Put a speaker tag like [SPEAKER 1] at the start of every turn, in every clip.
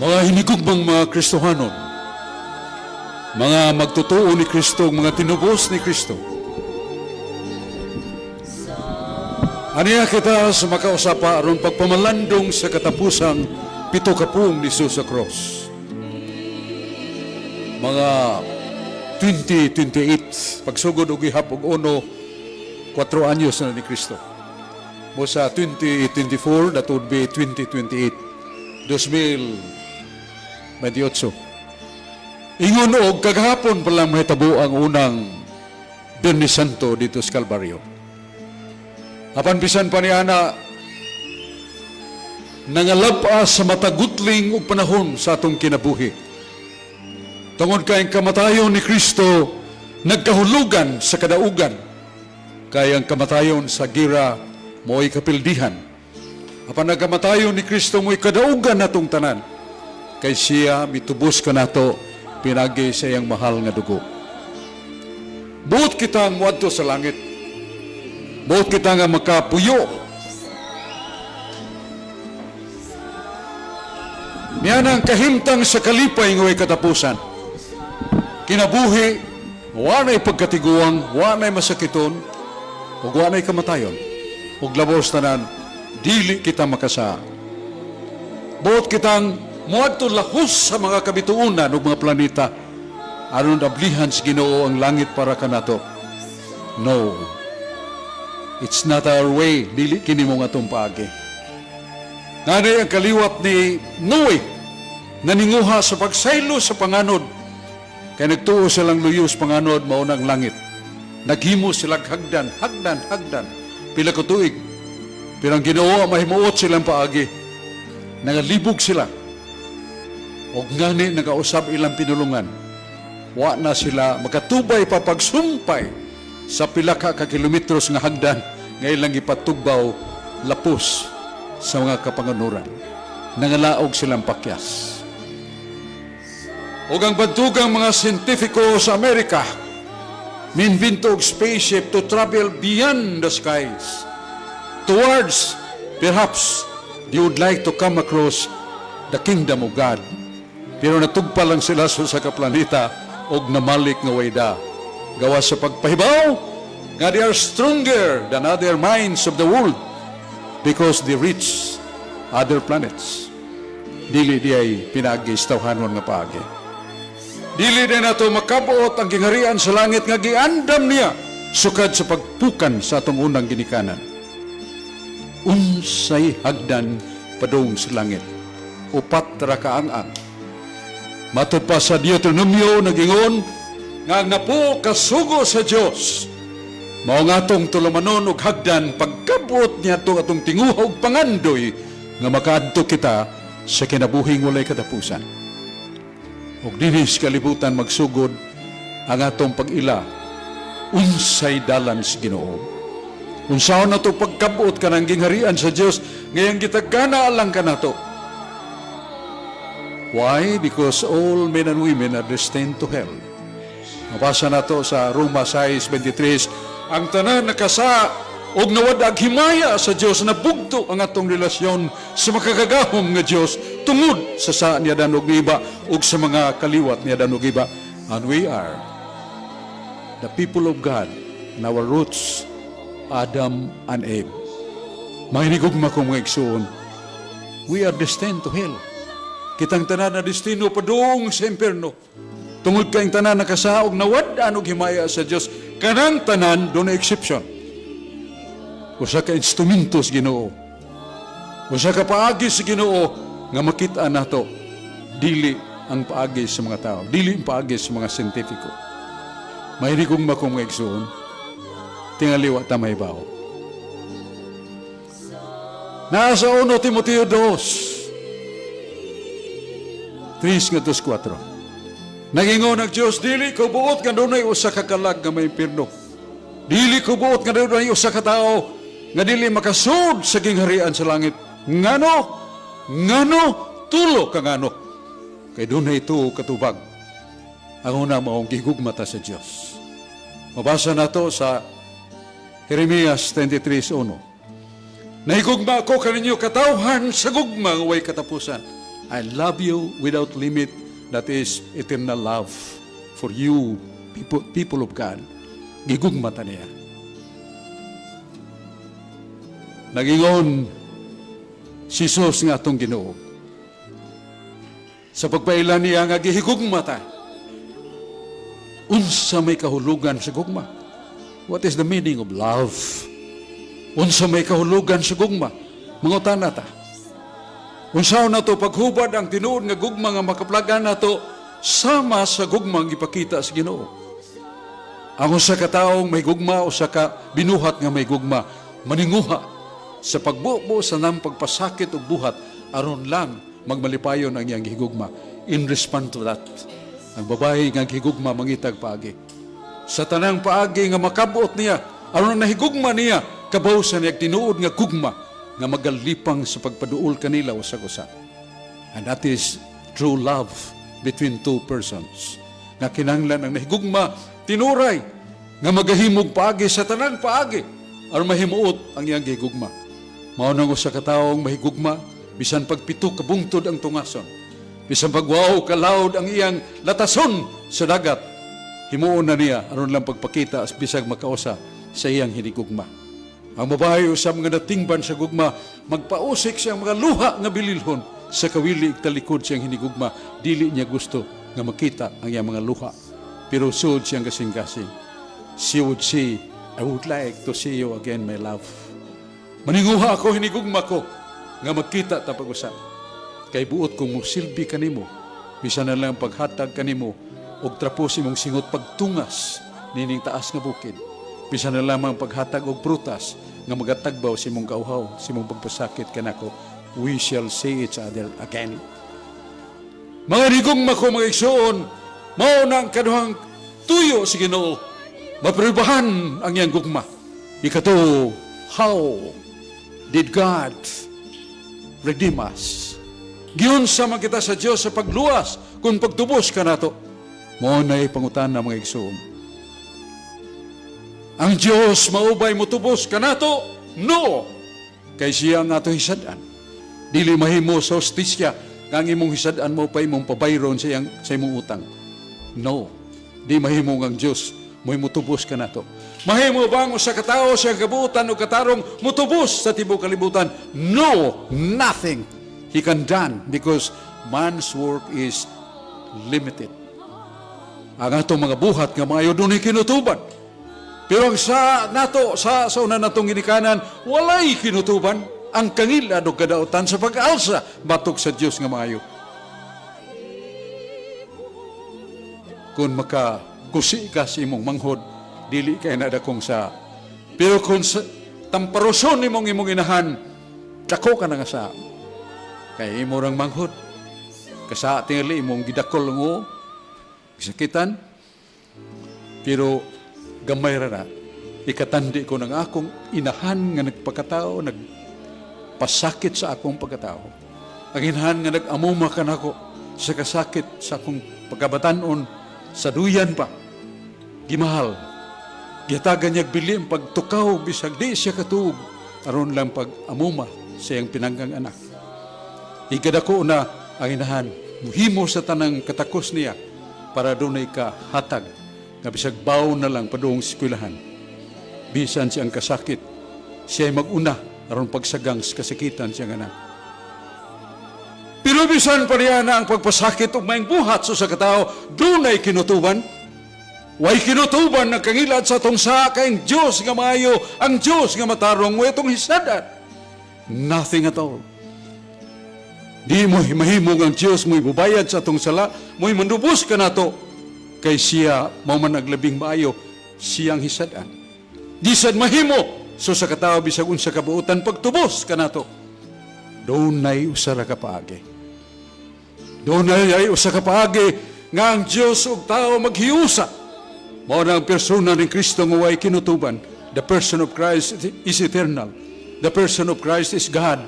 [SPEAKER 1] Mga hinigugmang mga Kristohanon, mga magtotoo ni Kristo, mga tinubos ni Kristo. Aniya kita sa makausapa aron pagpamalandong sa katapusang 70 ni Jesus sa cross. Mga 2028, pagsugod og gihap og 4 anyos na ni Kristo. Mo sa 2024, that would be 2028. 2028. Ingon og kagahapon pa lang mahitabo ang unang Biyernes Santo dito sa Calvario. Apan bisan pa ni ana nangalab-a sa matagutling ug panahon sa atong kinabuhi. Tungod kay kamatayon ni Kristo nagkahulugan sa kadaugan, kay ang kamatayon sa gira mo'y kapildihan. Apan nagkamatayon ni Kristo mo'y kadaugan natong tanan, kay siya mitubos ka nato pinagi sa iyang mahal nga dugo. Buot kita ang muadto sa langit, buot kita nga makapuyo. Niyan ang kahimtang sa kalipay nga'y katapusan. Kinabuhi, wanay pagkatiguang, wanay masakiton, o wanay kamatayon. O labos tanan, dili kita makasa. Buot kitang muadto lahus sa mga kabituunan o mga planeta, aron ablihan sa Ginoo ang langit para kanato. No. It's not our way. Dili kini mo nga itong paagi. Nanay ang kaliwat ni Noe na ninguha sa pagsaylo sa panganod. Kaya nagtuo silang luyos panganod maunang langit. Naghimo silang hagdan. Pila ko tuig. Pilang Ginoo mahimuot silang paagi. Nangalibog sila. O ngani nagausap ilang pinulungan. Wa na sila makatubay pa pagsumpay sa pila ka kilometros nga hagdan nga ilang ipatugbaw lapos sa mga kapanganuran. Nangalaog silang pakyas. O ang bantugang mga siyentipiko sa Amerika minbinto og spaceship to travel beyond the skies towards, perhaps, they would like to come across the kingdom of God. Pero natugpa lang sila sa kaplaneta og namalik nga wayda. Gawa sa pagpahibaw nga they are stronger than other minds of the world because they reach other planets. Dili di ay pinag-istawhanon nga paagi. Dili din nato makabuot ang gingharian sa langit nga giandam niya sukad sa pagpukan sa atong unang ginikanan. Unsay hagdan padung sa langit, upat ra kaang-ang. Matod pa sa Deuteronomio nagingon nga napo kasugo sa Dios mao nga atong tulumanon og hagdan pagkabuot niya atong tinguha og pangandoy nga makaadto kita sa kinabuhing walay katapusan. Og dinhi sa kalibutan magsugod ang atong pag-ila unsay dalan sa Ginoo. Unsaon nato pagkabuot kanang gingharian sa Dios ngayong gitagana alang kanato. Why? Because all men and women are destined to hell. Mabasa nato sa Roma 6:23, ang tanan nakasa og nawadag himaya sa Dios na bugto ang atong relasyon sa makakagahom nga Dios tungod sa niya danog iba ug sa mga kaliwat niya danog iba. And we are the people of God, and our roots Adam and Eve. Mahinigugma kong mga igsoon, we are destined to hell. Kitang tanan na destino padung sa impyerno. Tungod kayong tanan nakasaog nawad og himaya sa Dios, kanang tanan do na exception. Usa ka instrumento sa Ginoo. Usa ka paagi sa Ginoo nga makita nato dili ang paagi sa mga tao, dili ang paagi sa mga siyentipiko. Mahinig ma kong mga igsoon, tingali wa ta mahibaw. Nasa 1 Timoteo 2, 3:4. Nagingon ang Diyos, dili ko buot nga dunay usa ka kalag nga may impierno. Dili ko buot nga dunay usa ka tao nga dili makasud sa gingharian sa langit. Ngano tulo ka ngano. Kay dunay tuo katubag. Ang una maong gigugmata sa Dios. Mabasa nato sa Jeremias 23:1. Nahigugma ako kaninyo katawhan sa gugma nga way katapusan. I love you without limit. That is eternal love for you, people of God. Gigugmata niya. Nagingon si Jesus nga atong Ginoo. Sa pagpailan niya nga gihigugmata. Unsa may kahulugan sa gugma? What is the meaning of love? Unsa may kahulugan sa gugma? Mangutan ta. Unsaon nato paghubad ang tinuod nga gugma nga makaplagan nato sama sa gugmang ipakita sa Ginoo. Ang usa ka taong may gugma o sa ka binuhat nga may gugma maninguha sa pagbubo sa nang pagpasakit ug buhat aron lang magmalipayon ang iyang higugma. In response to that, ang babae nga higugma mangitag paagi. Sa tanang paagi nga makabuot niya aron nahigugma niya kabawsan niya tinuod nga gugma nga magalipang sa pagpaduol kanila usag-usa. And that is true love between two persons. Nga kinahanglan ang nahigugma, tinuray, nga magahimog paagi sa tanang paagi, aron mahimuot ang iyang gigugma. Mao nang usa ka taong mahigugma, bisan pagpito kabungtod ang tungason, bisan pagwaw kalaod ang iyang latason sa dagat, himuon na niya aron lang pagpakita bisag makausa sa iyang hinigugma. Ang babae usab nga natingban sa gugma, magpausik siyang mga luha nga bililhon sa kawili talikod siyang hinigugma. Dili niya gusto nga makita ang iyang mga luha. Pero suod siyang kasing-kasing. She would say, I would like to see you again, my love. Maninguha ako, hinigugma ko, nga magkita ta pag-usap. Kay buot kong musilbi kanimo, bisan na lang paghatag kanimo, og trapos imong singot pagtungas, nining taas nga bukid. Bisan na lamang paghatag og prutas nga magatagbaw si mong kauhaw, si mong pagpasakit kanako, we shall see each other again. Mga rigugma ko, mga igsoon, mao na ang kaduhang tuyo si Ginoo. Mapribahan ang iyang gugma. Ikato, how did God redeem us? Giunsa man kita sa Dios sa pagluwas kung pagtubos ka nato. Mao na'y pangutan na mga igsoon. Ang Diyos maubay mo tubos ka nato? No! Kay siya ang ato hisadan. Dili mahimo sa hostisya nga ang imong hisadan mo pa imong pabayron sa imong utang. No. Di mahimo ang Diyos mo mutubos ka nato. Mahimo bang sa katao sa kabuutan o katarong mutubos sa tibuok kalibutan? No! Nothing he can done because man's work is limited. Ang atong mga buhat nga mga doon kinutuban. Pero ang sa una natong ginikanan, walay kinutuban ang kangilad o kadautan sa pag-alsa batok sa Diyos nga maayo. Kung makakusi ka sa imong manghod, dili kay na dakong sa. Pero kung sa tamparoson imong inahan, dako ka na nga sa. Kay imong manghod, kasa tingali imong gidakol ngo, sakitan, pero gamay ra na, ikatandi ko ng akong inahan nga nagpakatao, nagpasakit sa akong pagkatao. Ang inahan nga nag-amuma ka na ako sa kasakit sa akong pagkabatanon, sa duyan pa. Gimahal. Gihatagan niya bilim pagtukaw, bisag di siya katuog, aron lang pag-amuma sa iyang pinanggang anak. Ikadako na ang inahan, muhimo sa tanang katakos niya, para doon ay kahatag, nga bisag baw na lang padung eskwelahan. Bisan siyang kasakit, siya ay mag-una aron pagsagang kasakitan siyang anak. Pero bisan pa niya na ang pagpasakit o maing buhat sa katao, doon ay kinutuban. Way kinutuban ng kangilad sa itong sa kayong Diyos nga maayo, ang Diyos nga matarong mo itong hisadan. Nothing at all. Di mo mahimong ang Diyos mo ibubayad sa itong sala, mo manubos ka na to, kay siya mo man naglabing maayo, siyang hisadan. Di sad mahimo, so sa katao bisag unsa kabuutan pagtubos ka na to. Doon na'y usara ka paagi. Doon na'y usara ka paagi nga ang Diyos ug tao maghiusa. Mao na ang persona ni Kristo nga way kinutuban. The person of Christ is eternal. The person of Christ is God,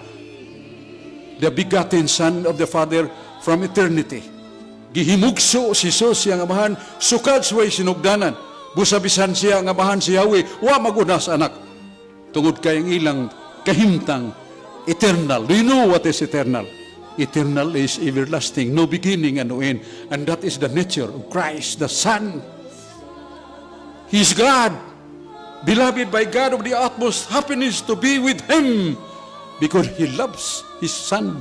[SPEAKER 1] the begotten Son of the Father from eternity. Gihimugso si Jesus siyang amahan, sukad suway sinugdanan. Busabisan siya ang amahan si Yahweh, wa magunas anak. Tungod kayang ilang kahimtang eternal. Do you know what is eternal? Eternal is everlasting, no beginning and no end. And that is the nature of Christ, the Son. He is God, beloved by God of the utmost happiness to be with Him because He loves His Son.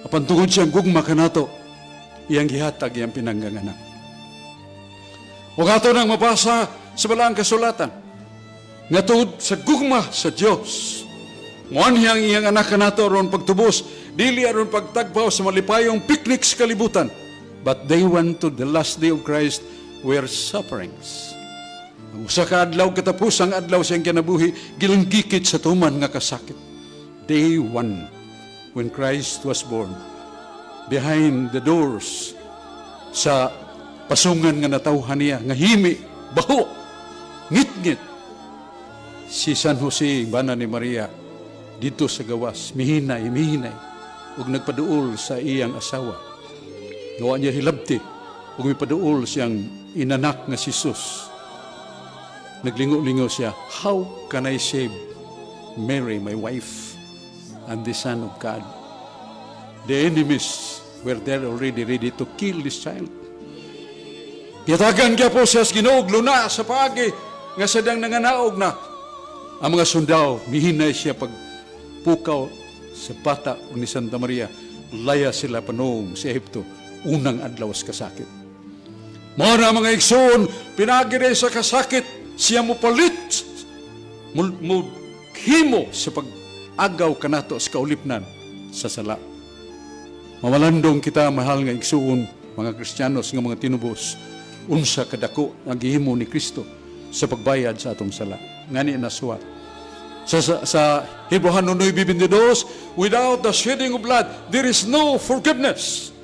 [SPEAKER 1] Apan tungod siyang gugma kanato, iyang gihatag iyang pinangganganak. O ato nang mabasa sa balaang kasulatan, nga tungod sa gugma sa Diyos, muan iyang anak kanato aron pagtubos, dili aron pagtagpaw sa malipayong picnic sa kalibutan, but they went to the last day of Christ were sufferings. Ang usa ka adlaw katapusang adlaw siyang kinabuhi, gilanggikit sa tuman nga kasakit. Day 1, when Christ was born, behind the doors sa pasungan nga natawhan niya, nga himi, baho, ngit-ngit, si San Jose, bana ni Maria, dito sa gawas, mihinay, ug nagpaduol sa iyang asawa. Gawa niya hilabti, ug may paduol siyang inanak nga si Jesus. Naglingo-lingo siya, how can I save Mary, my wife, and the Son of God? The enemies were there already ready to kill this child. Yatagan kaya po siya sa Ginoo, luna sa paagi, nga sadang nanganaog na. Ang mga sundao, mihinay siya pagpukaw sa bata ni Santa Maria, laya sila panong sa Ehipto, unang adlaw sa kasakit. Mga mga igsoon, pinagire sa kasakit, siya mo palit, mo himo sa pag-agaw kanato sa kaulipnan sa sala. Mamalandong kita, mahal nga igsoon, mga Kristiyanos nga mga tinubos, unsa kadako ang gihimo ni Kristo sa pagbayad sa atong sala. Ngani nasuwat. Sa Hebreano 9:22, without the shedding of blood, there is no forgiveness.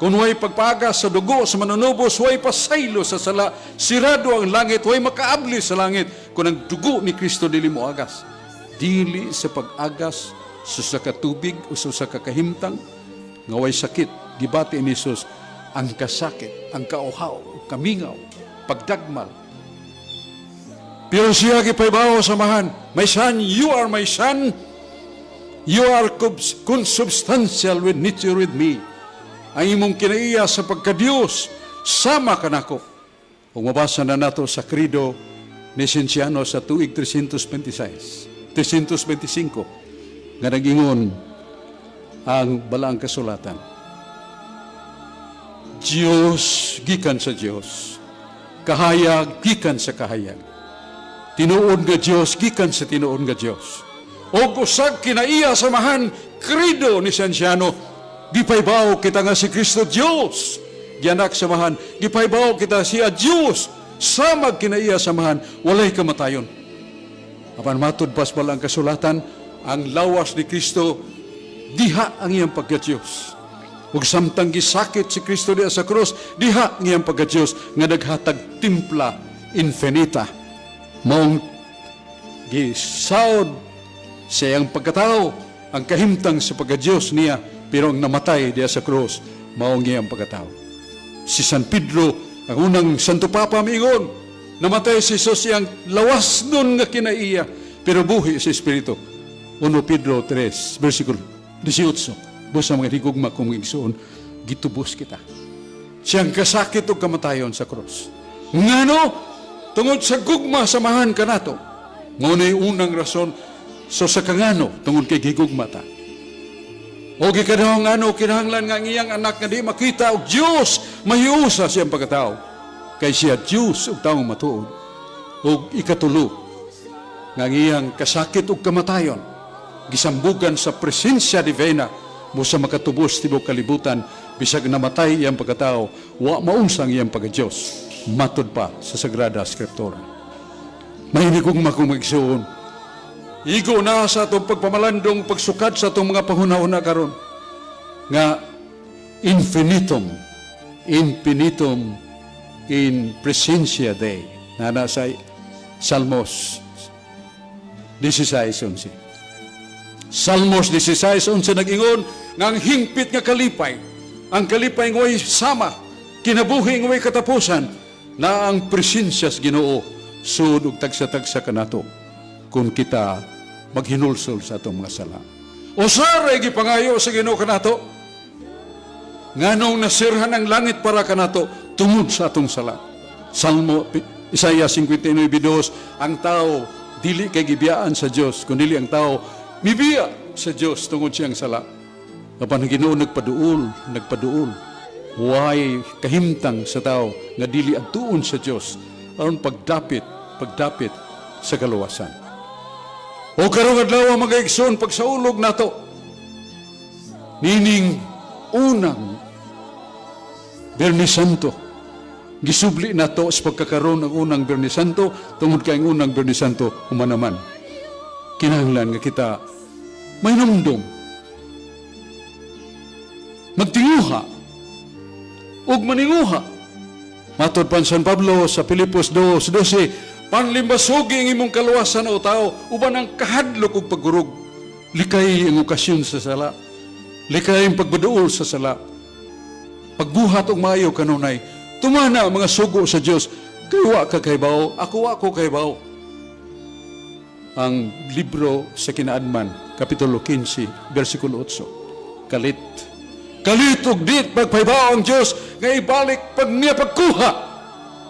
[SPEAKER 1] Kung way pagpagas sa dugo sa manunubos, way pasaylo sa sala, sirado ang langit, way makaabli sa langit, kung ang dugo ni Kristo dili mo agas. Dili sa pag-agas sa katubig o sa kakahimtang, nga way sakit, gibati ni Jesus, ang kasakit, ang kauhaw, kamingaw, pagdagmal. Pero siya gipaybaw samahan, my son, you are my son, you are consubstantial with nature with me. Ang imong kinaiya sa pagka-Diyos, sama ka nako. Kung mabasa na nato sa Credo ni Cienciano sa tuig 325, nga nagingon ang balaang kasulatan. Diyos gikan sa Diyos, kahayag gikan sa kahayag. Tinuod nga Diyos gikan sa tinuod nga Diyos. O usag kinaiya samahan, Credo ni Cienciano, gipaybaw kita nga si Kristo Diyos. Gianak samahan, gipaybaw kita siya Diyos. Samag kinaiya samahan, walay kamatayon. Apan matod pas balang kasulatan, ang lawas ni Kristo, diha ang iyang pagka-Diyos. Ug samtang gisakit si Kristo diha sa krus, diha ang iyang pagka-Diyos, nga naghatag timpla infinita. Maong gisawd sa iyang pagkatao, ang kahimtang sa pagka-Diyos niya, pero ang namatay diya sa krus, maong iyang pagkatao. Si San Pedro, ang unang Santo Papa mingon, namatay si Jesus iyang lawas nun nga kinaiya, pero buhi sa Espiritu. 1 Pedro 3, versikulo 18, busa mga higugma kong igsoon, gitubos kita. Siyang kasakit o kamatayon sa krus. Ngano? Tungod sa gugma, samahan ka nato. Ngunay unang rason, so sa kangano, tungod kay gigugma ta. O gikadahong ano, kinahanglan nga ngiyang anak nga di makita, o Diyos, mahiusa siyang pagkatao. Kay siya Diyos, o taong matuod. O ikatulo, nga ngiyang kasakit o kamatayon, gisambugan sa presensya divina, mo sa makatubos tibok kalibutan, bisag namatay iyang pagkatao, wa maunsang iyang pagka-Diyos. Matod pa sa Sagrada Scriptura. Mahinig kong makumagsoon. Igo na sa itong pagpamalandong pagsukad sa itong mga pahuna-una karon. Nga infinitum in presentia Dei. Na nasa Salmos 16:11. Salmos 16:11 nag-ingon ng hingpit nga kalipay. Ang kalipay ngoy sama, kinabuhi ngoy katapusan, na ang presensya sa Ginoo sud og tagsa-tagsa kanato kung kita maghinulsol sa atong mga sala. Usaray gipangayo sa Ginoo kanato. Nganong nasirhan ang langit para kanato tungod sa atong sala. Salmo Isaiah 59:2, ang tao dili kay gibiyaan sa Dios, kundi ang tao mibiya sa Dios tungod siyang sala. Apan ang Ginoo nagpaduol. Way kahimtang sa tao nga dili adtuon sa Dios aron pagdapit sa kaluwasan. O karong adlaw mga igsoon pagsaulog nato nining unang Biyernes Santo. Gisubli nato sa pagkakaroon ng unang Biyernes Santo tungod kay ang unang Biyernes Santo humanaman. Kinahanglan nga kita may namdom, magtinguha ug maninguha. Matod pa San Pablo sa Filipos 2:12, panlimbasugi ang imong kaluwasan o tao uban ang kahadlok ug paggurug. Likay ang okasyon sa sala, likay ang pagbaduol sa sala, pagbuhat og maayo kanunay. Tumana ang mga sugo sa Dios, kaywa ka kaybaw, ako kaybaw. Ang libro sa Kinaadman, Kapitulo 15, versikulo 8. Kalit ug dit pagpaybaw ang Dios nga ibalik pag niya pagkuha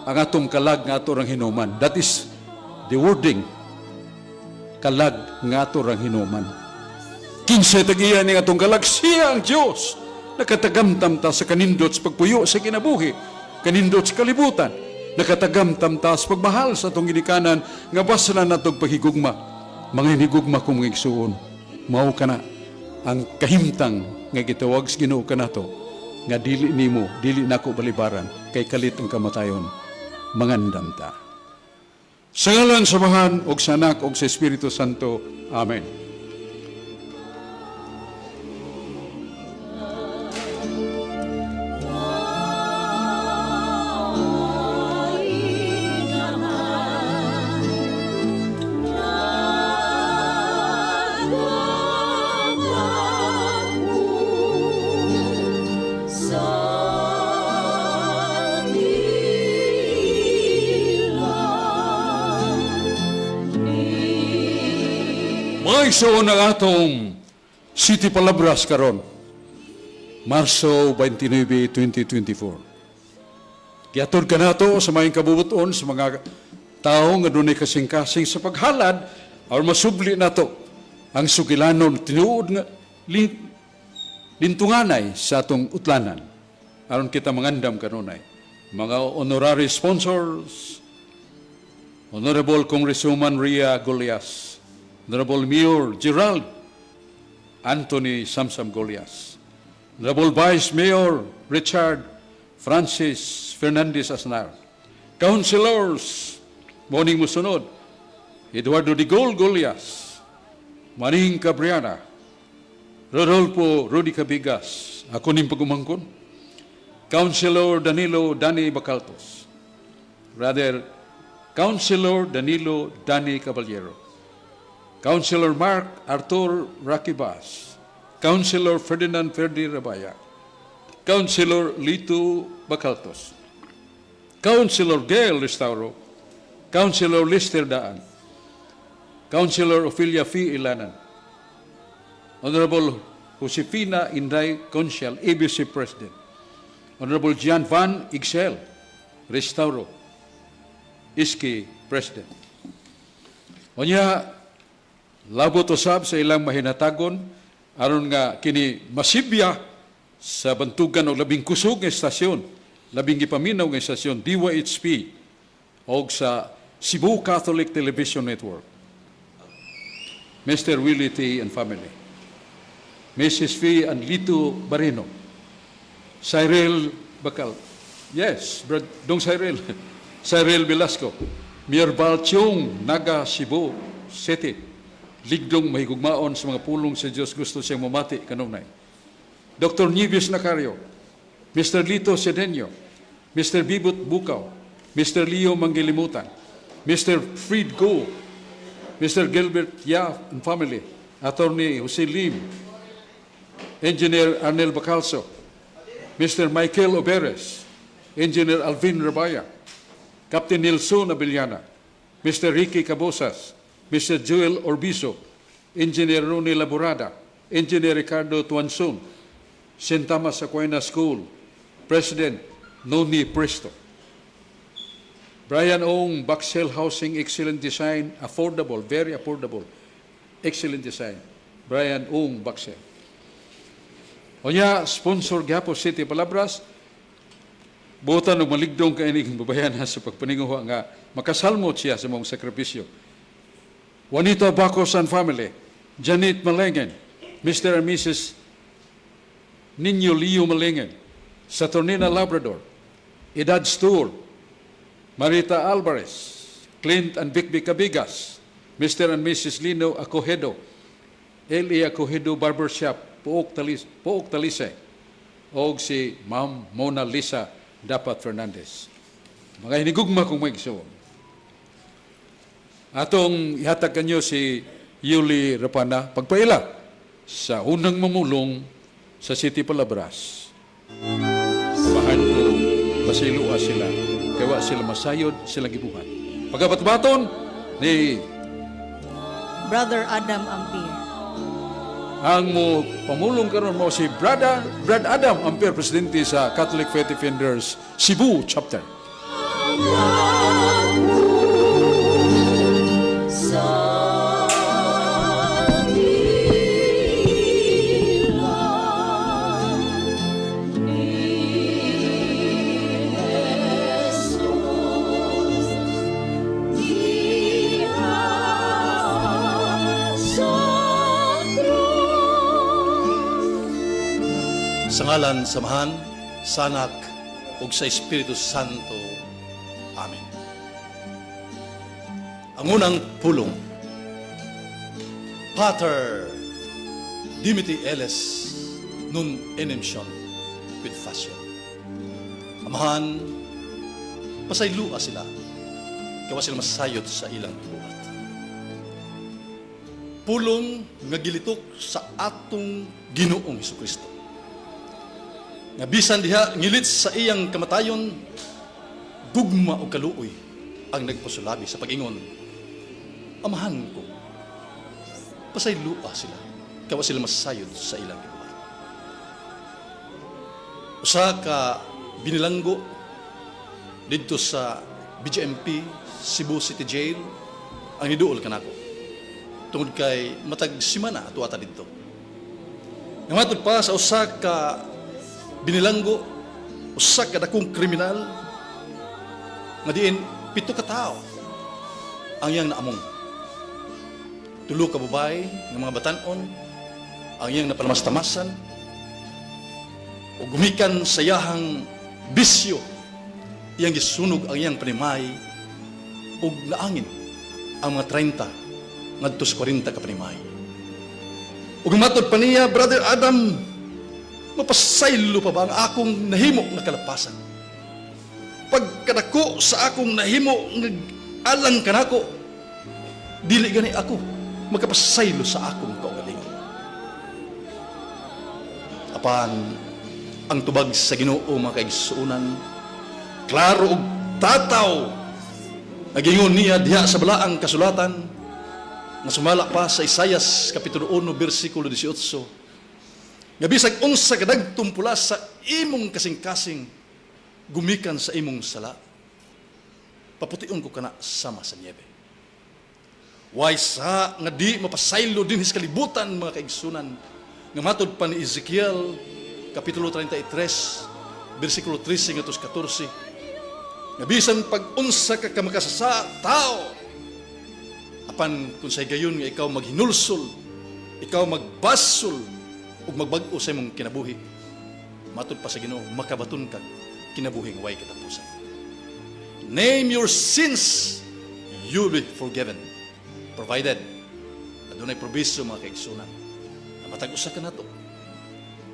[SPEAKER 1] ang atong kalag nga ato rang hinuman. That is the wording. Kalag nga ato rang hinuman. 15 tagiya ni atong kalag siya ang Dios. Nakatagamtam ta sa kanindot sa pagpuyo sa kinabuhi. Kanindot sa kalibutan, nakatagamtam ta sa pagmahal sa atong ginikanan nga basalan natong paghigugma. Mga hinigugma kong igsuon, mao kana ang kahimtang nga gitawag sa Ginoo kanato nga dili nimo, dili nako balibaran kay kalit ang kamatayon. Mangandam ta. Sa ngalan sa Amahan ug sa Anak ug sa Espiritu Santo. Amen. Maiso na atong City Palabras karon, Marso 29, 2024. Giatod ka nato sa mga kabubuton sa mga tao nga dunay kasing-kasing sa paghalad aron masubli nato ang sugilanon tinuod nga lintunganay sa atong utlanan aron kita mangandam kanunay. Mga honorary sponsors, Honorable Congresswoman Ria Golias, Honorable Mayor Gerald Anthony Samsam Golias, Honorable Vice Mayor Richard Francis Fernandez Asnar, Councilors, morning musunod, Eduardo Digol Golias, Maring Cabriana, Rodolfo Rudy Cabigas, ako ning pagumangkon, Councilor Danilo Dani Bacaltos, rather Councilor Danilo Dani Caballero, Councilor Mark Arthur Rakibas, Councilor Ferdinand Ferdi Rabaya, Councilor Lito Bacaltos, Councilor Gail Restauro, Councilor Lister Daan, Councilor Ophelia Fi Ilanan, Honorable Josefina Inday Consial, ABC President, Honorable Gian Van Ixel Restauro, Iski President. Onya, labot usab sa ilang mahinatagon aron nga kini masibya sa bantugan og labing kusog nga estasyon, labing gipaminaw nga estasyon DYHP og sa Cebu Catholic Television Network. Mr. Willie T. and family, Mrs. Fee and Lito Barino, Cyril Bacal, yes, Dong Cyril, Cyril Velasco, Mayor Balchong, Naga, Cebu City, ligdong mahigugmaon sa mga pulong sa Diyos, gusto siyang mamati kanunay. Dr. Nieves Nacario, Mr. Lito Sedeño, Mr. Bibut Bukaw, Mr. Leo Manggilimutan, Mr. Fried Go, Mr. Gilbert Yaf and family, Attorney Jose Lim, Engineer Arnel Bacalso, Mr. Michael Oberes, Engineer Alvin Rabaya, Captain Nilson Abiliana, Mr. Ricky Cabosas, Mr. Joel Orbiso, Engineer Ronnie Laborada, Engineer Ricardo Tuanson, St. Thomas Aquinas School, President Noni Presto. Brian Ong, Baxel Housing, excellent design, affordable, very affordable, excellent design. Brian Ong, Baxel. Onya, sponsor Gapo City Palabras, butan o maligdong kaining babayanan sa pagpaninguha nga makasalmot siya sa mong sakripisyo. Juanito Bacos and family, Janet Malengen, Mr. and Mrs. Nino Leo Malengen, Saturnina Labrador, Edad Stuhl, Marita Alvarez, Clint and Vic Cabigas, Mr. and Mrs. Lino Acohedo, L.E. Acohedo Barbershop, Pook Talisay, o si Ma'am Mona Lisa Dapat Fernandez. Mga hinigugma kung may gusto. Atong ihatag kanyo si Yuli Rapana, pagpaila sa unang mamulong sa City Palabras. Bahan ko, pasilua sila, kaya sila masayod, sila gibuhat. Pagkabat-baton ni
[SPEAKER 2] Brother Adam Ampir.
[SPEAKER 1] ang mo pamulong karon mo si Brad Adam Ampir, presidente sa Catholic Faith Defenders Cebu Chapter.
[SPEAKER 3] Sa ngalan, samahan, sanak, ug sa Espiritu Santo. Amen. Ang unang pulong, Pater Dimitri Ellis nun enemsyon with fashion. Amahan, pasaylua sila, kawa sila masayod sa ilang buhat. Pulong nga gilitok sa atong Ginoong Hesukristo. Nga bisan diha ngilit sa iyang kamatayon, gugma o kaluoy ang nagpasulabi sa pag-ingon, amahan ko, pasaylua sila, kawa sila masayod sa ilang ibuhat. Usa ka binilanggo dito sa BGMP Cebu City Jail ang niduol kanako tungod kay matag simana ato ata dito. Ngamatod pa sa usa ka binilanggo, usa ka dakong kriminal nga diin 7 ka tawo ang iyang naamong. 3 ka babae nga mga batan-on ang iyang napalamastamasan o gumikan sa iyahang bisyo iyang gisunog ang iyang panimay o naangin ang mga 30 ngadto sa 40 ka panimay. Ug matod pa niya, Brother Adam, mapasaylo pa ba ang akong nahimo nga kalapasan? Pagkadako sa akong nahimo nga alang kanako, dili gani ako magkapasaylo sa akong kaugalingon. Apan ang tubag sa Ginoo mga kaigsuonan, klaro og tataw, nagingon niya diha sa balaang kasulatan nga sumala pa sa Isaias kapitulo 1 bersikulo 18. Nga bisag unsa kadagtong pula sa imong kasing-kasing gumikan sa imong sala, papution ko kana sama sa niebe. Way sa nga di mapasaylo din his kalibutan mga kaigsunan, nga matod pa ni Ezekiel kapitulo 33 bersikulo 13 ngadto 14, nga bisan pag unsa ka kamakasasa tao, apan kung say gayon nga ikaw maghinulsol, ikaw magbasol ug magbag-o sa imong kinabuhi, matod pa sa Ginoo makabaton kag kinabuhing way katapusan. Name your sins, you'll be forgiven, provided adunay probiso mga kaigsunan na matag-usa ka nato,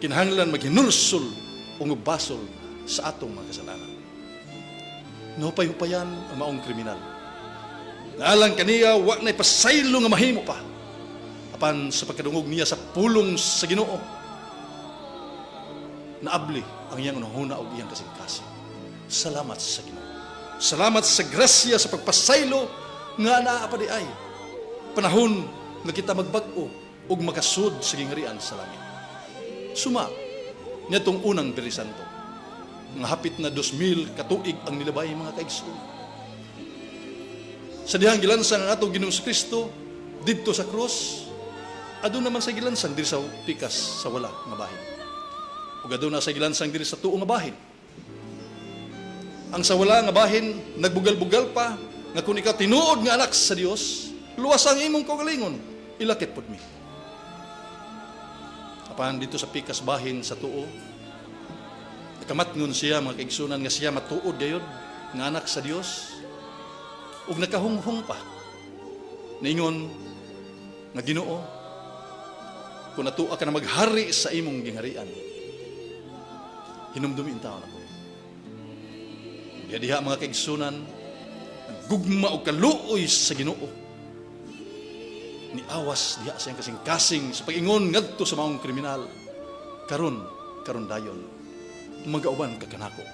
[SPEAKER 3] kinahanglan maghinulsol o magbasol sa atong mga kasalanan. Nahupay-hupayan ang maong kriminal, naalang kaniya wa na'y pasaylo nga mahimo pa, apan sa pagkadungog niya sa pulong sa Ginoo, naabli ang iyang unahuna og iyang kasing-kasing. Salamat sa Ginoo. Salamat sa grasya sa pagpasaylo nga naa pa di ay panahon nga kita magbag-o ug makasud sa gingharian sa langit. Suma nitong unang Biyernes Santo, nga hapit na 2,000 katuig ang nilabay mga kaigsoon. Sa dihang gilansang ang atong Ginoong Kristo didto sa krus, aduna naman sa gilansang diri sa pikas sa wala nga bahin. Ug aduna sa gilansang diri sa tuo nga bahin. Ang sa wala nga bahin nagbugal-bugal pa nga kung ikaw tinuod nga anak sa Dios, luwas ang imong kaugalingon, ilakip pod mi. Apan dito sa pikas bahin sa tuo, nakamatngon siya mga kaigsunan nga siya matuod gayud nga anak sa Dios, ug nakahunghong pa. Ningon nga Ginoo, kung natua ka na maghari sa imong gingharian, hinumdumi in taon ako. Diha mga kaigsunan, gugma o kaluoy sa Ginoo. Ni awas diha sa iyang kasing-kasing sa pag-ingon ngadto sa maong kriminal. Karon dayon, magauban ka kanako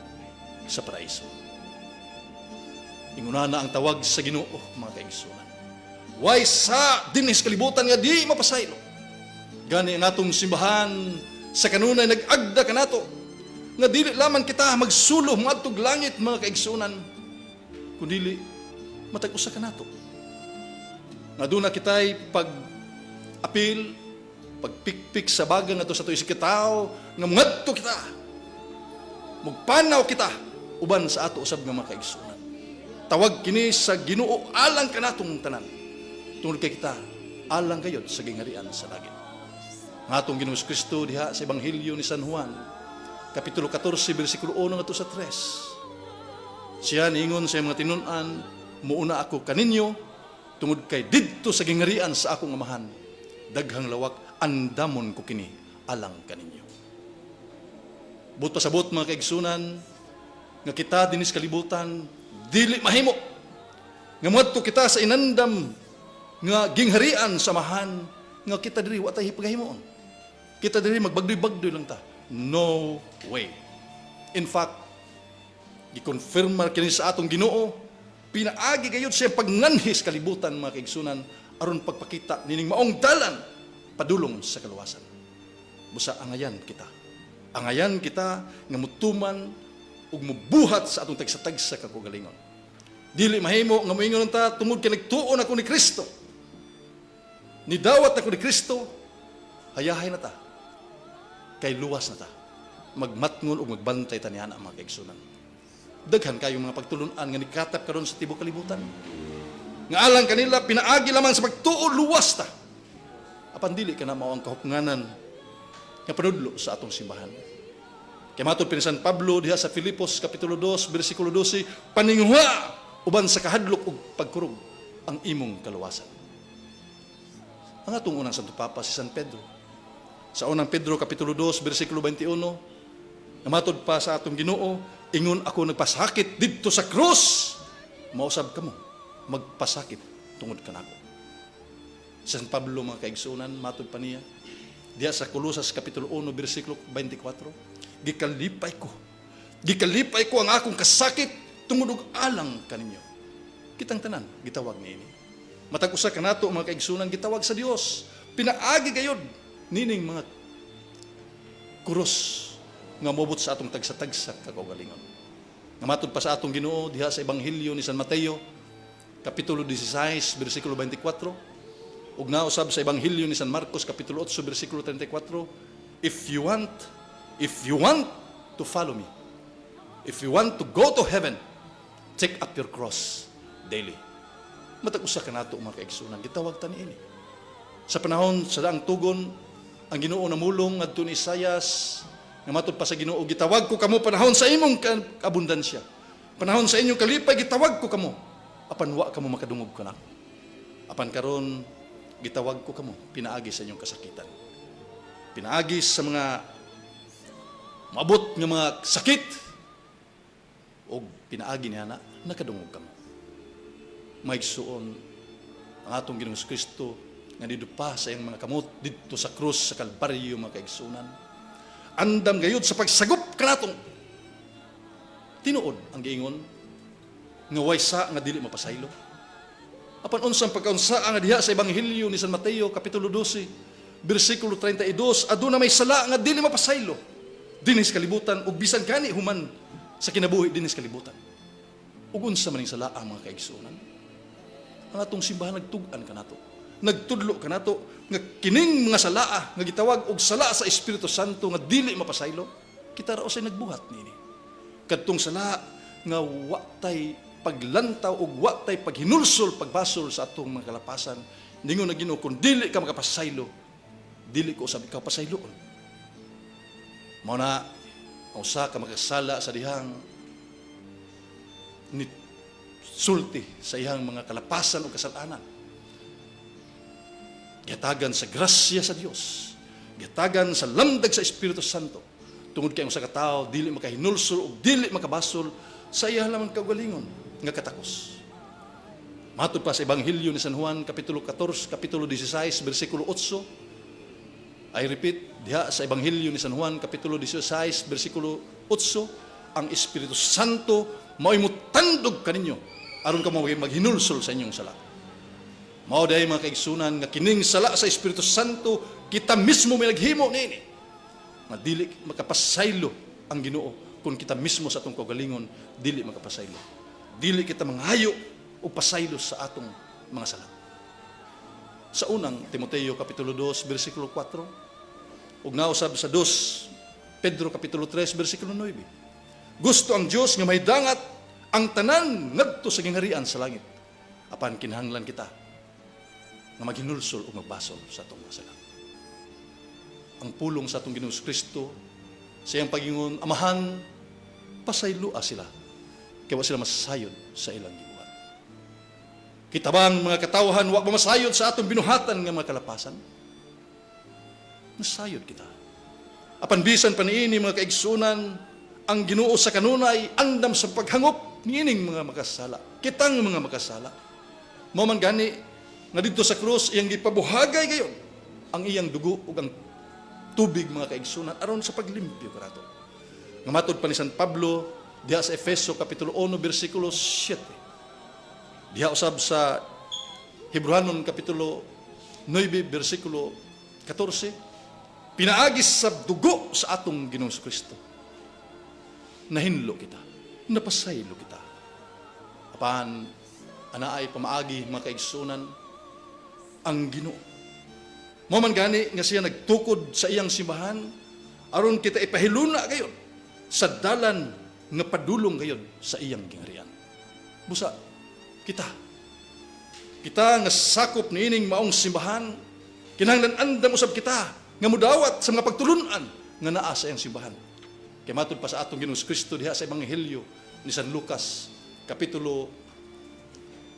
[SPEAKER 3] sa paraiso. Inguna na ang tawag sa Ginoo mga kaigsunan. Way sa dinis kalibutan nga di mapasaylo. Gani ang atong simbahan sa kanunay nag-agda kanato nga dili lamang kita magsulo madtog langit mga kaigsunan, kundi matag usa kanato. Nga doon na kita'y pag-apil, pagpikpik sa bagang ato sa ito isikitaw, nga ngadto kita, magpanaw kita, uban sa ato usab nga mga kaigsunan. Tawag kini sa Ginoo alang kanatong tanan. Tungod kay kita, alang kayod sa gingharian sa langit. Nga atong Ginoong Kristo diha sa Ebanghelyo ni San Juan, Kapitulo 14, versikulo 1 nga to sa 3. Siya niingon sa mga tinunan, muuna ako kaninyo, tungod kay didto sa gingharian sa akong amahan, daghang lawak andamon ko kini alang kaninyo. But pasabot mga kaigsunan, nga kita dinis kalibutan, dili mahimo, nga madto kita sa inandam, nga gingharian sa amahan, nga kita diri wa tay hipagahimoon. Kita diri magbagdoy-bagdoy lang ta. No way. In fact, gikonfirma kini sa atong Ginoo, pinaagi gayud siya pagnganhis kalibutan mga kaigsunan aron pagpakita nining maong dalan padulong sa kaluwasan. Busa angayan kita. Angayan kita nga mutuman ug mubuhat sa atong tagsa-tagsa kakugalingon. Dili mahimo nga moingon ta tungod kay nagtuon ako ni Kristo. Nidawat ako ni Kristo, hayahay na ta. Kay luwas na ta. Magmatngon ug magbantay ta niana mga kaigsunan. Daghan kayo mga pagtulunan nga nikatap karon sa tibuok kalibutan. Nga alang kanila pinaagi lamang sa pagtuo luwas ta. Apan dili ka na mao ang kahupnganan nga panudlo sa atong simbahan. Kay matod ni San Pablo diha sa Filipos kapitulo 2 bersikulo 12, paninguha uban sa kahadlok ug pagkurog ang imong kaluwasan. Ang atong unang Santo Papa si San Pedro. Sa unang Pedro kapitulo 2 bersikulo 21, namatod pa sa atong Ginoo, ingon ako nagpasakit didto sa krus, mausab kamo magpasakit tungod kanako. San Pablo mga kaigsunan, matod pa niya diya sa Kolosas kapitulo 1 bersikulo 24, gikalipay ko ang akong kasakit tungod og alang kaninyo. Kitang tanan gitawag niini. Matag usa kanato mga kaigsunan gitawag sa Dios. Pinaagi gayud nining mga kuros nga mobot sa atong tagsa-tagsa kakaugalingon. Nga matod pa sa atong Ginoo diha sa Ebanghelyo ni San Mateo kapitulo 16 bersikulo 24, ug nausab sa Ebanghelyo ni San Marcos kapitulo 8 bersikulo 34, if you want to follow me, if you want to go to heaven, take up your cross daily. Matag usa kanato mga kaigsunan gitawag ta niini. Sa panahon sa daang tugon, ang Ginoo namulong ngadto ni Isaias, nga matod pa sa Ginoo, gitawag ko kamo panahon sa imong abundansya. Panahon sa inyong kalipay, gitawag ko kamo. Apan wa kamo makadungog kanako. Apan karon gitawag ko kamo pinaagi sa inyong kasakitan. Pinaagi sa mga maabot nga mga sakit, o pinaagi niya na nakadungog kamo. Maigsuon ang atong Ginoong Kristo nga didupa sa iyang mga kamot dito sa krus sa Kalbaryo mga kaigsunan. Andam gayud sa pagsagop kanatong tinuod ang giingon nga waysa nga dili mapasaylo. Apan unsang pagkaunsa nga diha sa Ebanghelyo ni San Mateo kapitulo 12 bersikulo 32, aduna may sala nga dili mapasaylo dinis kalibutan ug bisan gani human sa kinabuhi dinis kalibutan. Ug unsa maning sala ang mga kaigsuonan? Ang atong simbahan nagtug-an kanato. Nagtudlo kanato nga kining mga salaa nga gitawag og sala sa Espiritu Santo nga dili mapasaylo, kita ra usay nagbuhat niini. Kadtong sala nga wa tay paglantaw ug wa tay paghinulsol pagbasol sa atong mga kalapasan, ningon na Ginoo kun dili ka makapasaylo, dili ko usab ikaw pasayloon. Mao na usa ka makasala sa dihang ni sulti sa iyang mga kalapasan o kasalanan. Gihatagan sa grasya sa Dios, gihatagan sa lamdag sa Espiritu Santo. Tungod kay usa ka tawo dili makahinulsol o dili makabasol sa iya lamang kaugalingon nga katakos. Matud pa sa Ebanghelyo ni San Juan kapitulo 14, kapitulo 16, bersikulo 8. I repeat, diha sa Ebanghelyo ni San Juan kapitulo 16, bersikulo 8, ang Espiritu Santo mao'y mutandog kaninyo aron ka maghinulsol sa inyong sala. Mao dahi mga kaigsunan nga kining sala sa Espiritu Santo kita mismo may naghimo niini. Nga dili makapasaylo ang Ginoo kung kita mismo sa atong kaugalingon dili makapasaylo. Dili kita manghayo o pasaylo sa atong mga sala. Sa unang Timoteo kapitulo 2 bersikulo 4 ug nausab sa 2 Pedro kapitulo 3 bersikulo 9. Gusto ang Dios nga mahidangat ang tanan ngadto sa gingharian sa langit. Apan kinahanglan kita nga maghinulsol o magbasol sa atong mga sala. Ang pulong sa atong Ginoong Kristo sa iyang pagingon, amahan, pasaylua sila kaya wa sila masayod sa ilang gibuhat. Kita bang mga katawhan wa masayod sa atong binuhatan nga mga kalapasan? Nasayod kita. Apan bisan pa niini mga kaigsunan, ang Ginoo sa kanunay andam sa paghangop niining mga makasala. Kitang mga makasala. Mao man gani nga didto sa krus iyang gipabuhagay gayon ang iyang dugo ug ang tubig mga kaigsunan aron sa paglimpyo kanato. Nga matud pa ni San Pablo diha sa Efeso kapitulo 1 bersikulo 7. Diha usab sa Hebrehanon kapitulo 9 bersikulo 14, pinaagis sa dugo sa atong Ginoong Kristo. Nahinlo kita, napasaylo kita. Apan anaay pamaagi mga kaigsunan ang Ginoo. Mao man gani nga siya nagtukod sa iyang simbahan aron kita ipahiluna gayon sa dalan nga padulong gayon sa iyang gingharian. Busa kita nga sakop niining maong simbahan, kinahanglan andam usab kita nga mudawat sa mga pagtulunan nga naa sa iyang simbahan. Kay matud pa sa atong Ginoong Kristo diha sa Ebanghelyo ni San Lucas kapitulo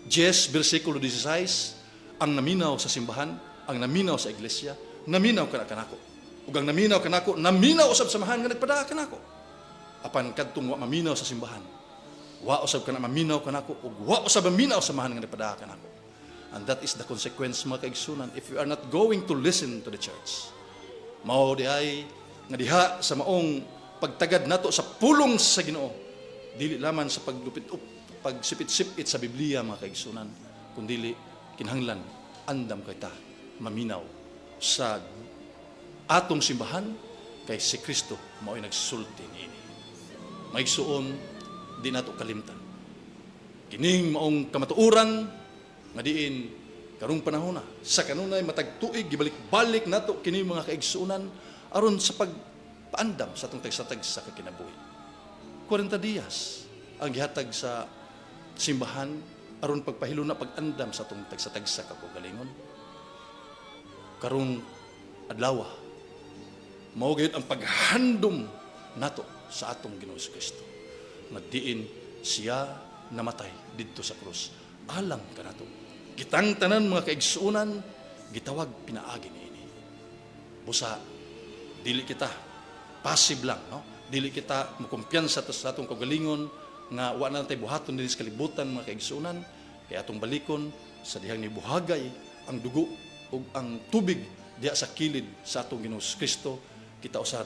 [SPEAKER 3] 10 bersikulo 16, ang naminaw sa simbahan, ang naminaw sa iglesia, naminaw kanako. Ug ang naminaw kanako, naminaw usab sa samahan nga nagpada kanako. Apan kadtong wa maminaw sa simbahan, wa usab kana maminaw kanako ug wa usab maminaw sa samahan nga nagpada kanako. And that is the consequence mga kaigsunan if you are not going to listen to the church. Mao diay nga diha sa maong pagtagad nato sa pulong sa Ginoo, dili laman sa pagsipit-sipit sa Biblia mga kaigsunan, kundi kinahanglan andam kita maminaw sa atong simbahan kay si Kristo mao'y nagsulti niini. Maigsuon di nato kalimtan kining maong kamatuoran nga diin karong panahon na sa kanunay matag tuig gibalik-balik nato kini mga kaigsuonan aron sa pagpaandam sa atong tagsa-tagsa sa kinabuhi. 40 dias ang gihatag sa simbahan aron pagpahiluna pag-andam sa atong tagsa-tagsa kakagalingon. Karong adlaw mao gayud ang paghandom nato sa atong Ginoong Kristo nga diin siya namatay didto sa krus alang kanato. Kitang tanan mga kaigsuonan gitawag pinaagi niini. Busa dili kita passive lang, no? Dili kita mukumpiyansa sa atong kaugalingon nga wa na tay buhaton dinhi sa kalibutan mga kaigsuonan, kay atong balikon sa dihang ni buhagay ang dugo ug ang tubig diha sa kilid sa atong Ginoong Kristo. Kita usad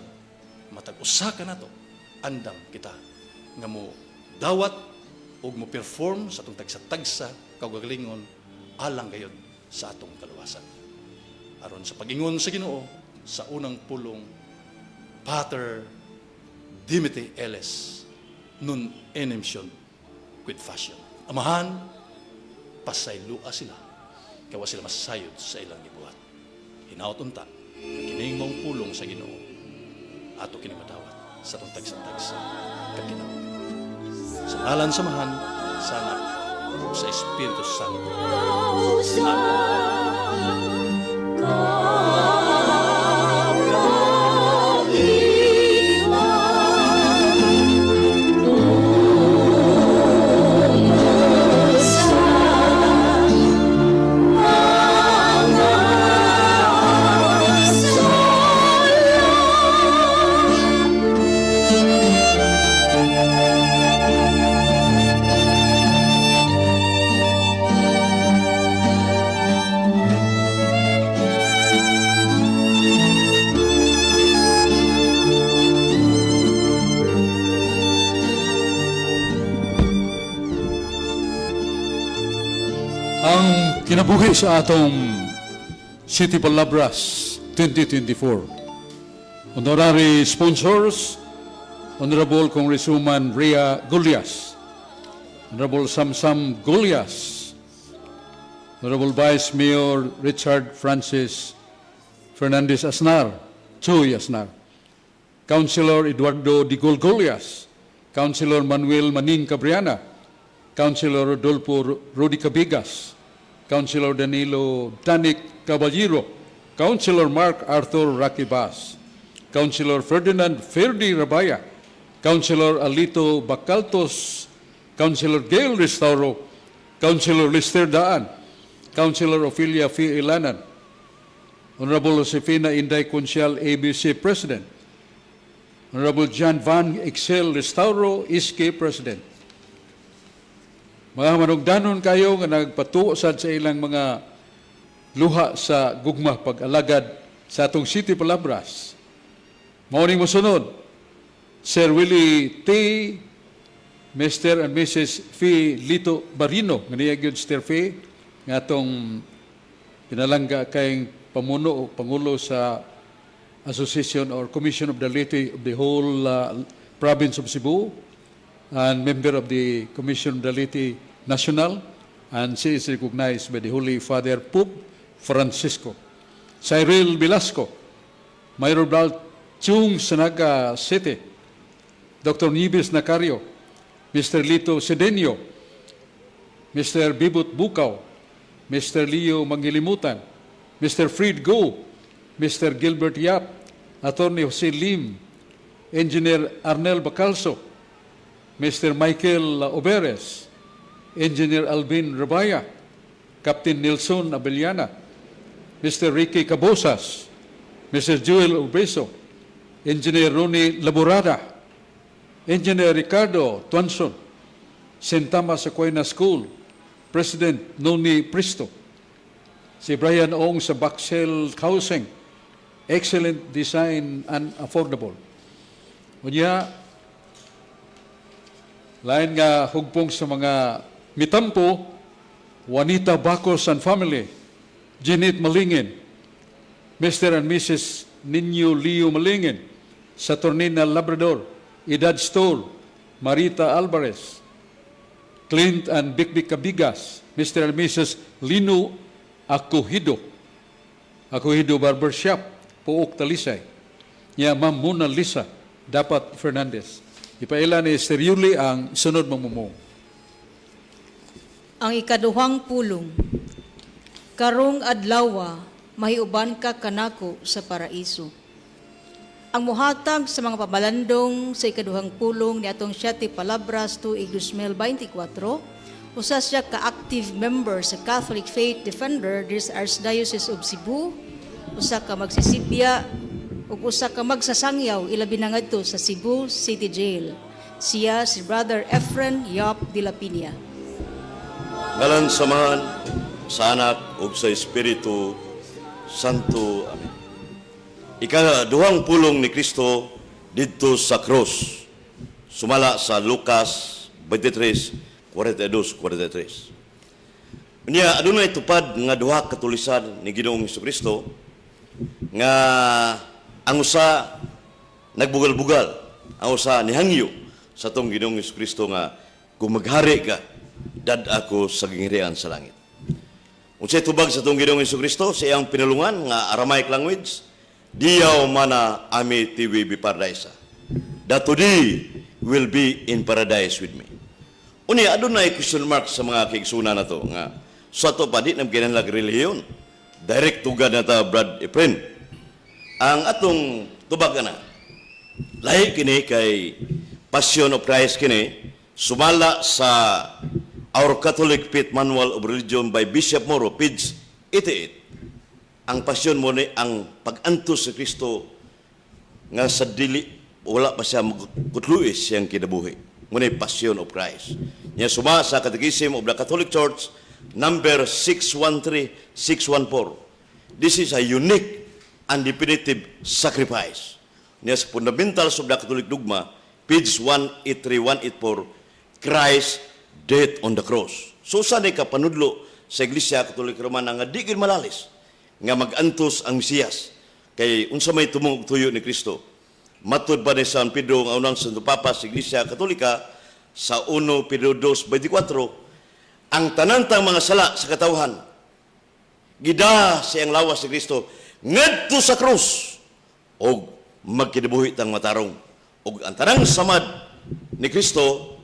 [SPEAKER 3] matag usa ka nato andam kita nga mo dawat ug mo perform sa atong tagsa-tagsa kaugalingon alang gayud sa atong kaluwasan. aron sa pag-ingon sa Ginoo sa unang pulong, Pater Dimity Ellis nun enemsyon quid fashion. Amahan, pasaylua sila, kawa sila masayod sa ilang gibuhat. Hinaot unta, kining maong pulong sa Ginoo, ato kining madawat sa tong tagsa-tagsa sa kaginawa. Sa ngalan samahan, sa Anak, ug sa Espiritu Santo. Amen.
[SPEAKER 1] Ang kinabuhi sa atong City Palabras 2024. Honorary sponsors, Honorable Congresswoman Rhea Gullias, Honorable Samsam Gullias, Honorable Vice Mayor Richard Francis Fernandez Asnar, Chuy Asnar, Councilor Eduardo Digol Gullias, Councilor Manuel Maning Cabriana, Councilor Rodolfo Rudy Cabigas, Councilor Danilo Danik Caballero, Councilor Mark Arthur Rakibas, Councilor Ferdinand Ferdi Rabaya, Councilor Alito Bacaltos, Councilor Gail Restauro, Councilor Lister Daan, Councilor Ophelia F. Ilanan, Honorable Josefina Inday Consial, ABC President, Honorable John Van Excel Restauro, ISKE President. Mga manugdanon kayo nga nagpatuo sad sa ilang mga luha sa gugma pag-alagad sa atong City Palabras. Mauning mosunod, Sir Willie T. Mr. and Mrs. Fee Lito Barino, nga niya gyud Sir Fee, nga atong pinalangga kayong pamuno o pangulo sa Association or Commission of the Laity of the whole province of Cebu, and member of the Commission of the Laity National, and she is recognized by the Holy Father Pope Francisco. Cyril Velasco, Mayor Bal Chung Sanaga City, Dr. Nibis Nacario, Mr. Lito Sedenio, Mr. Bibut Bukaw, Mr. Leo Mangilimutan, Mr. Fried Go, Mr. Gilbert Yap, Attorney Jose Lim, Engineer Arnel Bacalso, Mr. Michael Oberes, Engineer Alvin Rabaya, Captain Nelson Abellana, Mr. Ricky Cabosas, Mr. Joel Obeso, Engineer Ronnie Laborada, Engineer Ricardo Tuanson, St. Thomas Aquinas School, President Noni Pristo, si Brian Ong sa Baxel Housing, excellent design and affordable. Unya, lain nga hugpong sa mga mitampo, Juanita Bacos and family, Jeanette Malingin, Mr. and Mrs. Nino Leo Malingin, Saturnina Labrador, Edad Stoll, Marita Alvarez, Clint and Bikbik Cabigas, Mr. and Mrs. Lino Acohido, Acohido Barbershop, Puok Talisay, niya Ma'am Mona Lisa, Dapat Fernandez. Ipaila ni Sir Yuli ang sunod mamumong.
[SPEAKER 2] Ang ikaduhang pulong, karong adlawa, mahiuban ka kanako sa paraiso. Ang muhatag sa mga pabalandong sa ikaduhang pulong ni atong City Palabras tuig 2024, usa siya ka-active member sa Catholic Faith Defender this Archdiocese of Cebu, usa ka magsisibya ug usa ka magsasangyaw ilabi na ngadto sa Cebu City Jail. Siya si Brother Efren Yop de la Piña.
[SPEAKER 4] Ngalan samahan sa Anak ug sa Espiritu Santo. Amen. Ikaduhang pulong ni Kristo didto sa krus. Sumala sa Lucas 23:42-43. Unya adunay tupad nga duha katulisan ni Ginoong Hesukristo nga ang usa nagbugal-bugal, ang usa nihangyo sa tong Ginoong Jesucristo nga kung maghari ka, dad ako sa ginghirian sa langit. Unsay tubag sa tong Ginoong Jesucristo sa iyang pinulungan nga Aramaic language, diyaw mana ami tiwi bi paradisa. That today will be in paradise with me. Uni adunay question mark sa mga kigsuna na to nga sa to pa di na kinahanglan relihiyon. Direct tugad na ta Brad Efren. Ang atong tubag na lahi kini kay Passion of Christ kini sumala sa Our Catholic Faith Manual of Religion by Bishop Moro, page 88. Ang pasyon mo ni ang pag-antos sa Kristo nga sa dili wala pa siya magkutluis siyang kinabuhi. Muna Passion of Christ. Niya suma sa Catechism of the Catholic Church, number 613-614. This is a unique and definitive sacrifice. Niya sa Fundamentals of the Catholic Dogma, page 183-184, Christ death on the cross. So sanay ka panudlo sa Iglesia Katolik Romana nga di gid malalis nga mag-antos ang Mesiyas kay unsa may tumong tuyo ni Kristo. Matud pa ni San Pedro nga unang Santo Papa sa Iglesia Katolika sa 1 Pedro 2:24, ang tanantang mga sala sa katawhan gida sa iyang lawas ni Kristo ngadto sa krus og magkinabuhi tang matarong og ang tanang samad ni Kristo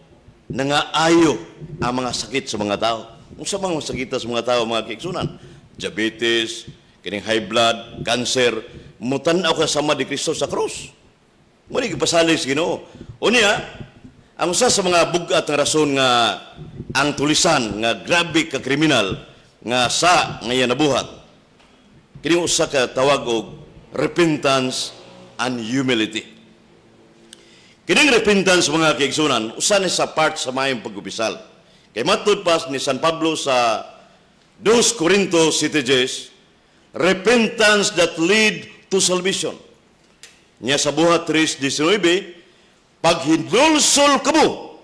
[SPEAKER 4] nangaayo ang mga sakit sa mga tao. Unsa mang sakit sa mga tao mga kiigsunan? Diabetes, kining high blood, cancer, mutan-aw ka sama ni Kristo sa krus. Muli gipasalig sa Ginoo. Unya, ang usa sa mga bugat nga rason nga ang tulisan nga grabe ka kriminal nga sa ngayon nabuhat. Kining usa ka tawag og repentance and humility. Kining repentance mga kiigsunan, usa ni sa part sa mayong pag-upisal. Kay matud pas ni San Pablo sa 2 Corinto 7:10, repentance that lead to salvation. Nya sa buhat 3:19, pag hinulsol kamo,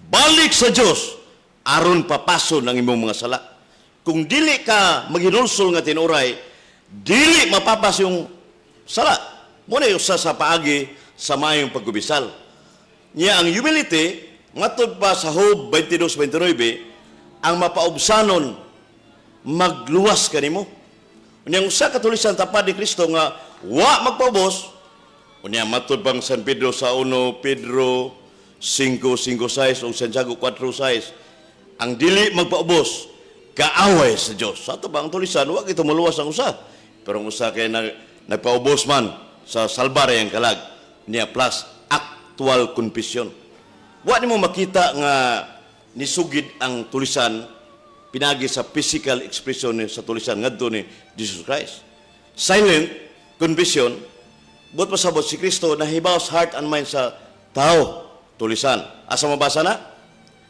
[SPEAKER 4] balik sa Dios aron papason ang imong mga sala. Kung dili ka maghinulsol nga tinuray, dili mapapas yung sala. Muna usa sa paagi sa mayong pagkubisal. Niya ang humility, matod pa sa Job 22:29, ang mapaubsanon, magluwas ka nimo. Unyang usa katulisan tapad ni Kristo nga, wa magpaubos. Unyang matod pang San Pedro sa 1 Pedro 5:5-6 o Santiago 4:6, ang dili magpaubos, kaaway sa Diyos. Sa ito ba ang tulisan, huwag ito maluwas ang usa. Pero ang usa kay nagpaubos man sa salbare ang kalag niya plus actual confession. Wa nimo makita nga nisugid ang tulisan pinagi sa physical expression sa tulisan ngadto ni Jesus Christ. Silent confession, but pasabot si Kristo nahibaw sa heart and mind sa tao tulisan. Asa mabasa na?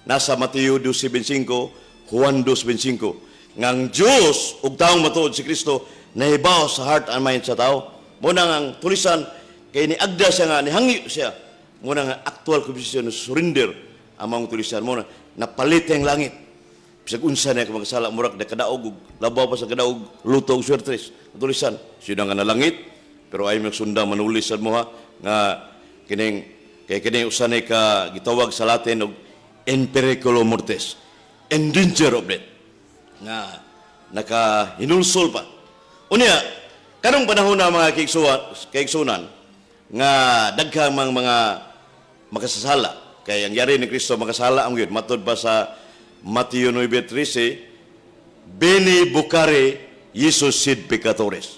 [SPEAKER 4] Nasa Mateo 2:25, Juan 2:25. Ngang Diyos ug taong matuod si Kristo nahibaw sa heart and mind sa tao. Muna ang tulisan kay niagda siya nga nihangi siya. Muna nga actual confession surrender among tulisan mo na napalit ang langit. Bisag unsa na ka magsala murag na kadaog labaw pa sa kadaog luto og swertres. Tulisan sino nga nalangit pero ay magsunda manulisan mo ha nga kining kay kining usanay ka gitawag sa Latin og in periculo mortis, in danger of death. Nga nakahinulsol pa. Unya kanong panahon na mga kaigsunan nga daghang mga makasasala kay ang yari ni Kristo makasala ang gyud matud pa sa Mateo 9:13, Beni vocare Jesus sed peccatores.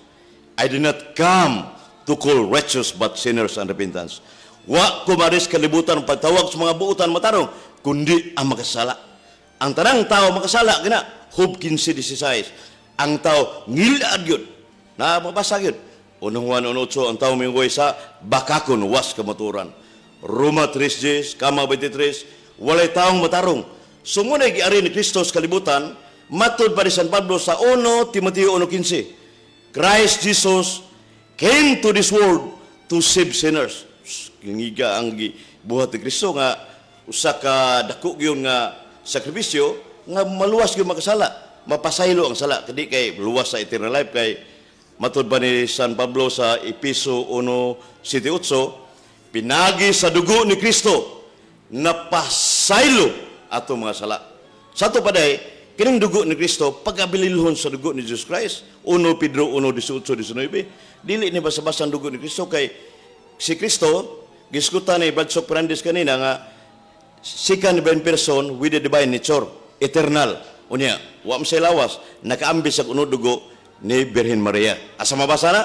[SPEAKER 4] I did not come to call righteous but sinners and repentance. Wa ko maris kalibutan ang pagtawag sa mga buutan matarong kundi ang makasala. Ang tanang tao makasala gina Job 15:16. Ang tao ngilad gyud na mabasa gyud. Unang Juan 1:8 ang tao mingoy sa bakakon was kamaturan. Roma 3:10, Kama 23, walay taong matarong. Sumunay giari ni Kristo sa kalibutan, matud pa ni San Pablo sa 1 Timoteo 1:15. Christ Jesus came to this world to save sinners. Kingiga ang buhat ni Kristo nga usa ka dako gyud nga sakripisyo nga maluwas gyud makasala, mapasaylo ang sala kadi kay luwas sa eternal life kay Matod ba ni San Pablo sa Episo 1:7-8, pinagi sa dugo ni Kristo napasaylo ato mga sala. Sa ito paday, kining dugo ni Kristo, pagkabililhon sa dugo ni Jesus Christ, 1 Pedro 1:18-19, dili ni basa-basa ang dugo ni Kristo kay si Kristo, giskutan ni Badsok Fernandez kanina nga, second divine person with the divine nature, eternal. Unya, wa mo say lawas, nakaambis sa unod dugo ni Birhen Maria. Asa mabasa na?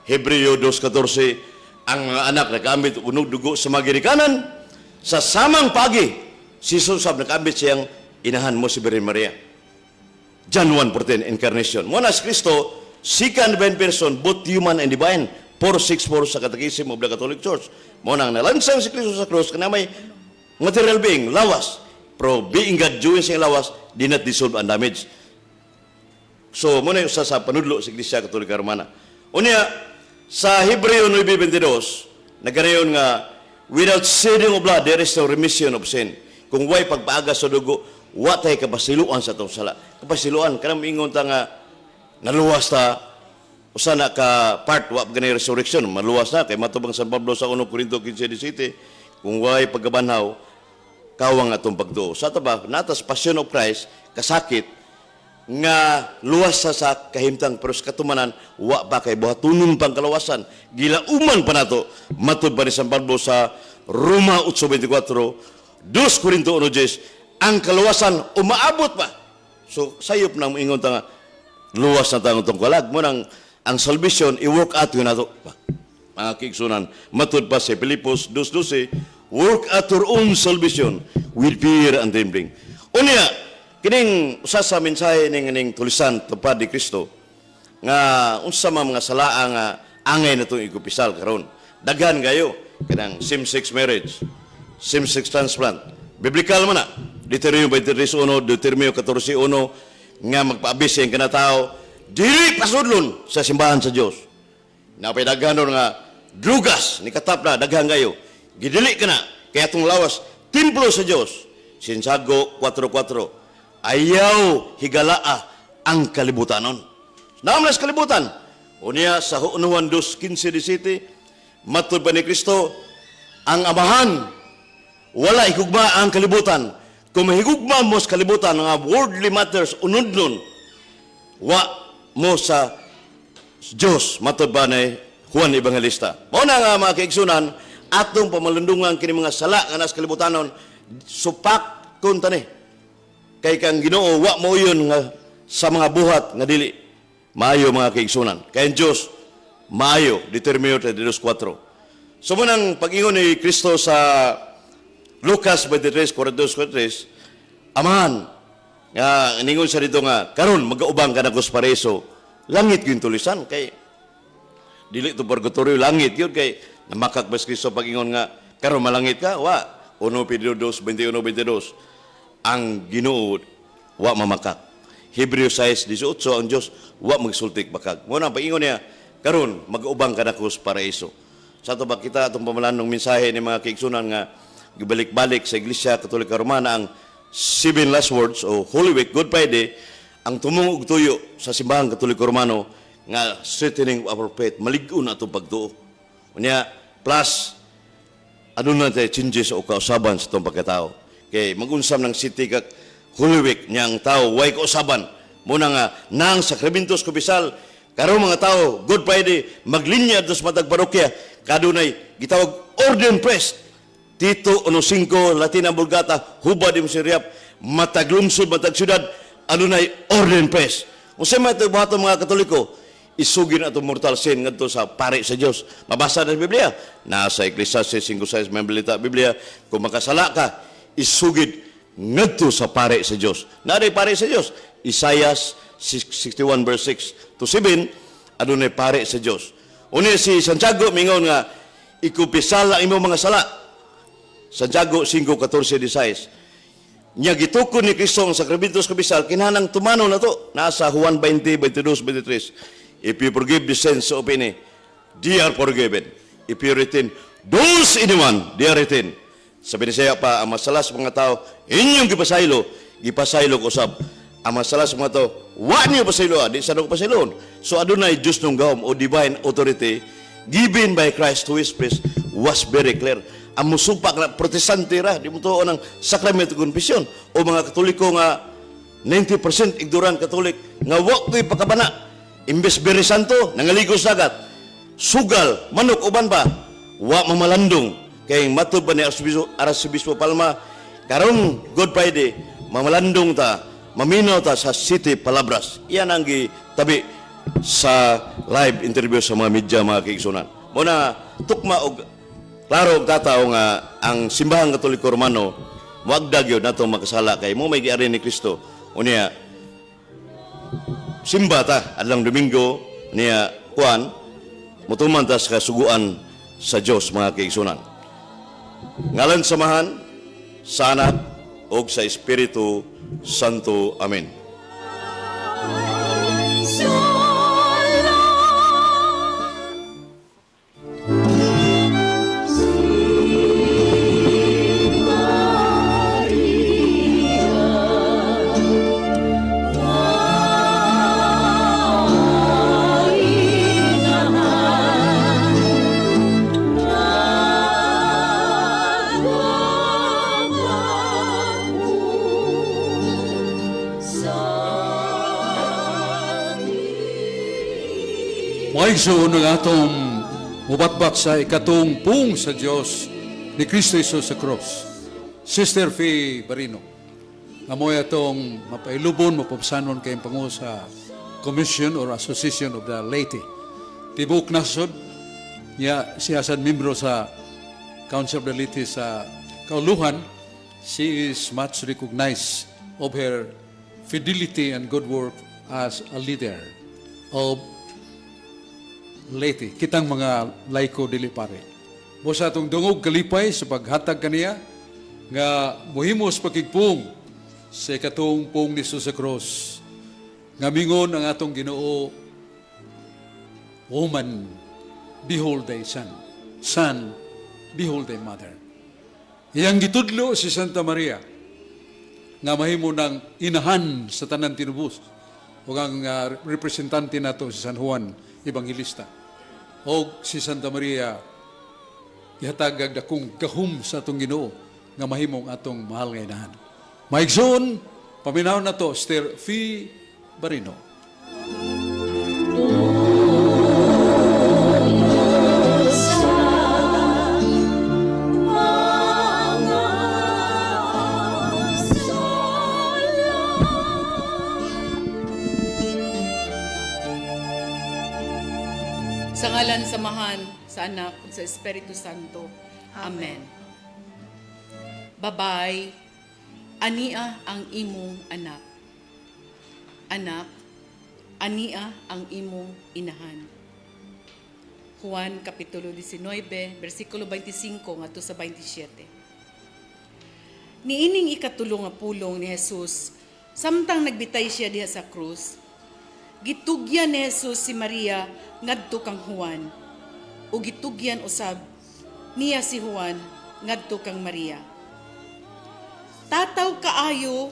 [SPEAKER 4] Hebreo 2:14, ang mga anak nakaambit unod dugo sa mga ginikanan, sa samang pagi, si Susab nakaambit siyang inahan mo si Birhen Maria. John 1:14, incarnation. Muna si Kristo, second divine person, both human and divine, 464 sa Catechism of the Catholic Church. Muna ang nalansang si Kristo sa krus, kana may material being, lawas. Pero being God, Jewish ang lawas, di not dissolve and damage. So, muna yung sa panudlo sa Iglesia Katolika Romana. Unya, sa Hebreo 9:22, nagkanayon nga, without shedding of blood, there is no remission of sin. Kung way pagpaaga sa dugo, wa tay kapasiluan sa itong sala. Kapasiluan, kanang ingon ta nga, naluwas ta, usana ka part, wa ganay resurrection, maluwas na, kay matubang San Pablo sa 1 Corinto 15:17, kung way pagkabanhaw, kawang atong pagtuo. Sa ito ba, natas Passion of Christ, kasakit, nga luwas sa kahimtang pero sa katumanan wa ba kay buhatunon pang kalawasan gilauman pa nato matud pa ni San Pablo sa Roma 8:24 2 Corinto 1:10 ang kalawasan umaabot pa so sayop nang moingon ta nga luwas na tang utong kalag mo nang ang salvation i-work out yun nato mga kigsunan matud pa si Filipos 2:12 work out your own salvation with fear and trembling unya. Kining usa sa mensahe ning tulisan tupad ni Kristo nga unsa mga salaa nga angay natong igupisal karon. Daghan kayo kanang same-sex marriage, same-sex transplant. Biblical man na. Deuteronomio 23:1, Deuteronomio 14:1 nga magpaabis ang kanatao dili pasudlon sa simbahan sa Dios. Napay daghanon nga drugas ni katap na daghan kayo. Gidili kana kay atong lawas templo sa Dios. Santiago 4:4 ayaw higalaa ang kalibutanon. Naamlas kalibutan. Unya sa Juan 2:15-17, matud pa ni Kristo, ang amahan, wala higugma ang kalibutan. Kung mahigugma mo sa kalibutan, mga worldly matters, unod-nun, wa mo sa Diyos, matud pa ni Juan Evangelista. Mauna nga mga kaigsunan, atong pamalundungan kini mga sala nga nas kalibutanon, supak kun tani. Kay kang Ginoo wa mo yun nga sa mga buhat nga dili maayo mga kaigsunan. Kay ang Diyos maayo Deuteronomio 32:4. So munang pag-ingon ni Kristo sa Lucas 23:42-43, amahan nga ningon sa dito nga karon magaubang ka na kus pareso langit yung tulisan kay dili to purgatorio langit yun kay namakak ba Kristo pag-ingon nga karon malangit ka wa 1 Pedro 2:21-22 ang Ginoo wa mamakak. Hebreo 6:18 ang Dios wa magsultik bakag. Mo na paingon niya karon mag-ubang ka na kus paraiso. Sa ato ba kita atong pamalanong mensahe ni mga kaigsunan nga gibalik-balik sa Iglesia Katolika Romana ang 7 last words o Holy Week, Good Friday, ang tumungog tuyo sa simbahan Katoliko Romano nga strengthening of our faith, malig-on atong pagtuo. Unya plus ano na tayo changes o kausaban sa itong pagkatao. Kay magunsam ng city kag Holy Week niyang tao way kausaban muna nga nang sakramentos kubisal karon mga tao Good Friday maglinya dos matag parokya kadunay gitawag ordained priest Tito 1:5 Latina Vulgata hubad im siriap matag lungsod matag syudad adunay ordained priest usa man ito buhaton mga Katoliko isugin atong mortal sin ngadto sa pare sa Dios mabasa na sa Biblia nasa Ecclesiastes 5:6 Biblia Biblia kung makasala ka isugid ngadto sa pare sa Dios. Naday pare sa Dios. Isaias 61:6-7 adunay pare sa Dios. Unya si Santiago mingon nga ikupisal ang imong mga sala. Santiago 5:14-16. Nya gitukod ni Kristo ang sakramentos kubisal kinahanglan tumano na to. Nasa Juan 20:22-23. If you forgive the sins of any, they are forgiven. If you retain those anyone, they are retained. Sabi ni siya pa, ang masalas mga tao, inyong gipasaylo ko usab. Ang masala sa mga to, wa niyo pasiluan, di sa pasiluon. So adunay Diyos nung gahom o divine authority given by Christ who is priest was very clear. Ang musupak na protestante ra, di mo tuon ng sakramento konfesyon o mga katoliko nga 90% ignorant katolik nga wa ko'y pakabana. Imbes very santo, nangaligo sagat. Sugal, manok, uban pa, wa mamalandong. Kaya matod pa ni Arcibispo Palma, karon Good Friday, mamalandong ta, maminaw ta sa City Palabras. Iyan ang tabi sa live interview sa mga media, mga kaigsunan. Muna, tukma og klaro og tatao nga ang simbahang Katoliko Romano wagdag yun nato makasala kay mo may giari ni Kristo. Unya, simba ta adlang Domingo niya kuan mutuman ta sa kasuguan sa Dios, mga kaigsunan. Ngalan samahan sa Anak og sa Espiritu Santo. Amen.
[SPEAKER 1] Maigsoon ng atong mubatbat sa ikatong pung sa Diyos ni Kristo Jesus sa cross. Sister Fee Barino, amoy atong mapailubon, mapapsanon kayong pangu sa Commission or Association of the Laity. Tibuk nasod, siya sa membro sa Council of the Laity sa Kauluhan. She is much recognized of her fidelity and good work as a leader of laity, kitang mga laiko dili pare. Mo sa atong dungog kalipay sa paghatag kaniya nga mohimos pakigpung sa ikatong pung ni Jesus sa cross. Nga mingon ang atong Ginoo, woman, behold thy son. Son, behold thy mother. Iyang gitudlo si Santa Maria nga mahimo ng inahan sa tanan tinubos o ang representante nato si San Juan Evangelista. O si Santa Maria, ihatagag dakong gahum sa atong Ginoo nga mahimong atong mahal nga inahan. Maigsoon, paminaw na to, Sister Fee Barino.
[SPEAKER 5] Sa ngalan samahan sa Anak at sa Espiritu Santo. Amen. Babay, ania ang imong anak. Anak, ania ang imong inahan. Juan Kapitulo 19, versikulo 25 ngadto sa 27. Niining ikatulo nga pulong ni Jesus, samtang nagbitay siya diha sa krus, gitugyan ni Jesus si Maria ngadto kang Juan, o gitugyan usab niya si Juan ngadto kang Maria. Tataw kaayo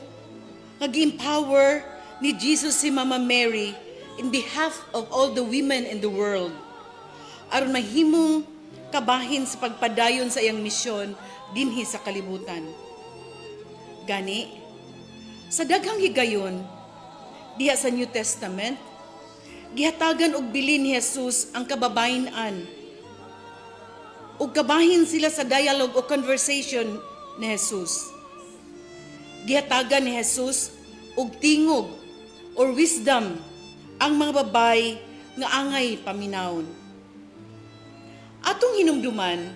[SPEAKER 5] nga gi-empower ni Jesus si Mama Mary in behalf of all the women in the world aron mahimong kabahin sa pagpadayon sa iyang misyon dinhi sa kalibutan. Gani, sa daghang higayon diha sa New Testament, gihatagan og bilin ni Jesus ang kababayen-an. Ug kabahin sila sa dialogue o conversation ni Jesus. Gihatagan ni Jesus og tingog or wisdom ang mga babay nga angay paminawon. Atong hinumduman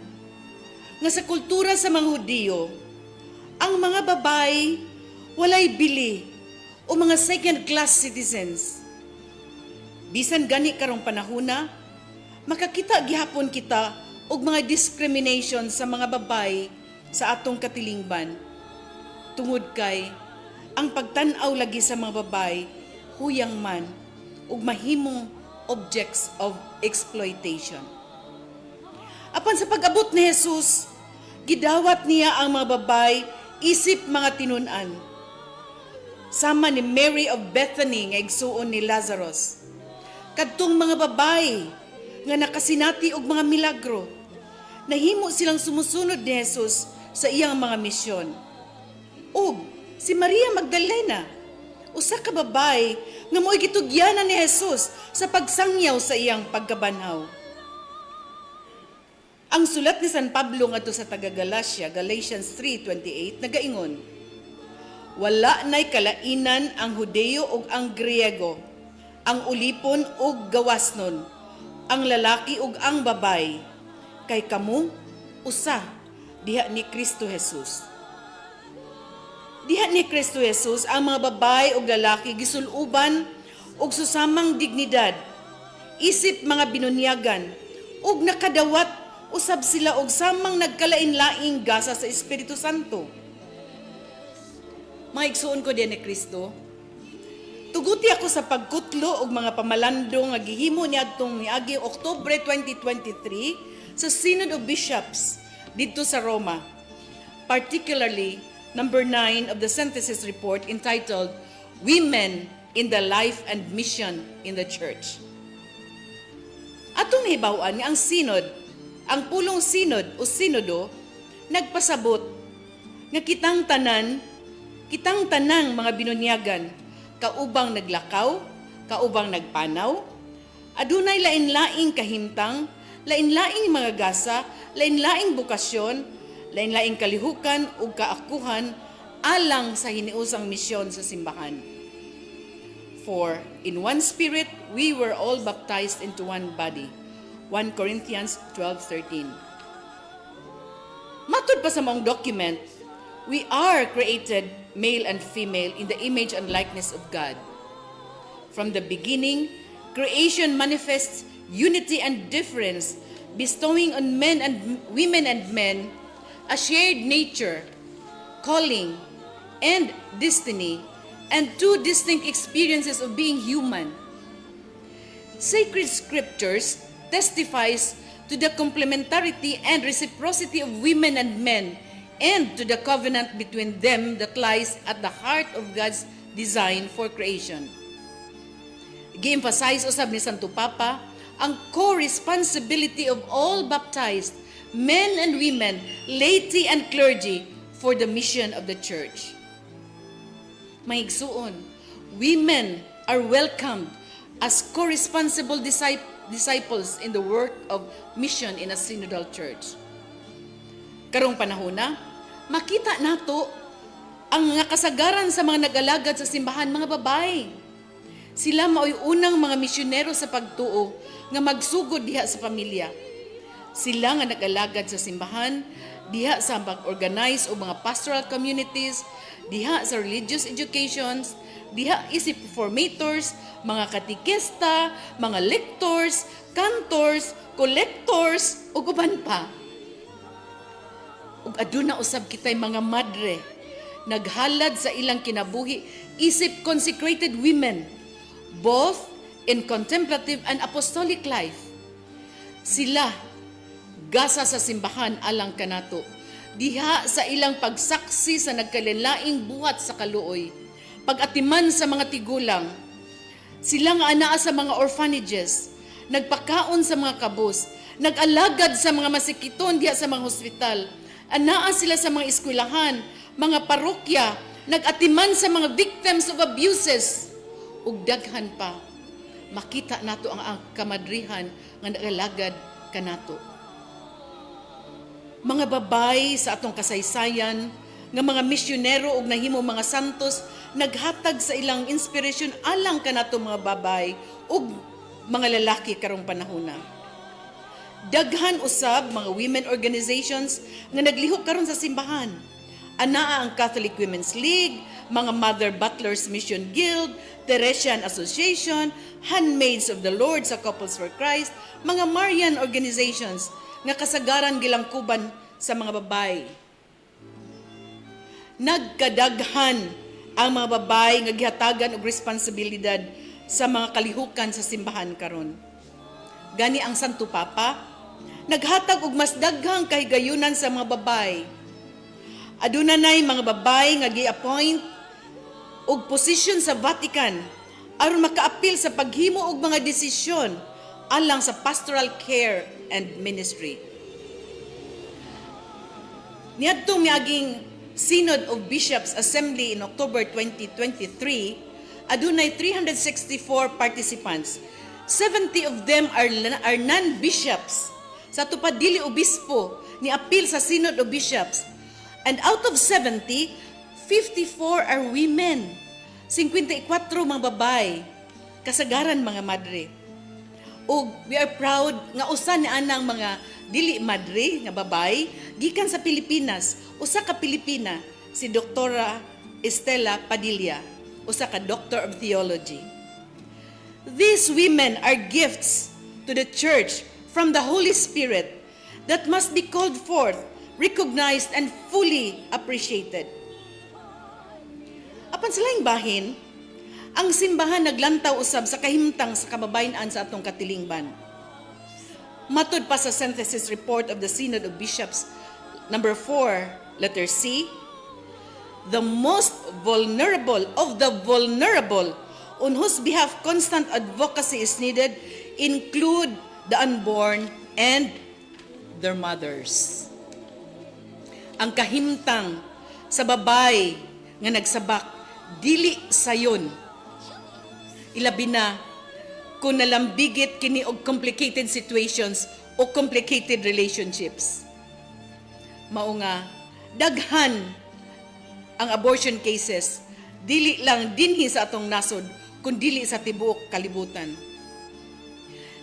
[SPEAKER 5] nga sa kultura sa mga Hudiyo, ang mga babay walay bili o mga second-class citizens. Bisan gani karong panahona, makakita gihapon kita og mga discrimination sa mga babay sa atong katilingban. Tungod kay ang pagtan-aw lagi sa mga babay huyang man ug mahimong objects of exploitation. Apan sa pag-abot ni Jesus, gidawat niya ang mga babay isip mga tinun-an. sama ni Mary of Bethany nga igsuon ni Lazarus. Kadtong mga babae nga nakasinati og mga milagro, nahimo silang sumusunod ni Jesus sa iyang mga misyon. Ug si Maria Magdalena, usa ka babae nga mo'y gitugyanan ni Jesus sa pagsangyaw sa iyang pagkabanhaw. Ang sulat ni San Pablo ngadto sa taga-Galacia, Galatians 3:28, nagaingon, wala na'y kalainan ang Hudeo ug ang Griego, ang ulipon ug gawasnon, ang lalaki ug ang babay, kay kamu usa diha ni Kristo Jesus. Diha ni Kristo Jesus ang mga babay ug lalaki gisuluban og susamang dignidad, isip mga binunyagan, ug nakadawat usab sila og samang nagkalain-laing gasa sa Espiritu Santo. Mga igsuon ko din ni Kristo, tuguti ako sa pagkutlo og mga pamalandong nga gihimo niadtong miaging Oktubre 2023 sa Synod of Bishops didto sa Roma, particularly number 9 of the synthesis report entitled Women in the Life and Mission in the Church. Atong nahibaw-an nga ang Synod, ang pulong Synod o Sinodo, nagpasabot nga kitang tanang mga binunyagan, kaubang naglakaw, kaubang nagpanaw, adunay lain-laing kahimtang, lain-laing mga gasa, lain-laing bukasyon, lain-laing kalihukan ug kaakuhan alang sa hiniusang misyon sa simbahan. For in one spirit we were all baptized into one body. 1 Corinthians 12:13. Matod pa sa mong document, we are created male and female in the image and likeness of God. From the beginning, creation manifests unity and difference, bestowing on men and women and men a shared nature, calling, and destiny, and two distinct experiences of being human. Sacred scriptures testifies to the complementarity and reciprocity of women and men, and to the covenant between them that lies at the heart of God's design for creation. Gi-emphasize usab ni Santo Papa ang co-responsibility of all baptized men and women, laity and clergy for the mission of the church. Mahigsuon, women are welcomed as co-responsible disciples in the work of mission in a synodal church. Karong panahona, makita nato ang nga kasagaran sa mga nag-alagad sa simbahan, mga babae. Sila mao'y unang mga misyonero sa pagtuo nga magsugod diha sa pamilya. Sila nga nag-alagad sa simbahan, diha sa pag-organize o mga pastoral communities, diha sa religious educations, diha isip formators, mga katikista, mga lectors, cantors, collectors, ug uban pa. Ug aduna usab kitay mga madre naghalad sa ilang kinabuhi isip consecrated women, both in contemplative and apostolic life. Sila gasa sa simbahan alang kanato, diha sa ilang pagsaksi sa nagkalilaing buhat sa kaluoy, pag-atiman sa mga tigulang. Sila nga anaa sa mga orphanages, nagpakaon sa mga kabus, nag-alagad sa mga masikiton diha sa mga hospital, anaa sila sa mga eskwelahan, mga parokya, nag-atiman sa mga victims of abuses, ug daghan pa. Makita nato ang kamadrihan nga nag-alagad kanato. Mga babay sa atong kasaysayan, nga mga misyonero ug nahimo mga santos, naghatag sa ilang inspirasyon alang kanato mga babay ug mga lalaki karong panahona. Daghan usab mga women organizations nga naglihok karon sa simbahan. Anaa ang Catholic Women's League, mga Mother Butlers Mission Guild, Teresian Association, Handmaids of the Lord sa Couples for Christ, mga Marian organizations nga kasagaran gilangkuban sa mga babay. Nagkadaghan ang mga babay nga gihatagan og responsibilidad sa mga kalihukan sa simbahan karon. Gani ang Santo Papa naghatag og mas daghang kahigayunan sa mga babay. Aduna nay mga babay nga gi-appoint ug posisyon sa Vatican aron makaapil sa paghimo og mga desisyon alang sa pastoral care and ministry. Niadtong miaging Synod of Bishops Assembly in October 2023, adunay 364 participants. 70 of them are non-bishops. Sa tupad dili obispo ni apil sa Synod of Bishops. And out of 70, 54 are women. 54 mga babay, kasagaran mga madre. Ug we are proud nga usa ni anang mga dili madre nga babay gikan sa Pilipinas, usa ka Pilipina si Doktora Estela Padilla, usa ka Doctor of Theology. These women are gifts to the church from the Holy Spirit that must be called forth, recognized, and fully appreciated. Apan sa laing bahin, ang simbahan naglantaw usab sa kahimtang sa kababayen-an sa atong katilingban. Matud pa sa synthesis report of the Synod of Bishops, number 4, letter C, the most vulnerable of the vulnerable on whose behalf constant advocacy is needed include the unborn and their mothers. Ang kahimtang sa babay nga nagsabak, dili sayon. Ilabi na kung nalambigit kini og complicated situations o complicated relationships. Mao nga, daghan ang abortion cases, dili lang dinhi sa atong nasod, kundi sa tibuok kalibutan.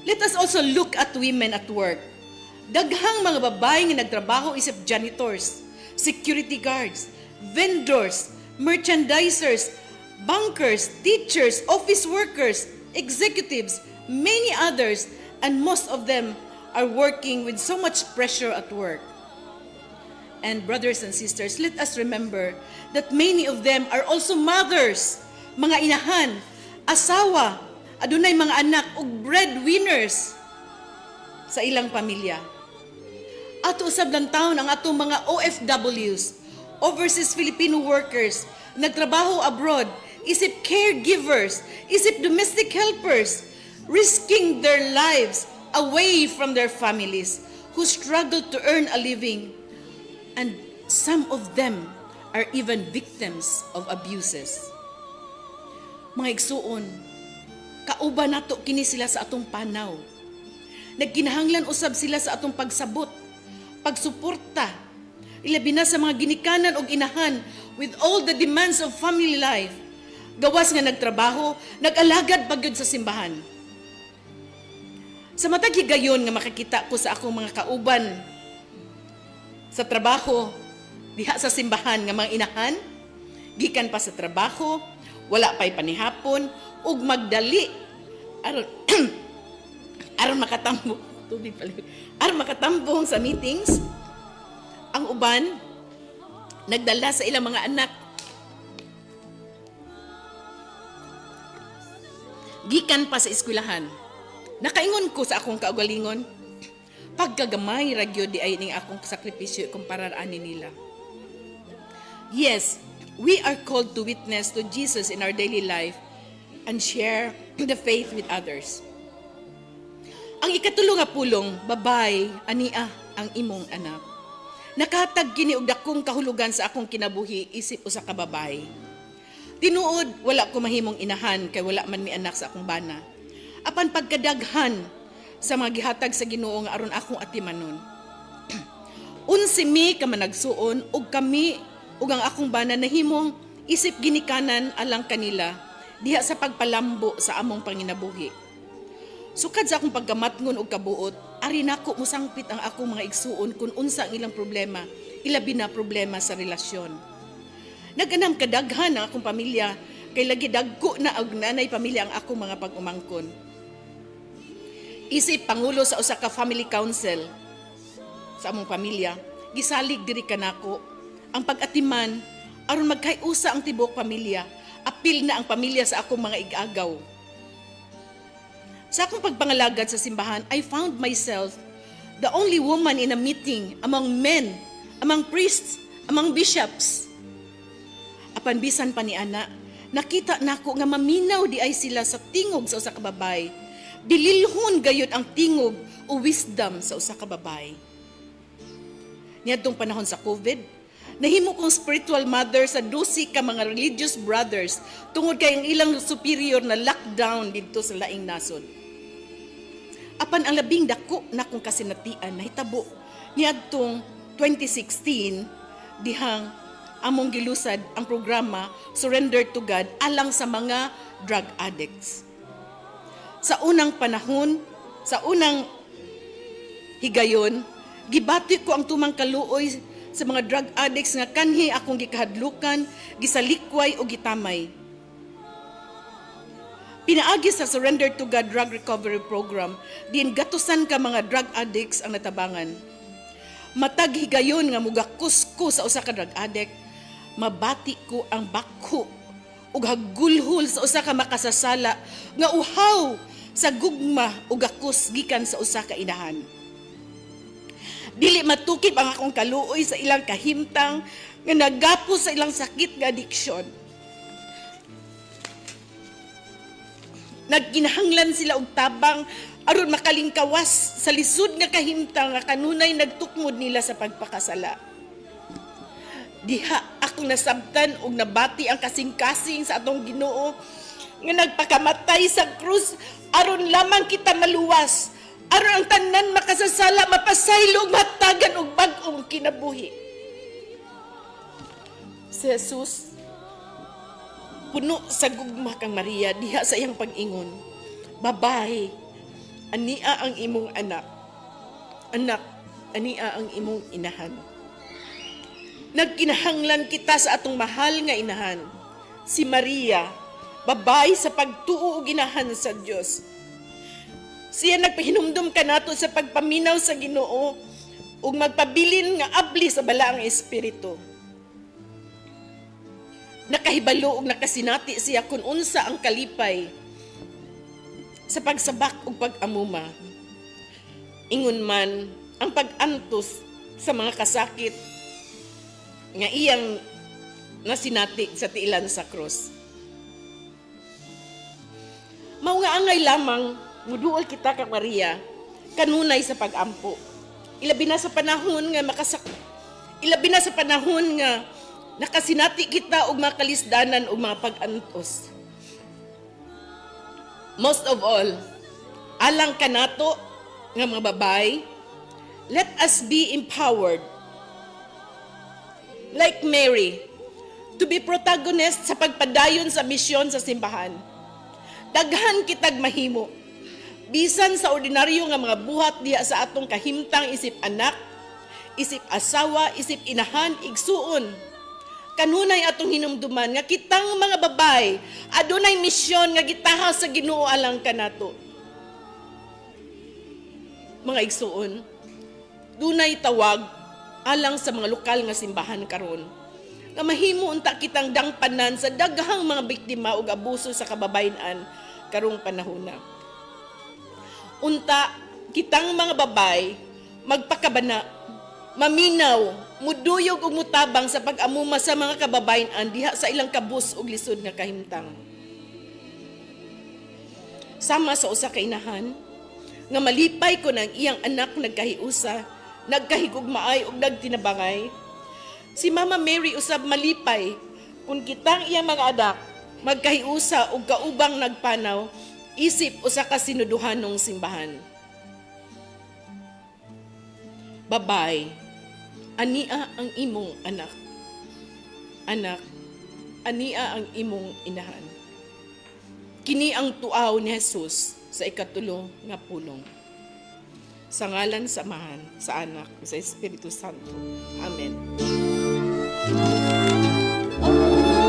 [SPEAKER 5] Let us also look at women at work. Daghang mga babae nga nagtrabaho isip janitors, security guards, vendors, merchandisers, bankers, teachers, office workers, executives, many others, and most of them are working with so much pressure at work. And brothers and sisters, let us remember that many of them are also mothers, mga inahan, asawa, adunay mga anak ug breadwinners sa ilang pamilya. Ato usab lang taon ang atong mga OFWs, overseas Filipino workers, nagtrabaho abroad, isip caregivers, isip domestic helpers, risking their lives away from their families who struggle to earn a living, and some of them are even victims of abuses. Mga igsuon, kauban nato kini sila sa atong panaw. Nagkinahanglan usab sila sa atong pagsabot, pagsuporta, ilabi na sa mga ginikanan og inahan with all the demands of family life. Gawas nga nagtrabaho, nag-alagad pagyud sa simbahan. Sa matag higayon nga makakita ko sa akong mga kauban sa trabaho, diha sa simbahan nga mga inahan, gikan pa sa trabaho, wala pa'y panihapon, ug magdali aron aron makatambong tubig pala aron makatambong sa meetings. Ang uban nagdala sa ilang mga anak gikan pa sa eskwelahan. Nakaingon ko sa akong kaugalingon, pagkagamay ragyo di ay ning akong sakripisyo kumpara ani nila. Yes, we are called to witness to Jesus in our daily life and share the faith with others. Ang ikatulo nga pulong, babay, ania ang imong anak. Nakahatag kini og dakong kahulugan sa akong kinabuhi isip usa ka babay. Tinuod, wala ko mahimong inahan kay wala man mi anak sa akong bana. Apan pagkadaghan sa mga gihatag sa Ginoo nga aron akong atimanon. Unsi mi ka managsuon ug kami ug ang akong bana nahimong isip ginikanan alang kanila diha sa pagpalambo sa among panginabuhi. Sukad sa akong pagkamatngon og kabuot, ari nako musangpit ang akong mga igsuon kung unsa ang ilang problema, ilabi na problema sa relasyon. Naganam kadaghan ang akong pamilya kay lagi dagko na og nanay pamilya ang akong mga pag-umangkon. Isip pangulo sa usa ka family council sa among pamilya, gisalig diri kanako ang pag-atiman aron magkayusa ang tibuok pamilya, apil na ang pamilya sa akong mga igagaw. Sa akong pagpangalagad sa simbahan, I found myself the only woman in a meeting among men, among priests, among bishops. Apan bisan pa ni ana, nakita nako nga maminaw di ay sila sa tingog sa usa ka babay. Dililhon gayud ang tingog o wisdom sa usa ka babay. Niadtong panahon sa COVID, nahimo kong spiritual mother sa 12 ka mga religious brothers tungod kay ang ilang superior na lockdown dito sa laing nasod. Apan ang labing dako na kong kasinatian nahitabo niadtong 2016 dihang among gilusad ang programa Surrender to God alang sa mga drug addicts. Sa unang panahon, sa unang higayon, gibati ko ang tumang kaluoy sa mga drug addicts nga kanhi akong gikahadlukan, gisalikway o gitamay. Pinaagi sa Surrender to God Drug Recovery Program, diin gatusan ka mga drug addicts ang natabangan. Matag higayon nga mugakos ko sa usa ka drug addict, mabati ko ang bako ug hagulhol sa usa ka makasasala nga uhaw sa gugma ug gakos gikan sa usa ka inahan. Dili matukip ang akong kaluoy sa ilang kahimtang nga nagapos sa ilang sakit nga addiction. Nagkinahanglan sila og tabang aron makalingkawas sa lisod nga kahimtang nga kanunay nagtukmod nila sa pagpakasala. Diha akong nasabtan og nabati ang kasing-kasing sa atong Ginoo nga nagpakamatay sa krus aron lamang kita maluwas, aron ang tanan makasasala mapasaylo ug matagan og bag-ong kinabuhi. Si Jesus puno sa gugma kang Maria diha sa iyang pag-ingon, babae, ania ang imong anak. Anak, ania ang imong inahan. Nagkinahanglan kita sa atong mahal nga inahan, si Maria, babae sa pagtuo ug inahan sa Dios. Siya nagpahinumdum kanato sa pagpaminaw sa Ginoo ug magpabilin nga abli sa balaang espiritu. Nakahibalo ug nakasinati siya kung unsa ang kalipay sa pagsabak ug pag-amuma. Ingon man ang pag-antos sa mga kasakit nga iyang nasinati sa tiilan sa krus. Mao nga angay lamang muduol kita kang Maria kanunay sa pag-ampo. Ilabi na sa panahon nga nakasinati kita og mga kalisdanan og mga pag-antos. Most of all, alang kanato nga mga babay, let us be empowered like Mary to be protagonist sa pagpadayon sa misyon sa simbahan. Daghan kitag mahimo bisan sa ordinaryo nga mga buhat diha sa atong kahimtang isip anak, isip asawa, isip inahan, igsuon. Kanunay atong hinumduman nga kitang mga babay adunay misyon nga gitaha sa Ginoo alang kanato. Mga igsuon, dunay tawag alang sa mga lokal nga simbahan karon nga mahimo unta kitang dangpanan sa daghang mga biktima ug abuso sa kababayen-an karong panahona. Unta kitang mga babay magpakabana, maminaw, muduyog ug mutabang sa pag-amuma sa mga kababayen-an diha sa ilang kabus ug lisod nga kahimtang. Sama sa usa ka inahan nga malipay ko ng iyang anak nagkahiusa, nagkahigugmaay ug nagtinabangay. Si Mama Mary usab malipay kung kitang iyang mga anak magkahiusa ug kaubang nagpanaw isip usa ka sinuduhanong simbahan. Babay, ania ang imong anak. Anak, ania ang imong inahan. Kini ang tuaw ni Jesus sa ikatulo nga pulong. Sa ngalan sa Amahan, sa Anak, sa Espiritu Santo. Amen.
[SPEAKER 6] Oh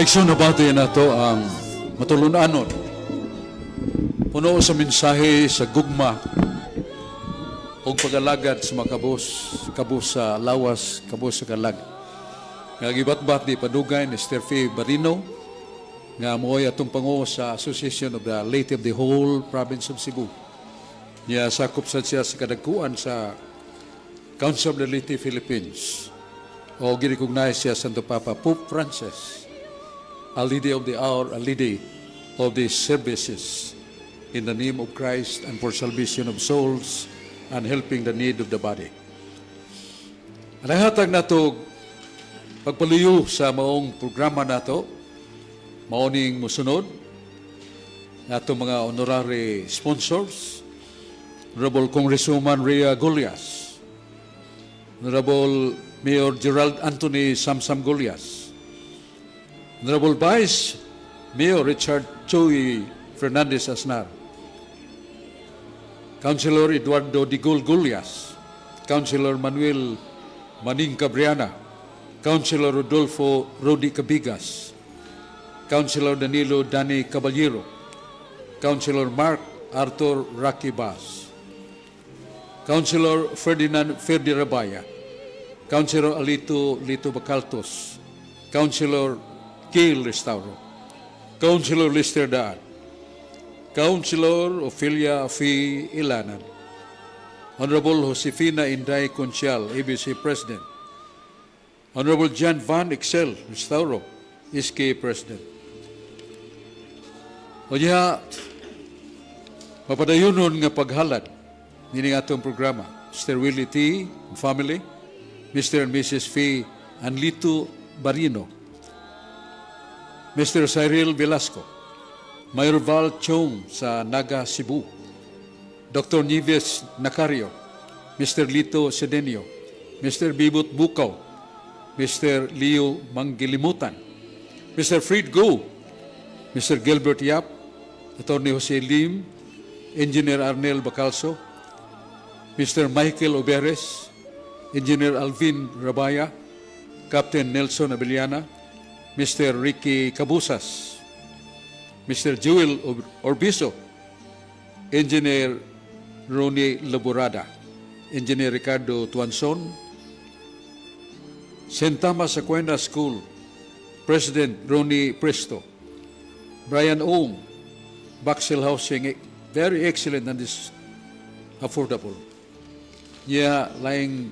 [SPEAKER 1] Maigsoon na bati na to ang matulunanon. Puno sa mensahe sa gugma o pag-alagad sa mga kabus sa lawas, kabus sa kalag. Nga gibat-bat di padugay ni Steffi Barino, nga mo'y atong pango sa Association of the Laity of the Whole Province of Cebu. Niya sakop sa siya sa kadagkuan sa Council of the Laity Philippines. O girecognize siya Santo Papa Pope Francis, a lady of the hour, a lady of the services in the name of Christ and for salvation of souls and helping the need of the body. Anahatag na ito, pagpaluyo sa maong programa na ito, maoning musunod, na itong mga honorary sponsors, Honorable Congresswoman Rhea Golias, Honorable Mayor Gerald Anthony Samsam Golias, Honorable Vice Mayor Richard Choi Fernandez Asnar, Councilor Eduardo Digol Golias, Councilor Manuel Maning Cabriana, Councilor Rodolfo Rodi Cabigas, Councilor Danilo Dani Caballero, Councilor Mark Arthur Rocky Bas, Councilor Ferdinand Ferdi Rabaya, Councilor Alito Lito Bacaltos, Councilor Gail Restauro, Councilor Lister Daan, Councilor Ophelia Fi Ilanan, Honorable Josefina Inday Conchial, ABC President, Honorable Jan Van Excel Restauro, SK President. O niya, mapadayunon nga paghalad nining atong programa, Mr. Willie T. and family, Mr. and Mrs. Fi Anlito Barino, Mr. Cyril Velasco, Mayor Val Chong sa Naga, Cebu, Dr. Nieves Nacario, Mr. Lito Sedenio, Mr. Bibot Bukaw, Mr. Leo Manggilimutan, Mr. Fred Go, Mr. Gilbert Yap, Attorney Jose Lim, Engineer Arnel Bacalso, Mr. Michael Oberes, Engineer Alvin Rabaya, Captain Nelson Abeliana, Mr. Ricky Cabusas, Mr. Joel Orbiso, Engineer Ronnie Laborada, Engineer Ricardo Tuanson, St. Thomas Aquinas School, President Ronnie Presto, Brian Ong, Baxel Housing, very excellent and is affordable. Niya laing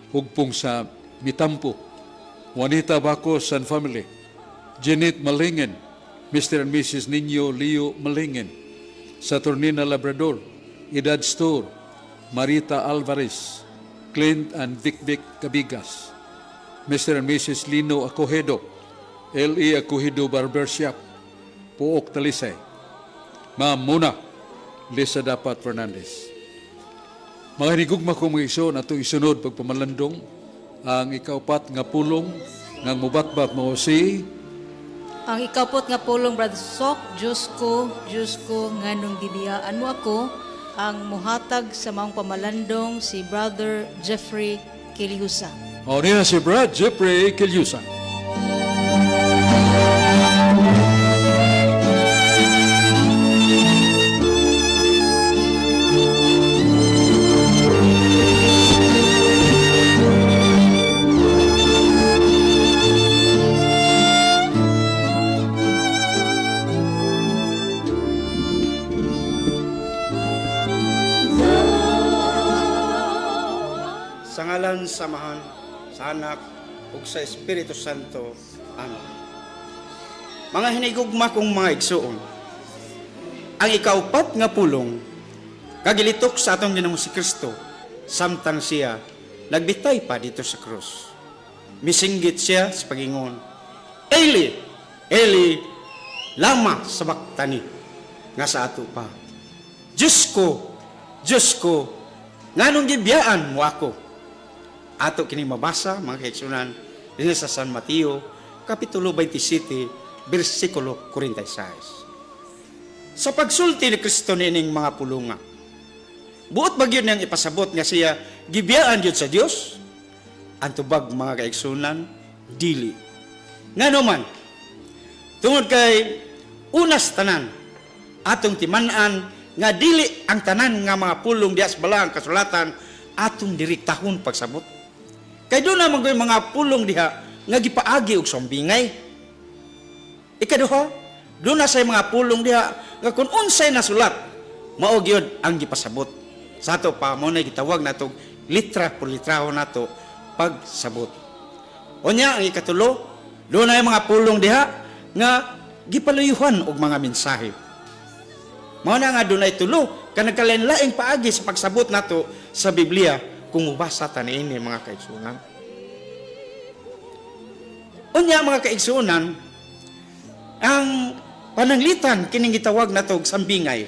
[SPEAKER 1] hugpong sa Mitampo, Juanita Bacos and family, Janet Malingen, Mr. and Mrs. Nino Leo Malingen, Saturnina Labrador, Edad Store, Marita Alvarez, Clint and Vic Cabigas, Mr. and Mrs. Lino Acohedo, L.E. Acohedo Barbershop, Pook Talisay, Ma'am Muna, Lisa Dapat Fernandez. Mga hinigugma kong mga iso na ito isunod pagpamalandong ang ikaupat nga pulong ng mubatbat mo si
[SPEAKER 2] Ang ikapot nga pulong, Brother Sok, Diyos ko, nganong gibiyaan mo ako, ang muhatag sa mga pamalandong si Brother Jeffrey Kiliusa.
[SPEAKER 1] o niya si Brad Jeffrey Kiliusa.
[SPEAKER 6] Sa ngalan samahan sa Anak ug sa Espiritu Santo. Amen. Mga hinigugma kong mga igsuon, ang ikaupat nga pulong kagilitok sa atong Ginoong si Kristo samtang siya nagbitay pa dito sa krus. Misinggit siya sa pagingon, Eli, Eli, lama sabachthani, nga sa ato pa, Diyos ko, nganong gibiyaan mo ako? Ato kini mabasa, mga kaigsunan, din sa San Mateo, Kapitulo 27, versikulo 46. Sa pagsulti ni Kristo nining mga pulunga, buot ba yun niyang ipasabot nga siya, gibiyaan yun sa Diyos? Ang tubag, mga kaigsunan, dili. Nga naman, Tungod kay unas tanan atong timan-an nga dili ang tanan nga mga pulong diha sa balaang kasulatan atong direktahon pagsabot. Kay doon naman ko mga pulong diha nga gipaagi og sombingay. Ikaduha, doon na say mga pulong diha nga kung unsay nasulat mao gyud ang gipasabot. Sa ato pa mo na gitawag nato litra por litraho nato pagsabot. Unya ang ikatulo, doon na mga pulong diha nga gipaluyuhan og mga mensahe. Mao na nga doon ay tulo ka nagkalain-laing paagi sa pagsabot nato sa Biblia kung mubasa ta niini mga kaigsuonan. Unya mga kaigsuonan, ang pananglitan kining gitawag nato og sambingay.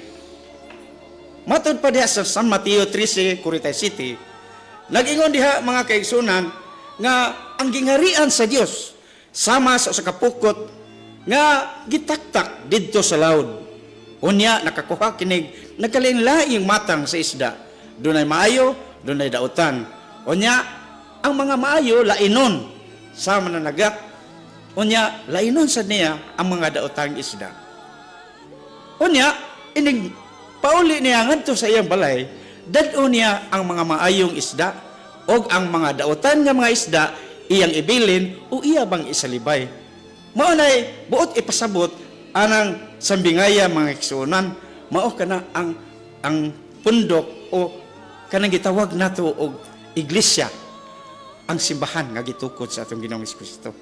[SPEAKER 6] Matod pa diha sa San Mateo 13:47, nag-ingon diha mga kaigsuonan nga ang gingharian sa Dios sama sa kapukot nga gitaktak didto sa laod. Unya nakakuha kinig nagkalain-laing matang sa isda. Dunay maayo, dunay dautan. Unya ang mga maayo lainon sa mananagat. Unya lainon sa niya ang mga daotang isda. Unya inig pauli niya ngadto sa iyang balay, dad-o niya ang mga maayong isda og ang mga daotan nga mga isda iyang ibilin o iya bang isalibay. Mao nay buot ipasabot anang sambingaya mga igsuonan, mao kana ang pundok o kanang gitawag nato og iglesia, ang simbahan nga gitukod sa atong Ginoong Kristo.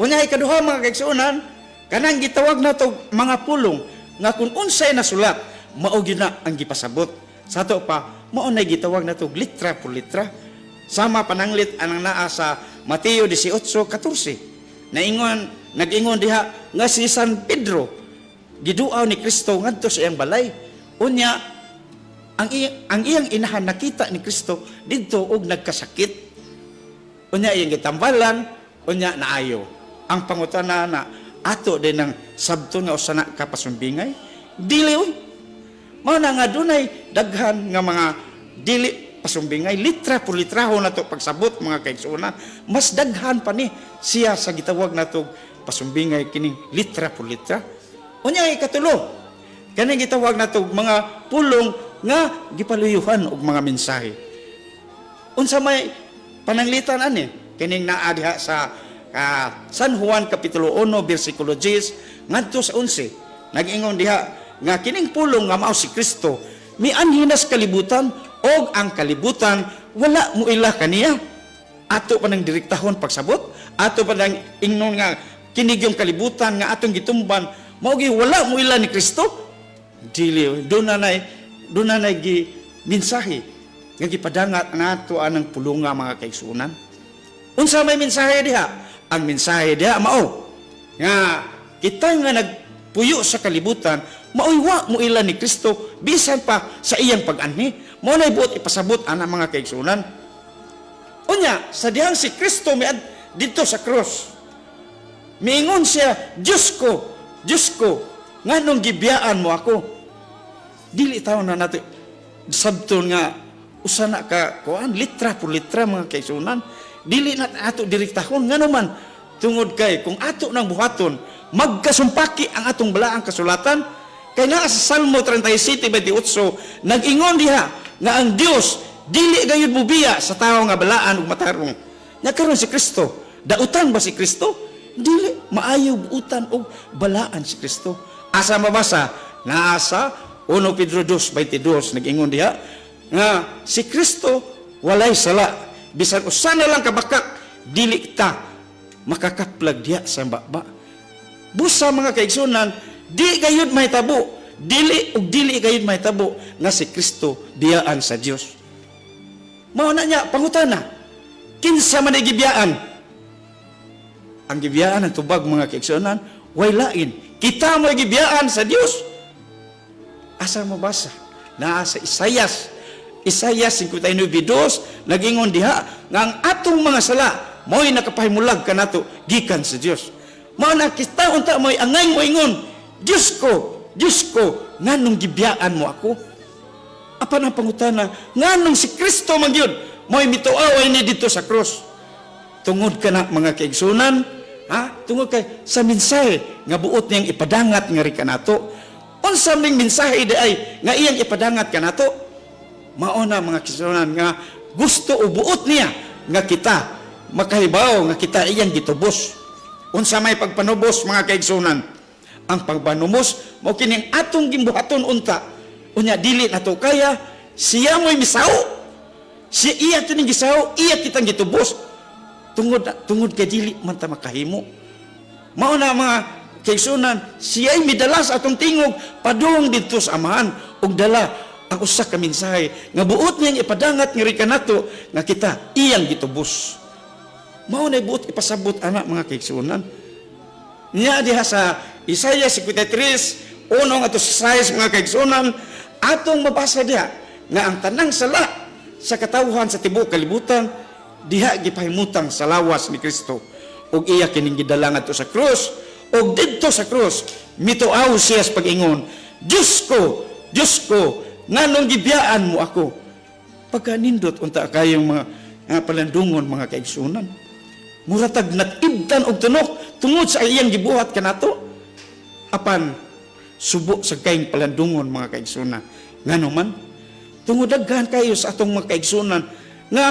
[SPEAKER 6] Unya ikaduha mga igsuonan, kanang gitawag nato mga pulong nga kung unsay nasulat mao gyud na ang gipasabot. Sa ato pa mao nay gitawag nato litra por litra, sama pananglit anang naa sa Mateo 18:14. Nag-ingon diha nga si San Pedro giduaw ni Kristo ngadto sa iyang balay. Unya ang iyang inahan nakita ni Kristo didto og nagkasakit. Unya iyang gitambalan, unya naayo. Ang pangutana na ato din ng sabton nga usana ka pasumbingay, dili oy. Mao na nga dunay daghan nga mga dili pasumbingay, litra por litraho nato pagsabot mga kaigsuonan, mas daghan pa ni siya sa gitawag nato pasumbingay kining litra por litra. Unya ikatulo, kaning gitawag nato mga pulong nga gipaluyuhan og mga mensahe. Unsa may pananglitan ani kining naa diha sa San Juan kapitulo 1 bersikulo 10 ngadto sa 11. Nag-ingon diha nga kining pulong nga mao si Kristo mianhinas kalibutan og ang kalibutan wala mo ila kaniya. Ato pa nang direktahon pagsabot, ato pa nang ingnon nga kinig yung kalibutan nga atong gitumban mao gi wala mo ila ni Kristo. Dili do na gi mensahe nga gipadangat nato anang pulonga mga kaigsuonan. Unsa may mensahe diha? Ang mensahe diha mao nga kita nga nagpuyo sa kalibutan mauiwa mo ila ni Kristo bisan pa sa iyang pag-anhi. Mao nay buot ipasabot ana mga kaigsuonan. Unya sa dihang si Kristo miad dito sa cross, miingon siya, Diyos ko, nganong gibiyaan mo ako? Dili taon na nato sabton nga usana ka kuan litra por litra mga kaigsuonan. Dili na ato direktahon nganuman tungod kay kung ato nang buhaton magkasumpaki ang atong balaang kasulatan. Kay naa sa Salmo 37:28 nag-ingon diha nga ang Dios dili gayud mubiya sa tawo nga balaan ug matarong. Nya karon si Kristo, dautan ba si Kristo? Dili, maayo buutan og balaan si Kristo. Asa mabasa? Naa sa 1 Pedro 2:22 nag-ingon diha nga si Kristo walay sala. Bisan usa na lang kabakak dili ta makakaplag diha sa baba. Busa mga kaigsuonan, di gayud may tabo, dili gayud may tabo nga si Kristo biyaan sa Dios. Mao na niya pangutana, kinsa man ay gibiyaan? Ang gibiyaan ang tubag mga kaigsuonan, way lain. Kita mo gibiyaan sa Dios. Asa mo basa? Naa sa Isaias 59:2 nag-ingon diha nga ang atong mga sala mo'y nakapahimulag kanato gikan sa Dios. Mao na kita unta mo'y angay mo ingon, Diyos ko, nganong gibiyaan mo ako? Apan ang pangutana, nganong si Kristo magyud mo'y mituaway ni dito sa cross? Tungod kana mga kaigsuonan, Ha? Tungod kay sa mensahe nga buot niyang ipadangat nga ri kanato. Unsa ning mensahe di ay nga iyang ipadangat kanato? Mao na mga kisunan nga gusto o buot niya nga kita makahibaw nga kita iyang gitubos. Unsa may pagpanubos mga kaigsunan? Ang pagpanubos mao kining atong gimbuhaton unta. Unya dili nato kaya siya mo'y misaw. Siya iya kining gisaw, iya kitang gitubos. Tungod kay dili man ta makahimo. Mao na mga kaigsunan, siya'y midala sa atong tingog padung didto sa amahan ug dala ang usa ka mensahe nga buot niyang ipadangat nga rika nato nga kita iyang gitubos. Mao na buot ipasabot ana mga kaigsunan. Nya diha sa Isaiah 53 unong ato sa 6 mga kaigsunan atong mabasa diha nga ang tanang sala sa katawhan sa tibuok kalibutan diha gipahimutang sa lawas ni Kristo ug iya kining gidala ngadto sa krus ug didto sa krus mituaw siya sa pag-ingon, Diyos ko nganong gibiyaan mo ako? Pagkanindot unta kayong mga palandungon mga kaigsunan, muratag natibdan og tunok tungod sa iyang gibuhat kanato apan subo sa kayong palandungon mga kaigsunan. Ngano man tungod daghan kayo sa atong mga kaigsunan nga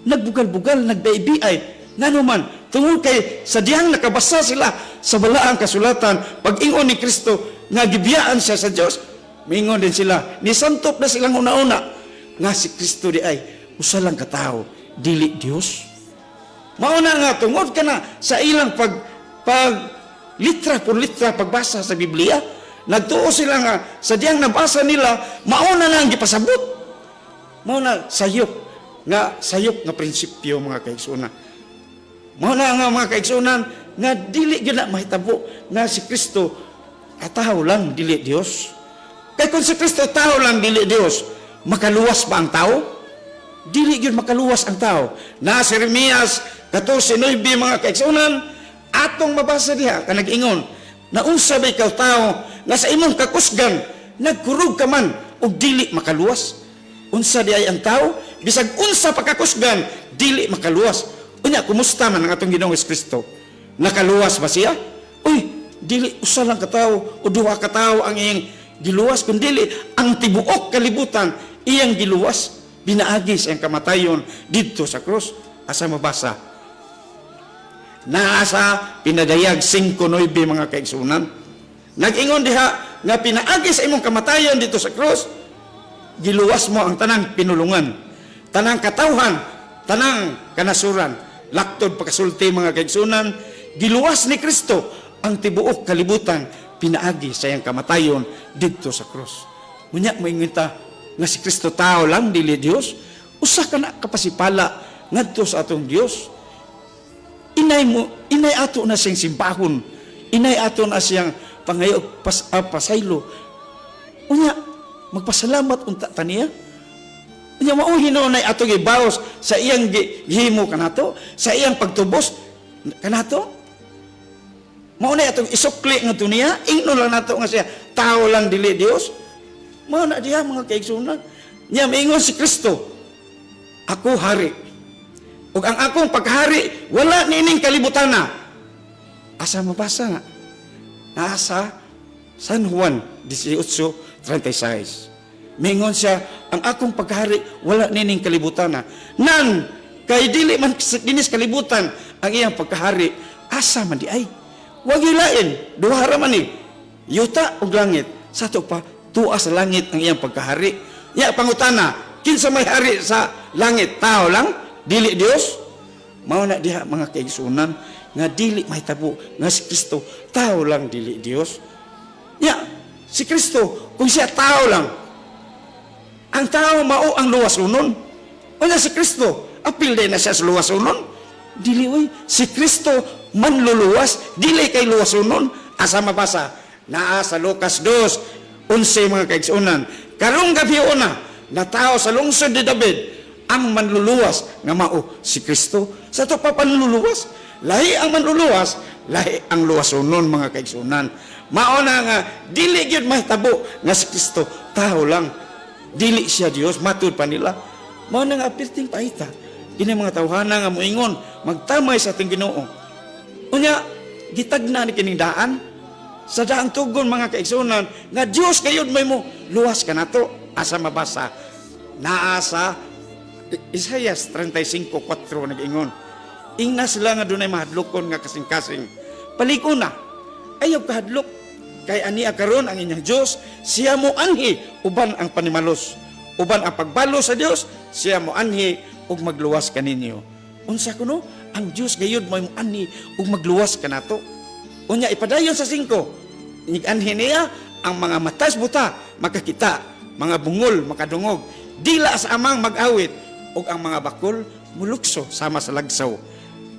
[SPEAKER 6] nagbugal-bugal, nagdaibiay. Ngano man tungod kay sa diyang nakabasa sila sa balaang kasulatan pag-ingon ni Kristo nga gibiyaan siya sa Dios, mingon din sila nisantop na silang una-una nga si Kristo di ay usa lang ka tawo, dili Dios. Mao na nga tungod kana sa ilang pag litra por litra pagbasa sa Biblia, nagtuo sila nga sa diyang nabasa nila mao na ang gipasabot. Mao na sayop nga prinsipyo mga kaigsunan. Mao na nga mga kaigsunan nga dili gyud na mahitabo nga si Kristo tawo lang dili Dios. Kay kung si Kristo tawo lang dili Dios, makaluwas ba ang tao? Dili gyud makaluwas ang tao. Na si Jeremias 14:9 mga kaigsunan atong mabasa diha kanang ingon na unsa bay ikaw tao nga sa imong kakusgan nagkurog ka man ug dili makaluwas. Unsa di ay ang tao bisag unsa pagkakusgan dili makaluwas. Unya kumusta man ang atong Ginoong Kristo? Nakaluwas ba siya? Uy, dili usa lang ka tawo o duha ka tawo ang iyang giluwas kun dili ang tibuok kalibutan iyang giluwas binaagi sa iyang kamatayon didto sa krus. Asa mabasa? Naasa pinadayag 5:9 mga kaigsunan. Nag-ingon diha nga pinaagi sa imong kamatayon dito sa krus, giluwas mo ang tanang pinulungan, tanang katawhan, tanang kanasuran, laktod pagkasulti mga kaigsunan, giluwas ni Kristo ang tibuok kalibutan, pinaagi sa iyang kamatayon dito sa krus. Unya moingon ta nga si Kristo tao lang dili Dios, usa ka na kapasipala ngadto sa atong Dios. Inay ato na siyang simbahon, inay ato na siyang pangayog pasaylo. Unya magpasalamat unta taniya. Unya mao hinunay ato gibaos sa iyang gihimo kanato, sa iyang pagtubos kanato. Mao na atong isukli ngadto niya, ingnon lang nato nga siya tao lang dili Dios. Mao na diha mga kaigsunan. Nya miingon si Kristo, ako hari. Ug ang akong paghari wala nining kalibutan na. Asa mabasa nga? Nasa San Juan 18:36. Mingon siya, ang akong paghari wala nining kalibutan na. Nan kay dili man dinis kalibutan ang iyang pagkahari, asa man di ay. Wa gilain, duha ra man ni. Yuta ug langit. Sa to pa tuwa sa langit ang iyang pagkahari. Ya pangutana, kinsa may hari sa langit? Tao lang? Dili Dios? Mao na diha mga kaigsunan nga dili mahitabo nga si Kristo tao lang dili Dios. Ya, si Kristo kung siya tao lang, ang tao mao ang luwasunon. Unya si Kristo, apil din na siya sa luwasunon. Dili oy, si Kristo manluluwas, dili kay luwasunon. Asa mabasa? Naa sa Lucas 2:11 mga kaigsunan. Karong gabi una, na tao sa lungsod ni David ang manluluwas nga mao si Kristo. Sa to pa panluluwas, lahi ang manluluwas, lahi ang luwasunon mga kaigsunan. Mao na nga dili gyud mahitabo nga si Kristo tao lang, dili siya Dios, matud pa nila. Mao na nga apirting paita kini mga tawhana nga moingon magtamay sa ating Ginoo. Unya, gitagna ni kining daan, sa daang tugon mga kaigsunan, nga Diyos kayod may mo, luwas ka na to, asa mabasa. Naasa, Isaias 35:4 nag-ingon, ingna sila nga dunay mahadlokon nga kasing-kasing. Paliko na, ayaw kahadlok. Kay ani karon ang inyong Diyos, siya mo anhi, uban ang panimalos. Uban ang pagbalo sa Diyos, siya mo anhi, ug magluwas ka ninyo. Unsa kuno? Ang Diyos gayud mo anhi, ug magluwas ka nato. Unya ipadayon sa 5, nig-anhi niya, ang mga matas buta, makakita, mga bungol, makadungog, dila sa amang mag-awit, ug ang mga bakol, mulukso, sama sa lagsaw.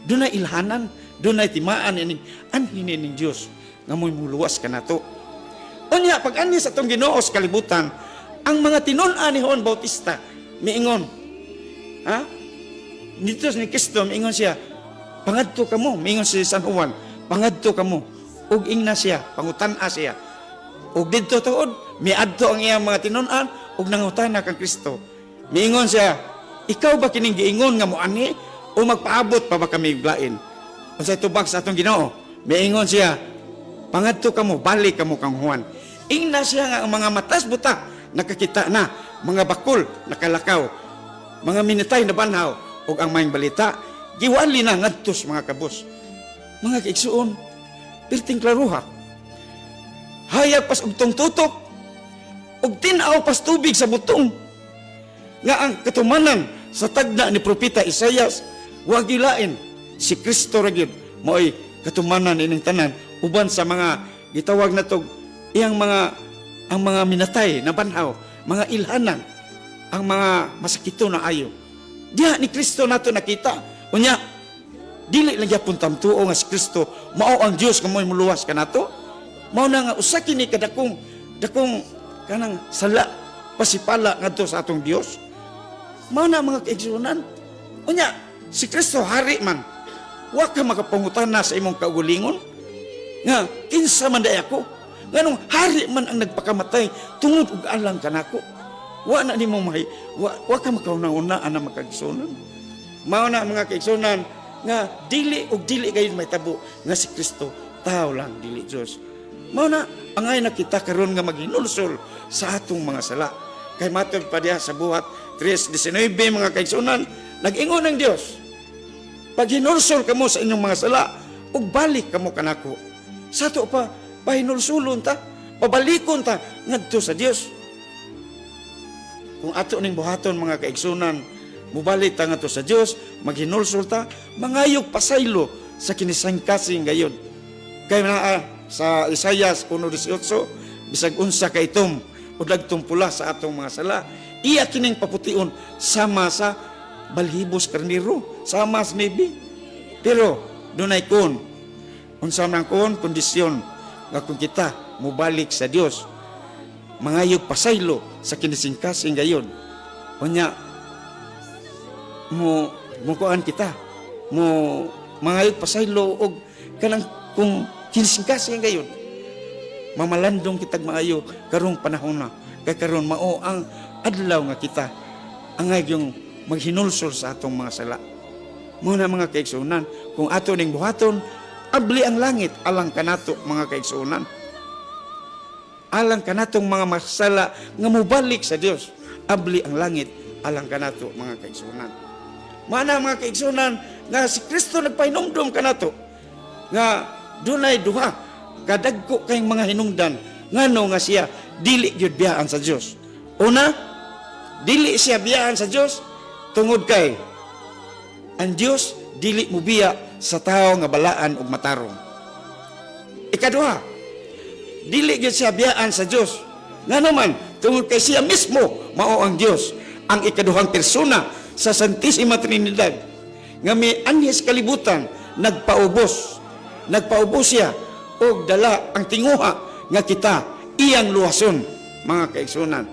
[SPEAKER 6] Dunay ilhanan, dunay timaan, ining anhi ning Diyos, nga mo'y muluwas ka na to. Unya, pag ani sa itong Ginoo sa kalibutan, ang mga tinun-an ni Juan Bautista, miingon, ha? Dito ni Kristo, miingon siya, pangadto ka mo, miingon si San Juan, pangadto ka mo, ug ingna siya, pangutan-a siya. Ug dito tuod, miadto ang iyang mga tinun-an, ug nangutana kang Kristo. Miingon siya, ikaw ba kining giingon nga mo ani, o magpaabot pa ba kami glain? Unsay tubag sa atong Ginoo, miingon siya, pangadto ka mo, balik ka mo kang Juan. Ingna siya nga ang mga matas buta, nakakita na, mga bakol, nakalakaw, mga minitay na banhaw, o ang mayang balita, giwali na ngadtos mga kabos. Mga kaigsuon, pirting klaruha, hayag pas ugtong tutok, ug tinaw pas tubig sa butong, nga ang katumanan sa tagna ni Propeta Isaias, wag ilain, si Kristo ragyod, mo'y katumanan ining tanan, uban sa mga gitawag na to iyang ang mga minatay na banhaw, mga ilhanan, ang mga masakito na ayo. Diha ni Kristo nato nakita. Unya, dili lang gyapon tamtuo nga si Kristo mao ang Dios nga mo'y muluwas kanato. Mao na nga usa kini kadakong kanang sala pasipala ngadto sa atong Dios. Mao na mga kaigsunan. Unya, si Kristo hari man. Wa ka makapangutana sa imong kaugalingon nga kinsa man day ako, nganong hari man ang nagpakamatay tungod og alang kanako. Wa na nimo wa ka makauna-una ana makagsunan. Mao na mga kaigsunan nga dili gayud may tabo nga si Kristo tao lang dili Dios. Mao na angay nakita karon nga maghinulsol sa atong mga sala. Kay matod pa diha sa buhat 3:19 mga kaigsunan, nag-ingon ang Dios, pag hinulsol kamo sa inyong mga sala, ug balik kamo kanako. Sa to pa, pahinulsulon ta, pabalikon ta, ngadto sa Dios. Kung ato ning buhaton mga kaigsunan, mubalik ta ngadto sa Dios, maghinulsol ta, mangayog pasaylo sa kinisangkasing gayon. Kay naa sa Isaias 1:18, bisag unsa ka itom, udagtong pula sa atong mga sala, iya kining papution sama sa balhibos karniro, sama sa nebi. Pero dunay kon, unsa man kon kondisyon nga kung kita mubalik sa Dios, mangayog pasaylo sa kinisingkasing gayon. Unya mo kuan kita, mo mangayog pasaylo og kanang kung kinisingkasing gayon. Mamalandong kitag maayo karong panahon na. Kay karon mao ang adlaw nga kita angay yung maghinulsol sa atong mga sala. Muna mga kaigsunan, kung ato ning buhaton, abli ang langit alang kanato mga kaigsunan. Alang kanatong mga masala nga mubalik sa Dios, abli ang langit alang kanato mga kaigsunan. Mana mga kaigsunan nga si Kristo nagpahinumdum kanato nga dunay duha kadagko kayong mga hinungdan ngano nga siya dili gyud biyaan sa Dios. Una, dili siya biyaan sa Dios tungod kay ang Dios dili mo biya sa tao nga balaan ug matarong. Ikaduha, dili gyud siya biyaan sa Dios ngano man tungod kay siya mismo mao ang Dios, ang ikaduhang persona sa Santisima Trinidad nga may anhis kalibutan nagpaubos siya og dala ang tinguha nga kita iyang luwason mga kaigsunan.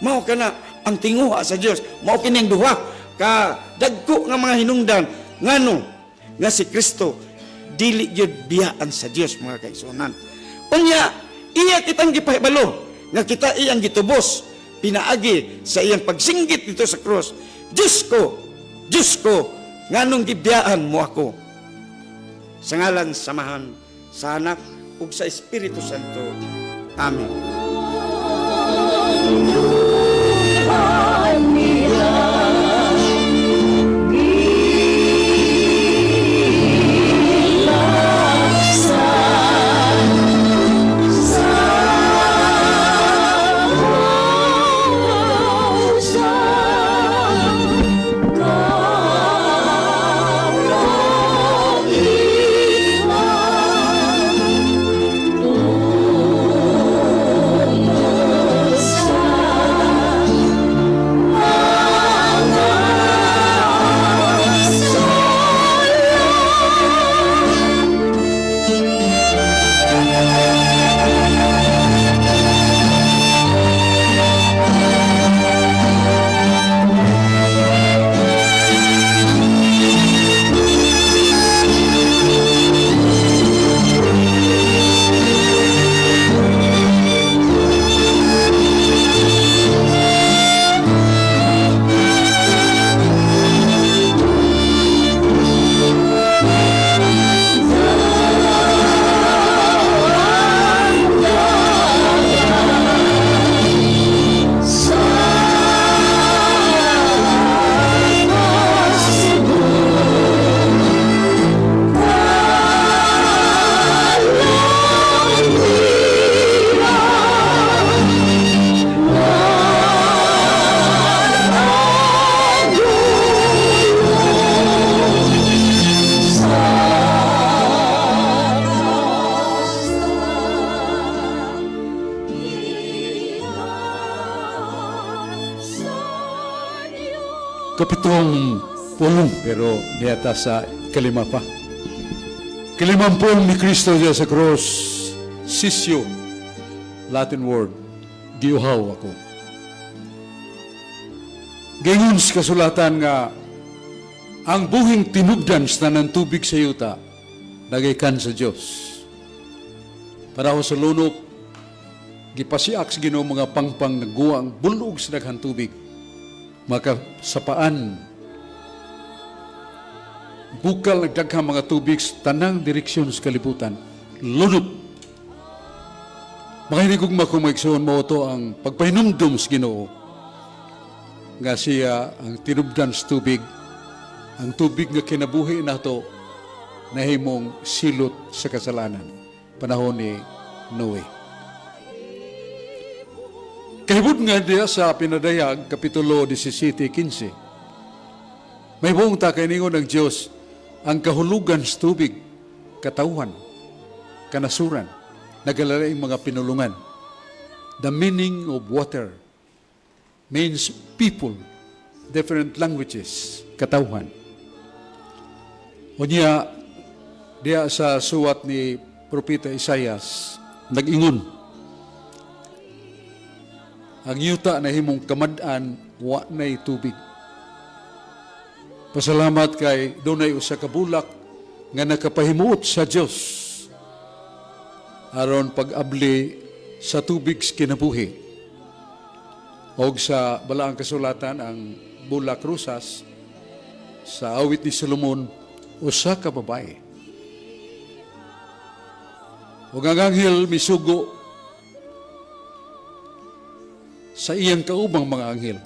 [SPEAKER 6] Mao kana ang tinguha sa Dios, mao kini ang duha ka dagko nga mga hinungdan ngano nga si Kristo dili gyud biyaan sa Dios mga kaigsunan. Unya iya kitang gipahibalo nga kita iyang gitubos pinaagi sa iyang pagsinggit dito sa krus. Diyos ko, nganong gibiyaan mo ako? sa ngalan samahan sa Anak ug sa Espiritu Santo. Amen.
[SPEAKER 1] Kapitong pulong, pero niyata sa kalima pa. Kalimampung ni Kristo diya sa cross, sisyo, Latin word, giuhaw ako. Gingon sa kasulatan nga, ang buhing tinubdan sa tanang tubig sa yuta, nagaykan sa Diyos. Para sa lunok, gipasiak sa Ginoo mga pangpang nagguwang bulog sa daghang tubig. Maka sapaan, bukal nagdaghang mga tubig sa tanang direksyon sa kalibutan, lunok. Makinig kong makumagsoon mo ito ang pagpahinumdum sa Ginoo nga siya ang tinubdan sa tubig, ang tubig nga kinabuhi nato nahimong silot sa kasalanan. Panahon ni Noe. Kahibod nga diya sa Pinadayag, Kapitulo 17:15. May buong takaningon ng Diyos, ang kahulugan sa tubig, katauhan, kanasuran, nagalalaing mga pinulungan. The meaning of water means people, different languages, katauhan. O niya, diya sa suwat ni Propeta Isaias, nag-ingon, ang yuta na himong kamad-an, wa na'y tubig. Pasalamat kay dunay usa ka bulak nga nakapahimuot sa Dios aron pag-abli sa tubig sa kinabuhi. Og sa balaang kasulatan ang bulak rusas sa awit ni Solomon, usa ka babae. Og ang anghel misugo sa iyang kaubang mga anghel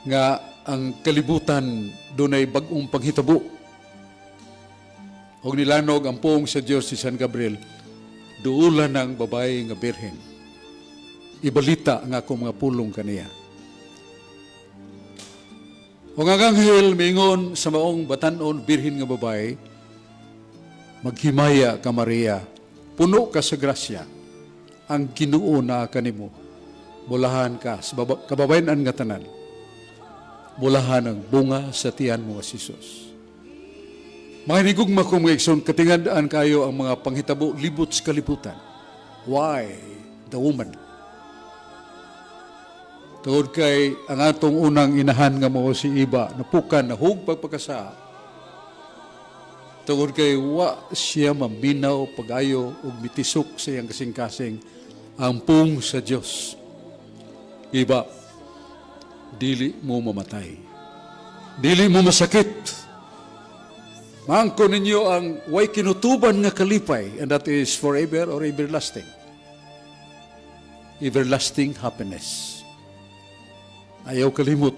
[SPEAKER 1] nga ang kalibutan dunay bag-ong panghitabo. Og nilanog ang puong sa Dios si San Gabriel, duulan ng babae nga birhen. Ibalita nga ako mga pulong kaniya. Og ang anghel mingon sa maong batan-on birhen nga babae, maghimaya ka Maria, puno ka sa grasya, ang Ginoo na kanimo. Bulahan ka sa kababayan nga tanan. Bulahan ang bunga sa tiyan mo, Jesus. Mga hinigugma kong mga ikson, katingandaan kayo ang mga panghitabo libot sa kalibutan. Why? The woman. Tungod kay ang atong unang inahan nga mo si Iba, napukan, nahug pagpagkasa. Tungod kay wa siya mambinaw, pag-ayo, ug mitisok sa iyang kasing-kasing ang pung sa Diyos. Iba, dili mo mamatay. Dili mo masakit. Maangko ninyo ang way kinutuban nga kalipay, and that is forever or everlasting. Everlasting happiness. Ayaw kalimot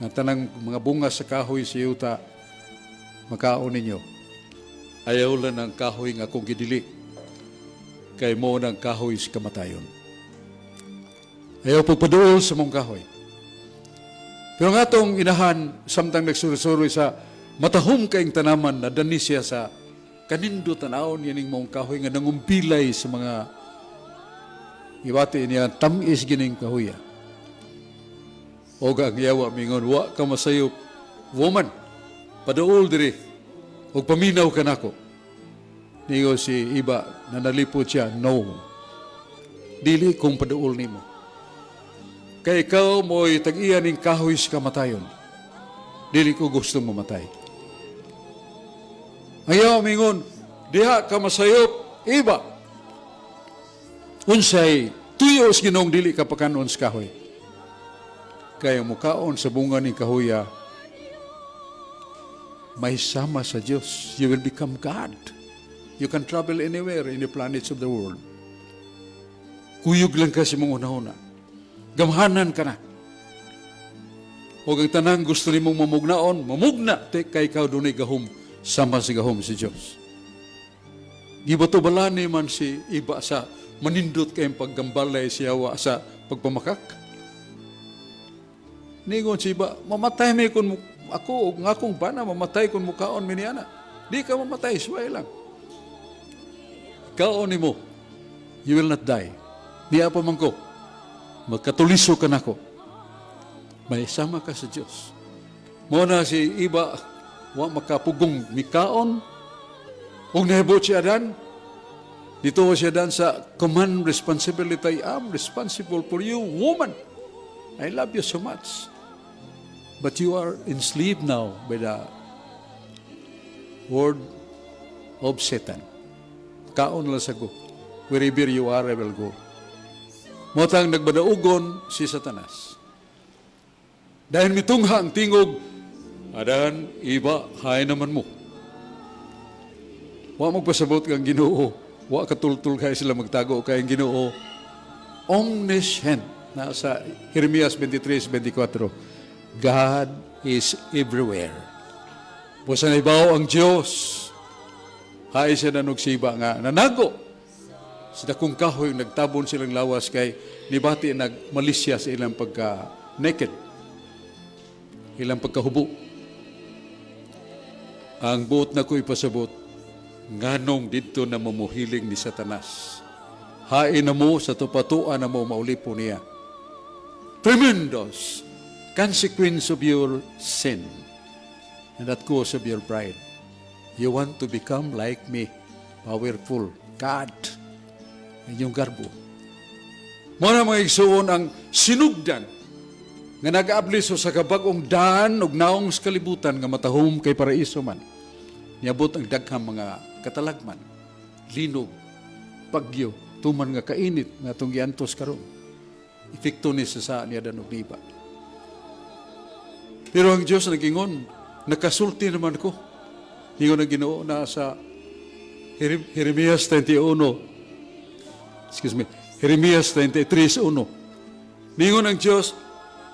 [SPEAKER 1] nga tanang mga bunga sa kahoy sa yuta makaon ninyo. Ayaw lang ang kahoy nga akong gidili kay mo ng kahoy sa kamatayon. Ayaw pagpaduol sa mong kahoy. Pero nga itong inahan, samtang nagsurisuri sa matahom kayong tanaman na dani siya sa kanindo tanawon yaning mong kahoy nga nangumbilay sa mga iwati niya tamis gining kahoya. O ang yawa mingon, wa ka masayop, woman, paduol diri, o paminaw ka nako. Niyo si iba na nalipot siya, no. Dili kong paduol nimo. Kay ikaw mo'y tag-iyan ng kahoy sa kamatayon. Dili ko gusto mamatay. Ayaw mingon, diha ka masayop, iba. Unsay, tuyos ginong dili ka pakanon sa kahoy. Kaya mukaon sa bunga ng kahoya, may sama sa Diyos. You will become God. You can travel anywhere in the planets of the world. Kuyog lang ka sa mong una-una. Gamhanan ka na. Huwag ang tanang gusto ni mong mamugnaon, mamugna, kay ikaw doon ay gahom, sama si gahom si Diyos. Gibato-bala ni man si iba sa manindot kayong paggambalay siyawa sa pagpamakak. Ningon si iba, mamatay may kun ako, nga kong bana, mamatay kun mukaon miniana. Di ka mamatay, suway lang. Kaon ni mo, you will not die. Di apa man ko, magkatuliso ka na ko. May sama ka sa Diyos. Muna si iba, wa makapugong mikaon, kung nahibot siya dan, dito siya dan sa command responsibility, I'm responsible for you, woman. I love you so much. But you are enslaved now by the word of Satan. Kaon lang sa go. Wherever you are, I will go. Motang nagbadaugon si Satanas. Dahil mitungha ang tingog, adan, iba, hay naman mo. Wa magpasabot kang Ginoo. Wa katultul kaya sila magtago kaya ang Ginoo. Omniscient. Nasa Jeremias 23:24. God is everywhere. Busa na ibaw ang Diyos. Hay siya nanog siba nga nanago. Sa dakong kahoy nagtabon silang lawas kay nibati nagmalisya sa ilang pagka-naked. Ilang pagkahubo. Ang buot na ko'y pasabot, nganong dito na mamuhiling ni Satanas. Hain na mo sa tupatuan na mo maulipo niya. Tremendous consequence of your sin and that cause of your pride. You want to become like me, powerful, God. Inyong garbo. Muna mga igsuon ang sinugdan nga nag-abliso sa kabagong daan og naong sa kalibutan nga matahom kay paraiso man. Niabot ang daghang mga katalagman, linog, bagyo, tuman nga kainit nga itong giantos karon. Epekto ni sa niya danog niba. Pero ang Diyos nagingon, nakasulti naman ko. Hingon ang Ginoo na sa Jeremias 33:1. Ningon ang Diyos,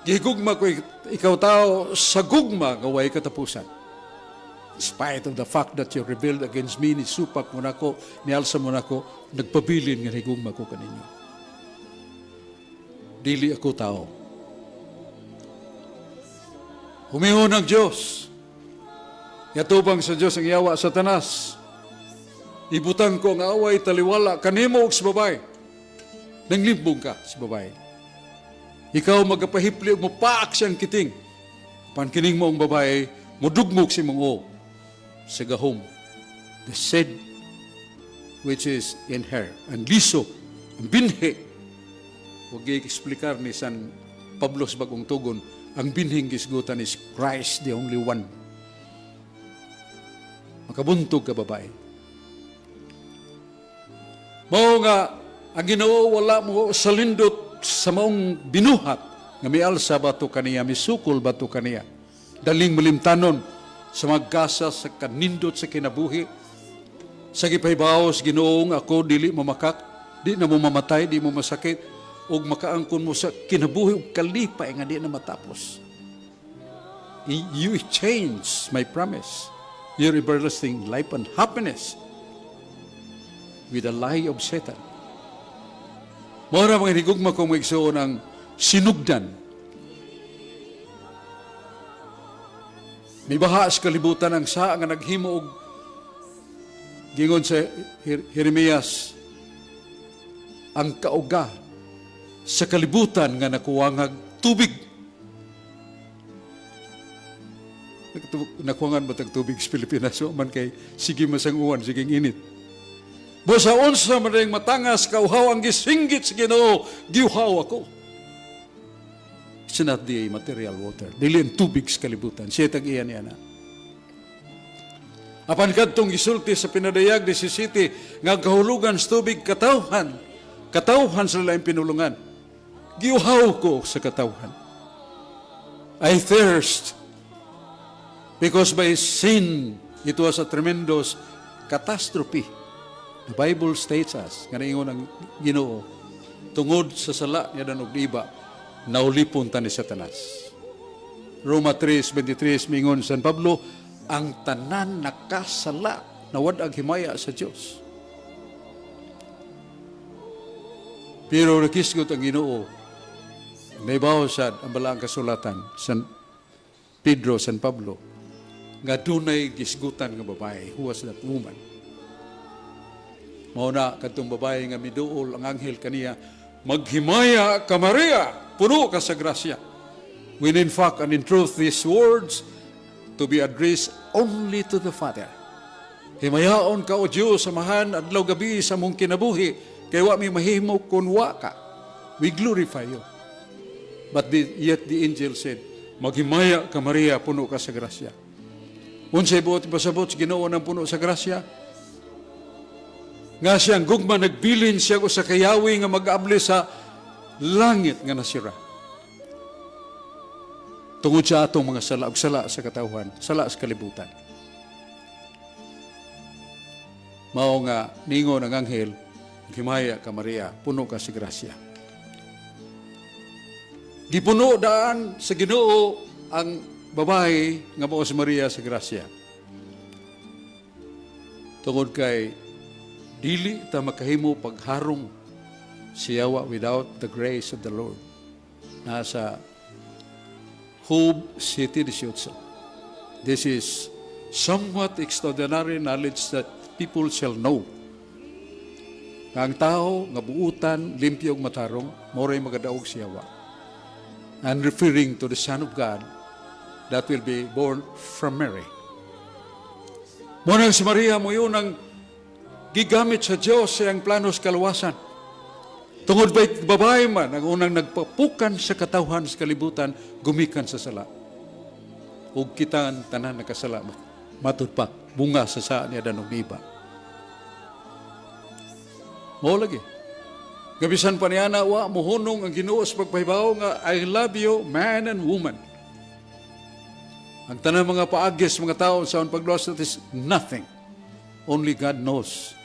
[SPEAKER 1] gihigugma ko ikaw tao sa gugma nga way katapusan. In spite of the fact that you rebelled against me, nisupak mo na ko, nialsa mo na ko, nagpabilin nga higugma ko kaninyo. Dili ako tao. Humihon ang Diyos. Yatubang sa Diyos ang yawa Satanas. Ibutang ko ang away taliwala kanimo og sa babae. Nanglimbong ka sa babae. Ikaw magapahipli og mopaak siyang kiting. Pankining mo ang babae, mudugmog si mong sa gahom. The seed which is in her. Ang liso, ang binhi. Huwag i-explicar ni San Pablo sa bagong tugon, ang binhing gisgutan is Christ, the only one. Makabuntog ka babae. Mao nga, ang Ginoo wala mo salindot sa maong binuhat nga may alsa bato kaniya, may sukol bato kaniya. Daling malimtanon, sa maggasa sa kanindot sa kinabuhi, sa gipahibaw sa Ginoong ako dili mamakak, di na mo mamatay, di mo masakit, ug makaangkon mo sa kinabuhi ug kalipay nga di na matapos. You change my promise, your everlasting life and happiness with the lie of Satan. Mora mga hinigugma kong maigsoon ang sinugdan. May baha sa kalibutan ang saa nga naghimo og gingon sa Jeremias, ang kauga sa kalibutan nga nakuwangag tubig. Nakuwangan ba tag tubig sa Pilipinas? So man kay sige masanguan, sige init. Busa unsa man ring matangas kauhaw ang gisinggit sa Ginoo, giuhaw ako. It's not the material water. Dili ang tubig sa kalibutan. Siya tag iyan niya na. Apan kadtong gisulti sa pinadayag 17 nga kahulugan sa tubig katawhan sa laing pinulungan. Giuhaw ko sa katawhan. I thirst because by sin it was a tremendous catastrophe. The Bible states us, nga naingon ang Ginoo, tungod sa sala niya danog diba, naulipon ta ni Satanas. Roma 3:23 mingon San Pablo, ang tanan nakasala nawad ang himaya sa Dios. Pero nakisgot ang Ginoo, naibaw sad ang balaang kasulatan San Pedro, San Pablo, nga dunay gisgutan nga babae. Who was that woman? Mauna kadtong babae nga miduol ang anghel kaniya, maghimaya ka Maria, puno ka sa grasya. When in fact and in truth these words to be addressed only to the Father. Himayaon ka o Diyos samahan adlaw gabi sa mong kinabuhi, kay wa mi mahimo kun wa ka. We glorify you. But yet the angel said, maghimaya ka Maria, puno ka sa grasya. Unsay buot pasabot Ginoo ng puno sa grasya? Nga siyang gugma nagbilin siya ko sa kayawi nga mag-abli sa langit nga nasira. Tungod sa atong mga sala ug sala sa katawhan, sala sa kalibutan. Mao nga ningon ang anghel, himaya ka Maria, puno ka sa grasya. Gipuno daan sa Ginoo ang babae nga mao si Maria sa grasya. Tungod kay dili ta makahimo pagharong siyawa without the grace of the Lord. Nasa Job 7:18. This is somewhat extraordinary knowledge that people shall know. Ang tao nga buutan, limpyo ug matarong, moray magadaog siyawa. And referring to the Son of God that will be born from Mary. Munang si Maria mo yun ang gigamit sa Diyos sa iyang plano sa kaluwasan. Tungod ba'y babae man, ang unang nagpapukan sa katawhan sa kalibutan, gumikan sa sala. Ug kita ang tanan nakasala mo. Matud pa, bunga sa saan niya danong iba. Mo lagi. Gabisan pa niya na, wa muhunong ang Ginoo sa pagpahibaw nga, I love you, man and woman. Ang tanan mga paagis, mga tao sa pagluwas that is nothing. Only God knows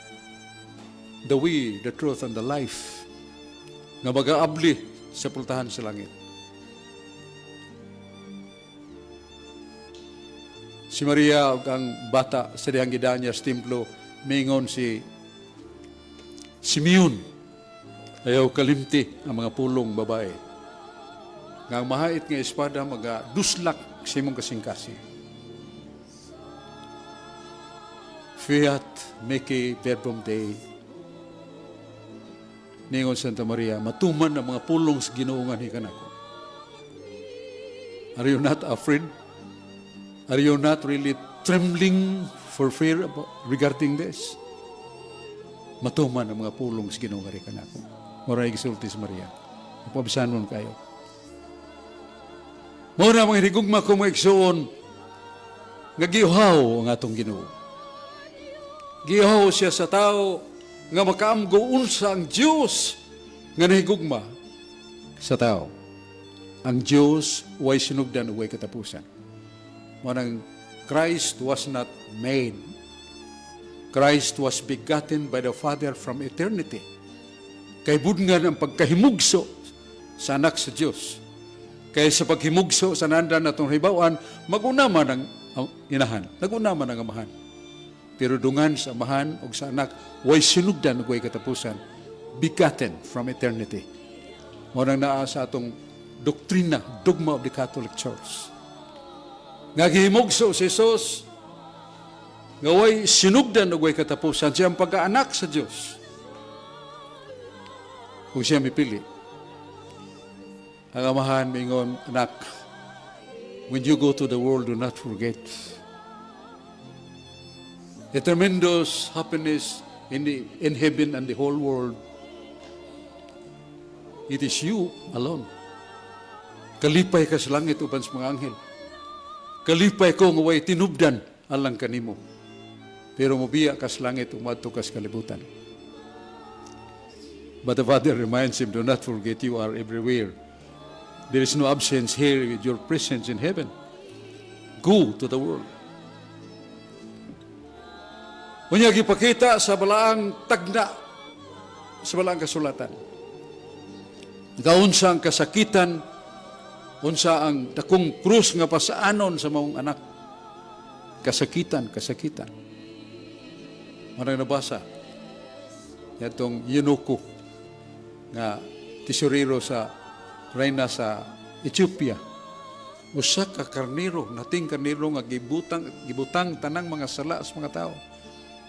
[SPEAKER 1] the way, the truth, and the life nga mag-aabli sa pultahan sa langit. Si Maria ug ang bata sa dihang gidaan niya sa templo, mingon si Simeon, ayaw kalimti ang mga pulong babae. Nga ang mahait nga espada magaduslak sa imong kasing-kasing. Fiat Mihi Verbum Dei. Ningon Santa Maria, matuman ang mga pulong sa Ginoongan hikan ako. Are you not afraid? Are you not really trembling for fear regarding this? Matuman ang mga pulong sa Ginoongan hikan ako. Maray gisulti sa Maria. Pabisan mo kayo. Muna mga hinigugma kong mga igsoon, nga giuhaw ang atong Ginoo. Giuhaw siya sa tao, nga makaamgo unsa ang Diyos nga nahigugma sa tao. Ang Diyos way sinugdan o way katapusan. Manang Christ was not made. Christ was begotten by the Father from eternity. Kay budngan ang pagkahimugso sa anak sa Diyos. Kaya sa paghimugso sa nandan natong hibawan, magunaman ang inahan, nagunaman ang amahan. Pero dungan sa amahan o sa anak, way sinugdan o way katapusan, begotten from eternity. Murang naa sa atong doktrina, dogma of the Catholic Church. Nagihimugso si Jesus, nga way sinugdan o way katapusan, siya ang pagkaanak sa Diyos. Kung siya mipili, ang amahan mingon, anak, when you go to the world, do not forget. A tremendous happiness in heaven and the whole world. It is you alone. Kalipay ka sa langit uban sa mga anghel. Kalipay ko nga way tinubdan alang kanimo. Pero mobiya ka sa langit umadto ka sa kalibutan. But the Father reminds him, do not forget you are everywhere. There is no absence here with your presence in heaven. Go to the world. Unya gipakita sa balaang tagna, sa balaang kasulatan. Unsa ang kasakitan, unsa ang dakong krus nga pasaanon sa maong anak. Kasakitan. Marang nabasa, yatong eunuko nga tesorero sa reyna sa Ethiopia. Usa ka karnero, nating karnero nga gibutang tanang mga sala sa mga tao.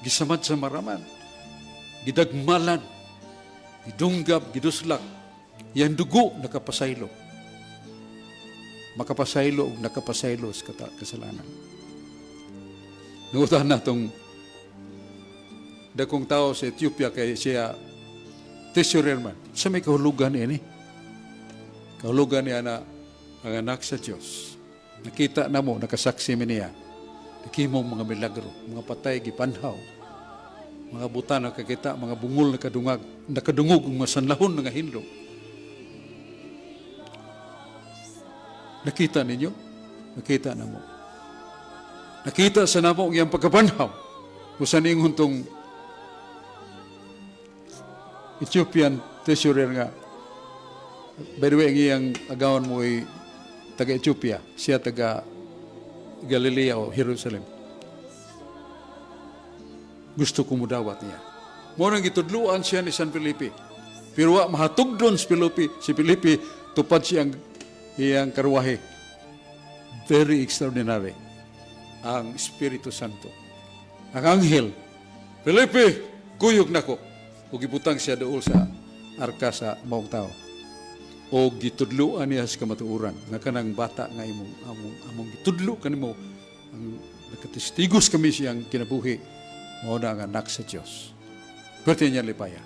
[SPEAKER 1] Gisamad sa maraman. Gidagmalan. Gidunggab, giduslak. Yan dugo nakapasaylo. Makapasaylo o nakapasaylo sa kasalanan. Nungutan na itong dakong tao sa Ethiopia kay siya tesorer man. Sa may kahulugan ini. Kahulugan niya na ang anak sa Diyos. Nakita na mo, nakasaksi mo niya. Nakimong mga milagro, mga patay, gipanhaw. Mga buta nakakita, mga bungol nakadungog, mga sanlahon nga hinlo. Nakita ninyo? Nakita na mo. Nakita sa namo ang iyang pagkapanhaw. Kung saan ingon tong Ethiopian tesorer nga. By the way, ang iyang agawan mo ay taga-Ethiopia. Siya taga Galilea o Jerusalem. Gusto ko mudawat niya. Muna gitudluan siya ni San Felipe. Pero mahatugdon si Felipe, tupad siyang iyang karwahe. Very extraordinary. Ang Espiritu Santo. Ang anghel, Felipe, kuyog na ko. O gibutang siya doon sa arka sa maong tao. O gitudluan niya sa kamatuuran nga kanang bata nga among gitudlo kanimo ang nakatistigos kami siyang kinabuhi mao na ang anak sa Dios. Perti niya lipaya.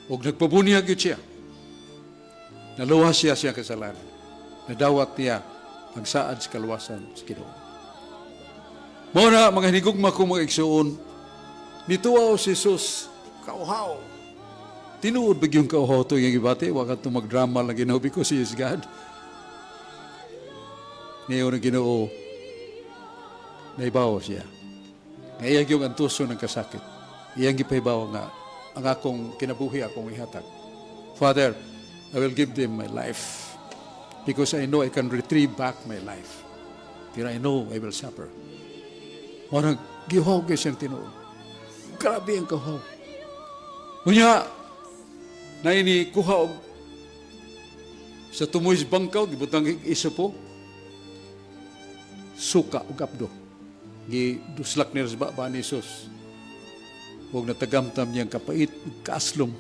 [SPEAKER 1] O nagpabunyag yun siya. Naluwas siya siyang kasalanan. Nadawat niya ang saad sa kaluwasan sa Ginoo. Mao na mga hinigugma ko mga igsuon, nituaw si Jesus kauhaw. Tinuod bagyong kauhaw to yung ibate, wakat to magdrama lang Ginoo because He is God. Ngayon ang Ginoo, naibaw siya. Ngayon yung antuso ng kasakit. Iyang gipahibaw nga, ang akong kinabuhi, akong ihatag. Father, I will give them my life because I know I can retrieve back my life. Pero I know I will suffer. Marang gihaw kayo siyang tinuod. Grabe ang kahaw. Kunya, na ini kuha sa tumoy bangkaw, gibutang isa po, suka o kapdo. Giduslak niya sa baba ni Jesus. Huwag natagamtam niyang kapait, kaaslom.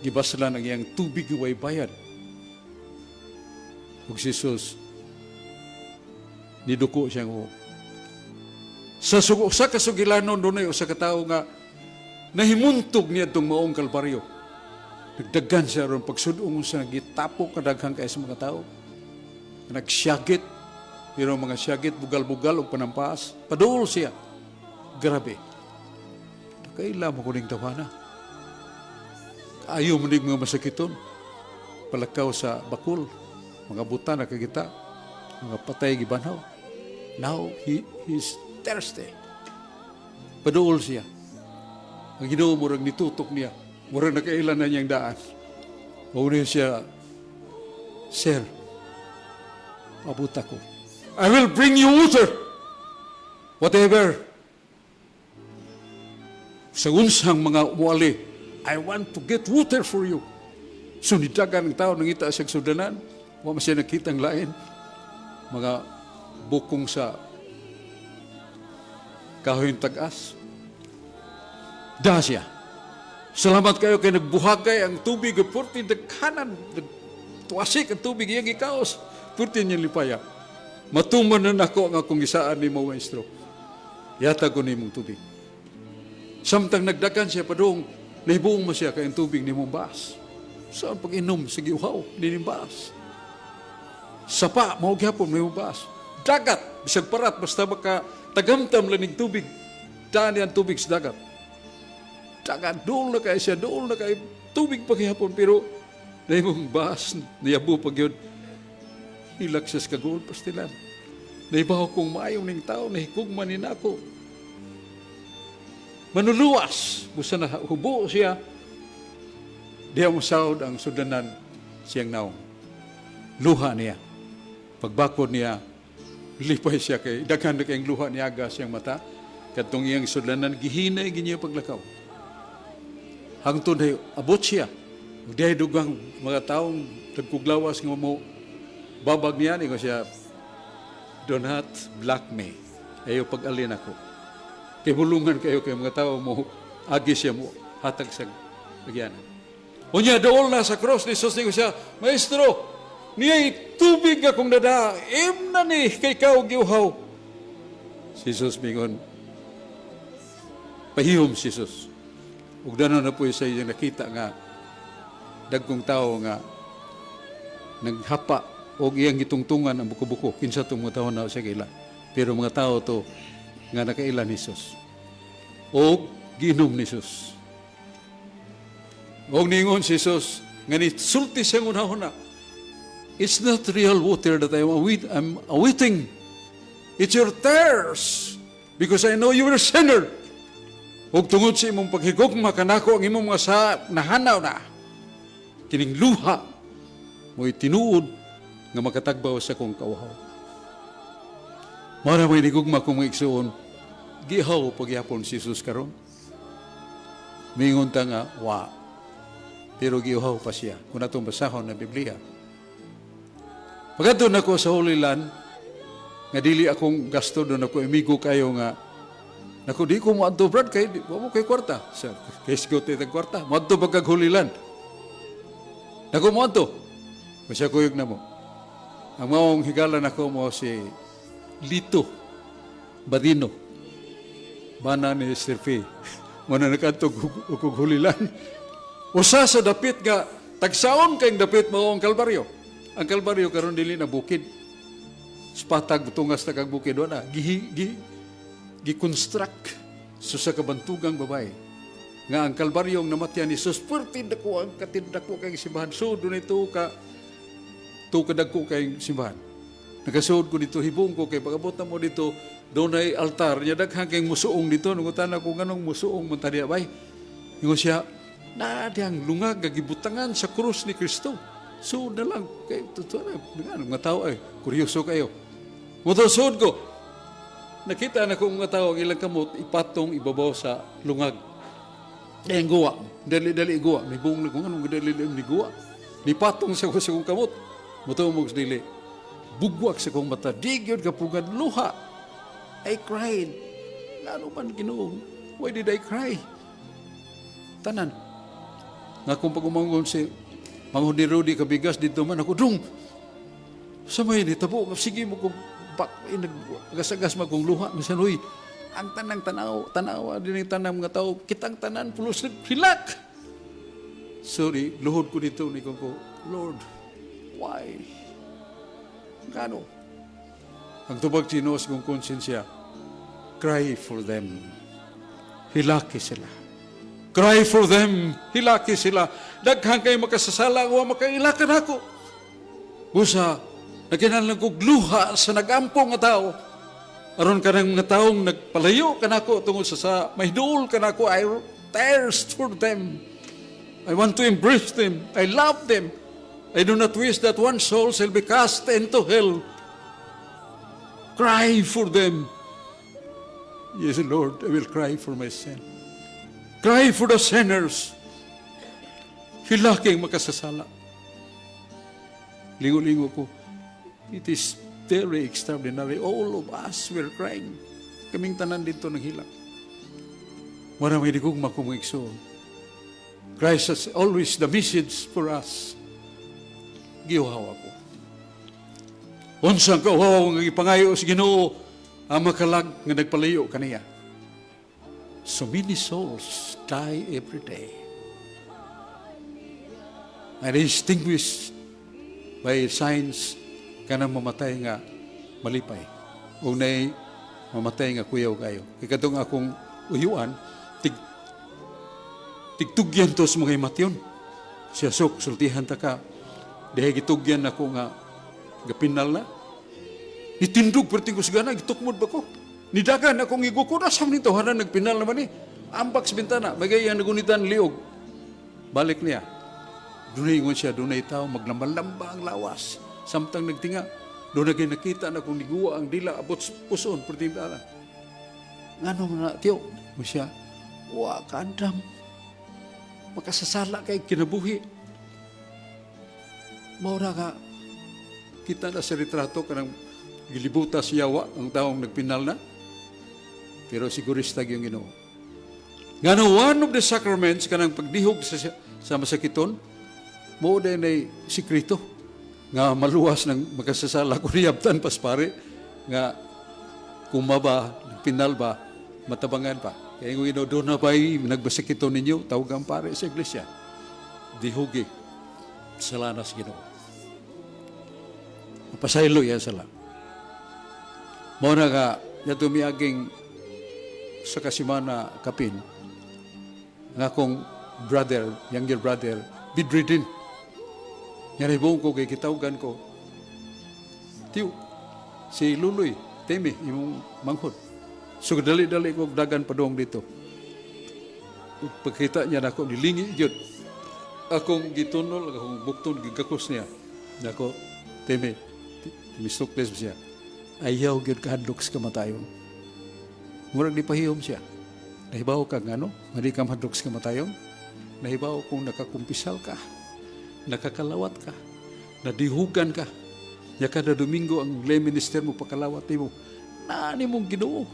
[SPEAKER 1] Gibaslan ang iyang tubig ng way bayad. Huwag si Jesus, niduko siyang o. Sa kasugilanon doon ay sa katao nga nahimuntog niya itong maong kalbaryo. Nagdagan siya ron pagsudong sa nagitapok kadaghang kaya sa mga tao. Nagsyagit, pero mga syagit, bugal-bugal o panampas. Paduol siya. Grabe. Nakailam ako ning tawana. Ayaw mo ning mga masakiton. Palakaw sa bakul. Mga buta nakagita. Mga patay gibanhaw. Now, he's thirsty. Paduol siya. Ang Ginoo murag nitutok niya. Murag nakailan na niyang daan. Maunin siya, Sir, abot ako. I will bring you water. Whatever. Sa unsang mga muali, I want to get water for you. So nidagan ng tao, nangita siyang sudanan. Wala siya nakita ang lain. Mga bukong sa kahoy tagas. Da siya. Salamat kayo kay nagbuhagay ang tubig at purti daghanan. Tuwasik ang tubig iyang ikaos. Purti niya lipaya. Matuman na nako ang akong isaan ni mo, Maestro. Yata ko ni mong tubig. Samtang nagdagan siya padung, nahibuong mo siya kay ang tubig ni mong baas. Saan pag-inom sa giuhaw ni mong baas? Sapa, mahugyapon may mong baas. Dagat, bisag parat, basta baka tagamtam laning tubig. Daan ang tubig sa dagat. Dagat, doon na kayo siya, doon na kayo tubig paghihapon. Pero, dahil mong baas, niyabo pag yun, hilak siya sa kagul, pastilan. Naibaw kong maayong ning tao, nahikugman ni nako. Manuluwas, busa na hubo siya, diya mo sahod ang sudanan siyang naong. Luha niya. Pagbakod niya, lipay siya kay daghan na kayong luha niya aga siyang mata. Katong iyang sudanan, gihinay ginya paglakaw. Hangtod ay abot siya. Diya dugang mga taong nagkuglawas nga mo, babag niya, ni ko siya, do not block me. Ayaw pag-alin ako. Kay bulungan kayo kay mga tao mo, agi siya mo, hatag sa pagyanan. Unya, dool na sa cross ni Jesus, ni ko siya, Maestro, niya'y tubig akong nada, na ni kay kao giuhaw. Si Jesus mingon, pahihom si Jesus. Ug danon na po sa iyang nakita nga, dagkong tao nga, naghapa, o iyang gitungtungan ang buko-buko. Kinsa itong mga tao na siya kaila. Pero mga tao to nga nakaila ni Jesus. O ginom ni Jesus. O ningon si Jesus, nga ni sulti siyang una-una. It's not real water that I'm awaiting. It's your tears. Because I know you were a sinner. O tungod sa imong paghigugma kanako ang imong mga sa nahanaw na. Kining luha mo'y tinuod nga makatagbaw sa kong kauhaw. Mara may nigugma kong maigsoon, gihaw pagyapon si Jesus karon. Mingon ta nga, wa. Pero gihaw pa siya. Kung natong basahon na Biblia. Pagkatun ako sa Holy Land, nga dili akong gasto doon ako, imigo kayo nga, naku, di ko mo adto, Brad, kay mo kay kwarta. Kay sigote tag kwarta. Mo adto pagkag Holy Land. Naku, mo adto. Masya kuyog na mo. Ang maong higalan ako mo si Lito Badino. Bana ni Sirfi. Muna nakantog ukog hulilan. Usa sa dapit nga, tagsaon kayong dapit mo ang Kalbaryo. Ang Kalbaryo karon dili na bukid. Spatag tungas na kag bukid na. Gi-construct so sa kabantugang babae. Nga ang Kalbaryo ang namatyan ni Jesus. Purtid ako ang katindak ko kayong simbahan. So doon ito ka kadag ko kay simbahan. Nagasuod ko dito, hibong ko kay pagabot na mo dito, doon ay altar. Niya daghang kayong musuong dito. Nungutan ako ganong musuong montadya bay. Yung siya, nadiyang lungag, gagibutangan sa krus ni Kristo. So na lang, kay totoo na, mga tao ay, kuryoso kayo. Mutusod ko. Nakita na kong mga tao, ang ilang kamot, ipatong ibabaw sa lungag. Ang guwa, dali-dali guwa. May buong na kung anong dali-dali guwa. Nipatong sa kong kamot. Mutumog sa dili. Bugwak sa kong mata. Digyod kapugad. Luha. I cried. Ano man Ginoo? Why did I cry? Tanan. Nga kung pag-umangon si Manghod ni Rudy kabigas dito man ako. Dung! Sa may nitabo. Sige mo kung nagasagas mo kong luha. Misan, uy, ang tanang tanawa din ang tanang mga tao. Kitang tanan pulos hilak. Sorry, luhod ko dito ni ko, Lord, why? Kano? Ang tubag chinos kong konsensya, cry for them. Hilaki sila. Cry for them. Hilaki sila. Daghang kayo makasasala, wa makailakan ako. Busa, naginahanglan kong luha sa nagampo nga tao. Aron ka ng mga taong nagpalayo ka nako tungod sa mahidul ka nako, I thirst for them. I want to embrace them. I love them. I do not wish that one soul shall be cast into hell. Cry for them. Yes, Lord, I will cry for my sin. Cry for the sinners. Hilaking makasasala. Lingo-lingo ko. It is very extraordinary. All of us were crying. Kaming tanan dito ng hilak. Maraming di kong makumigso. Christ has always the message for us. Giuhaw ako. Unsang kauhaw nga ipangayo sa Ginoo ang makalag nga nagpalayo kaniya. So many souls die every day. And distinguished by signs kanang mamatay nga malipay. Unay mamatay nga kuyaw kayo. Kikadong akong uyuan, tigtugyan to sa mga imatyon. Siya sok, sultihan ta ka. Dahil gitugyan ako nga gapinal na. Nitindog perting ko sigana, gitukmod ba ko? Nidagan akong igukod, asam nito, haran nagpinal naman ambak sa bintana, magayang nagunitan liog. Balik niya. Dunay ingon siya, dunay tao, maglamba-lamba ang lawas. Samtang nagtinga, doon naging nakita na kung niguwa ang dila, abot puson, perting dala. Nga naman na, tiyo, mo siya, wa ka, Andam. Makasasala kay kinabuhi. Maura ka, kita na sa retrato kanang gilibutas yawa ang taong nagpinal na. Pero sigurista yung Ginoo. Nga no, one of the sacraments kanang pagdihog sa masakiton, mo din ay sikrito nga maluwas ng makasasala ko niyabtan paspare nga kumaba, pinal ba, matabangan pa. Kaya yung Ginoo, doon na ba'y nagbasakiton ninyo, tawagang pare sa iglesia. Dihugi, salanas Ginoo. Pasaylo yan sala. Mao na ka, yato miaging sa kasimana kapin, nga akong brother, younger brother, bedridden. Yan ay buong ko, kay kitawgan ko. Tiyo, si Luloy, Temi, imong manghod. So, dali-dali ko dagan padong dito. Pagkita niya na ako, nilingi yun. Akong gitunol, akong bukton, gigakos niya. Nako, Temi, mistukles siya. Ayaw yun kahadlok sa kamatayon. Murag di pahiyom siya. Nahibaw ka nga, no? Madi ka mahadlok sa kamatayon. Nahibaw kung nakakumpisal ka, nakakalawat ka, nadihugan ka. Ya kada Domingo ang lay minister mo pakalawat mo. Naani mong Ginoo.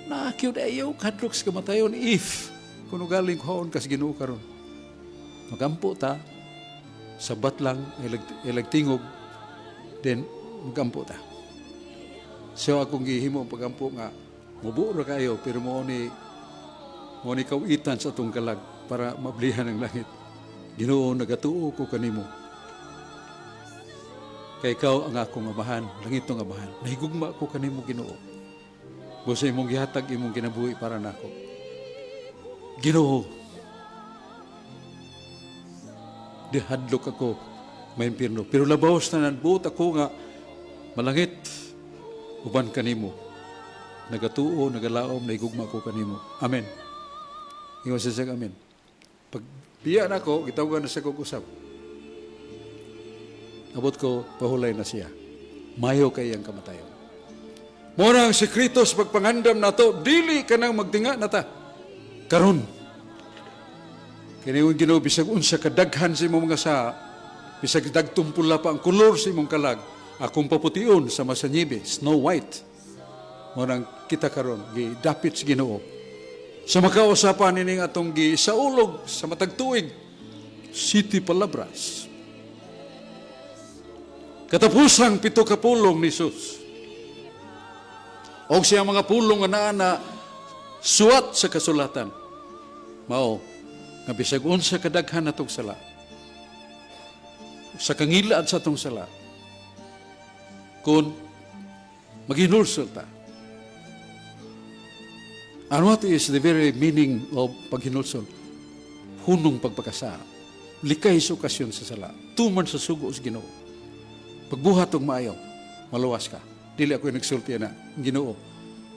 [SPEAKER 1] Nakiw na ayaw kahadlok sa kamatayon if kung galing haon ka sa Ginoo karon. Magampo ta, sabat lang, ilagtingog, then magampo ta. So akong gihimo ang pagampo nga, mabura kayo, pero mo ni kawitan sa atong kalag para mablihan ang langit. Ginoo, nagatuo ko kanimo. Kay ikaw ang akong amahan, langit ng amahan. Nahigugma ko kanimo Ginoo. Busa imong gihatag, imong kinabuhi para nako. Ginoo, dihadlok ako may impirno. Pero labaws na nanbuot ako nga malangit, uban kanimo. Nagatuo, nagalaom, naigugma ko kanimo. Amen. Ingon siya siya, amen. Pag biya na ako, gitawagan na siya kong usap. Abot ko, pahulay na siya. Mayo kay ang kamatayon. Muna ang sekreto sa pagpangandam na to, dili ka nang magtinga na ta. Karon. Kaya yung Ginoo, bisag unsa kadaghan sa imong mga sa, bisag dagtumpula pa ang kulor sa imong kalag, akong papution sa masanyibe, Snow White. Muna ang kita karon, gidapit sa Ginoo. Sa makausapan nining atong gisaulog sa matagtuig, City Palabras. Katapusang 7 ka pulong ni Jesus. O siya mga pulong nga na suwat sa kasulatan. Mao, nga bisag unsa kadaghan natong sala. Sa kangilaan sa atong sala. Kung maghinulsol ta. And what is the very meaning of paghinulsol? Hunong pagpakasa. Likay sa okasyon sa sala. Tuman sa sugo sa Ginoo. Pagbuhat og maayo, maluwas ka. Dili ako nagsulti na. Ginoo.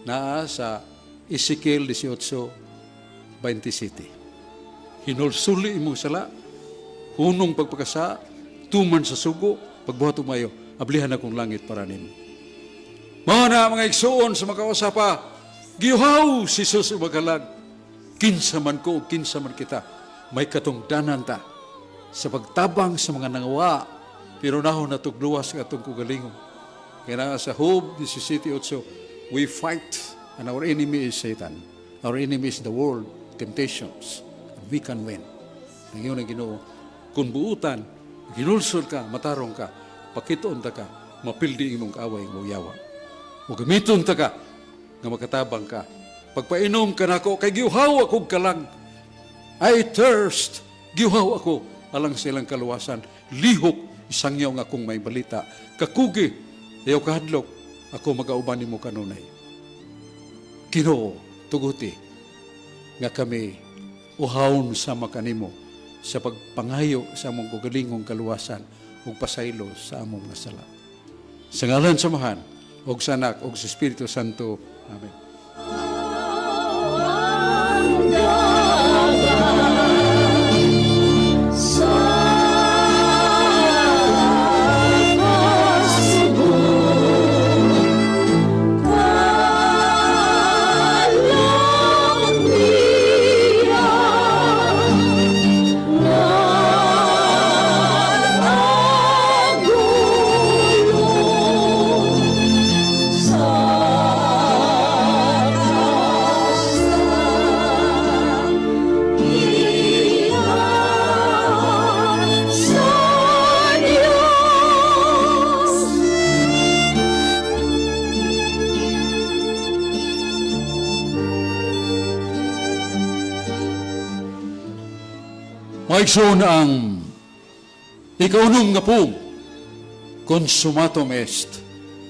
[SPEAKER 1] Naa sa Ezekiel 18:27. Hinulsuli imong sala, hunong pagpakasa, tuman sa sugo, pagbuhat umayo, ablihan akong langit para nimo. Mao na mga igsoon sa makausapa, giuhaw si Jesus umagalag. Kinsa man ko, kinsa man kita, may katungdanan ta sa pagtabang sa mga nangawa, pero nahon natugluwas sa atong kugalingong. Kaya na sa Job 17:8, we fight and our enemy is Satan. Our enemy is the world, temptations, and we can win. Ngayon ang Ginoo, kung buutan, ginulsol ka, matarong ka, pakitoon ta ka, mapildi imong kaaway mo yawa. O gamiton ta ka, nga makatabang ka. Pagpainom ka na ako, kay giuhaw ako kalang. I thirst, giuhaw ako, alang silang kaluwasan. Lihok, isang yaw nga akong may balita. Kakugi, ayaw kahadlok, ako magauban mo kanunay. Ginoo, tuguti, nga kami uhawon sa makanimo sa pagpangayo sa among kugalingong kaluwasan ug pasaylo sa among nga sala. Sa ngalan samahan, og sa Anak, og sa Espiritu Santo. Amen. Maigsoon ang ikaunom nga po, consumatum est,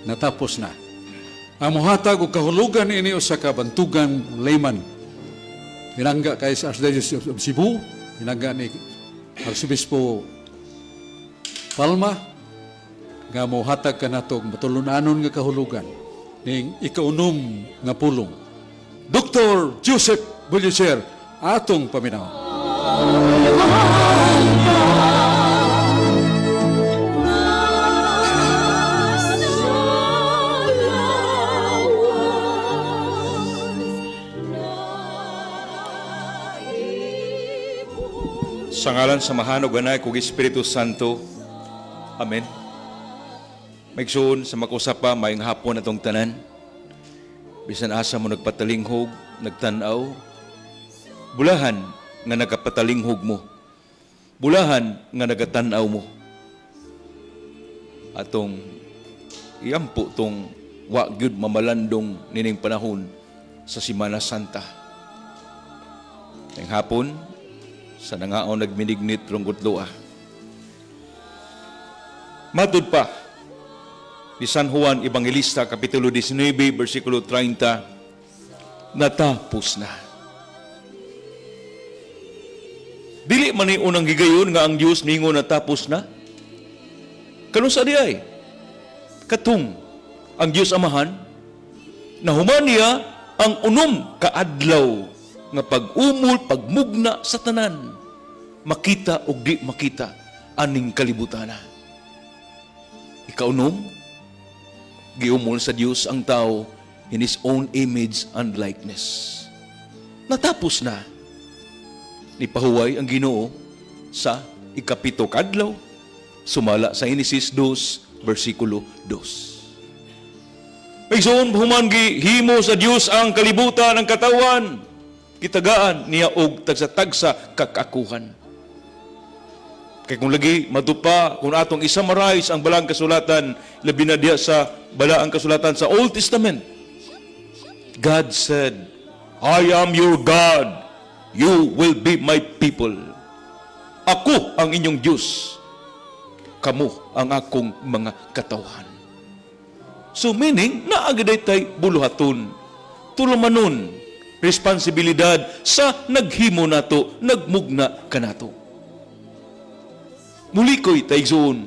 [SPEAKER 1] natapos na. Ang muhatag o kahulugan ini sa kabantugan layman. Pinangga kay sa Archdiocese of Cebu, pinangga ni Arcibispo Palma, nga muhatag ka natog matulunanon nga kahulugan ning ikaunom nga pulong. Dr. Joseph Bullicer, atong paminaw.
[SPEAKER 7] Sa ngalan samahan ug Anak ug Espiritu Santo. Amen. Maigsoon sa makusapa maayong hapon atong tanan. Bisan asa mo nagpatalinghog, nagtan-aw, bulahan nga nagapatalinghog mo. Bulahan nga nagatan-aw mo. Atong iyampo tong wa gyud mamalandong nining panahon sa Semana Santa. Ang hapon sa nangaon nagminignit rungkot lua. Matud pa di San Juan Evangelista Kapitulo 19 versikulo 30, natapos na. Dili man ni unang gigayon nga ang Dios ningon natapos na. Kanus sa diay katong ang Dios Amahan nahuman niya ang unom kaadlaw nga pag-umol, pagmugna sa tanan, makita o di makita aning kalibutana. Ikaunom, giumol sa Diyos ang tao in His own image and likeness. Natapos na. Nipahuway ang Ginoo sa ikapito kadlaw, sumala sa Genesis 2, versikulo 2. Maysoon human gihimo sa Diyos ang kalibutan ng katawan, kitagaan niya og tagsa-tagsa kakakuhan. Kay kung lagi madupa, kung atong i-summarize ang balang kasulatan, labi na diya sa balaang kasulatan sa Old Testament, God said, I am your God, you will be my people. Ako ang inyong Diyos, kamo ang akong mga katawhan. So meaning, naagaday tay buluhaton, tulumanon, responsibilidad sa naghimo nato, nagmugna kanato. Muli ko'y taigsoon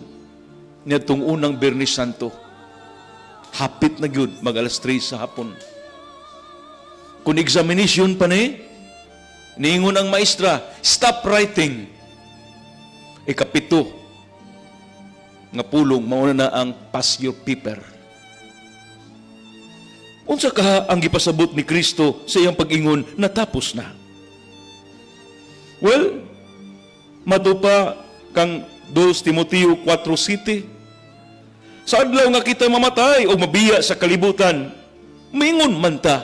[SPEAKER 7] nitong unang Biyernes Santo. Hapit na gyud mag alas 3 sa hapon. Kung examination pa ni, niingon ang maestra, stop writing. Ikapito, nga pulong, mauna na ang pass your paper. Unsa ka ang gipasabot ni Kristo sa iyang pag-ingon, natapos na. Well, matupa kang 2 Timoteo 4:7, sa adlaw nga kita mamatay o mabiya sa kalibutan, mingon man ta,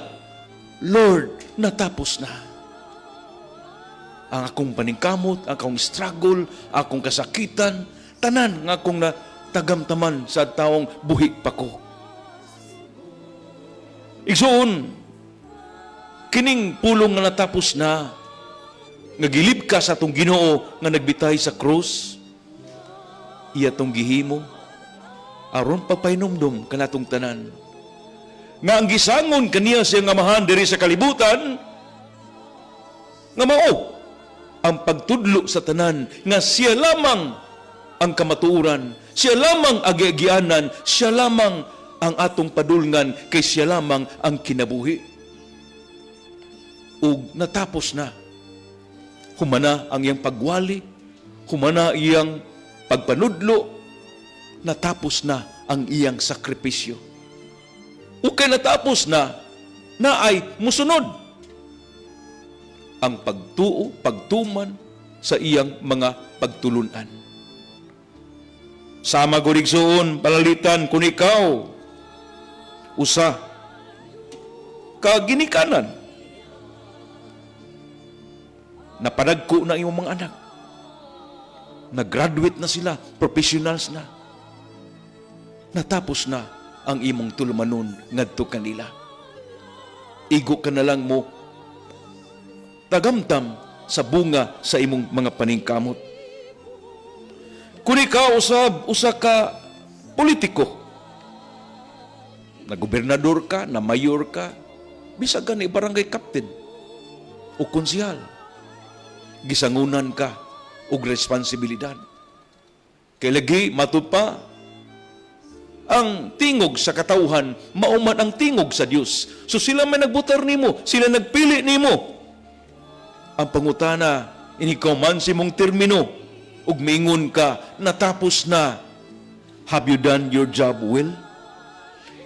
[SPEAKER 7] Lord, natapos na. Ang akong paningkamot, ang akong struggle, akong kasakitan, tanan nga akong natagamtaman sa taong buhi pa ko. Igsoon, kining pulong nga natapos na, nagilib ka sa atong Ginoo nga nagbitay sa krus, iya tong gihimo, aron pagpainumdum kanatong tanan. Nga ang gisangon kaniya siyang amahan diri sa kalibutan, nga mao ang pagtudlo sa tanan, nga siya lamang ang kamatuoran, siya lamang agiagianan, siya lamang ang atong padulngan, kay siya lamang ang kinabuhi. Ug natapos na. Humana ang iyang pagwali, humana iyang pagpanudlo, natapos na ang iyang sakripisyo. Ukay natapos na ay musunod ang pagtuo, pagtuman sa iyang mga pagtulunan. Sama gurigsoon, palalitan kung ikaw, usa, kaginikanan, napadagko na iyong mga anak, nag-graduate na sila, professionals na, natapos na ang imong tulumanon ngadto kanila. Igo ka na lang mo tagamtam sa bunga sa imong mga paningkamot. Kung ikaw usa ka politiko, na gobernador ka, na mayor ka, bisag ka ni barangay captain o konsehal, gisangunan ka og responsibilidad. Kay lagi matupa ang tingog sa katauhan, mauman ang tingog sa Dios. So sila may nagbutar nimo, sila nagpili nimo. Ang pangutana, inikaw man si mong termino, ug mingon ka, natapos na. Have you done your job well?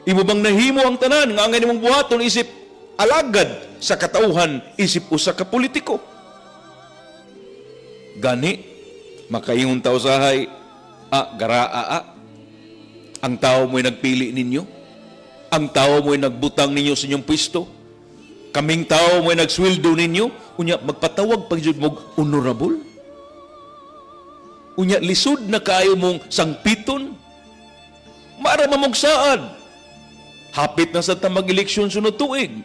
[SPEAKER 7] Imo bang nahimo ang tanan nga ang imong buhaton isip alagad sa katauhan, isip usa ka politiko? Gani, makaingon tao sahay, garaa. Ang tao mo'y nagpili ninyo. Ang tao mo'y nagbutang ninyo sa inyong pwesto. Kaming tao mo'y nagsweldo ninyo. Unya, magpatawag pag mo honorable. Unya, lisod na kayo mong sangpiton. Mara mamong saad. Hapit na sa mag-eleksyon sunod tuig.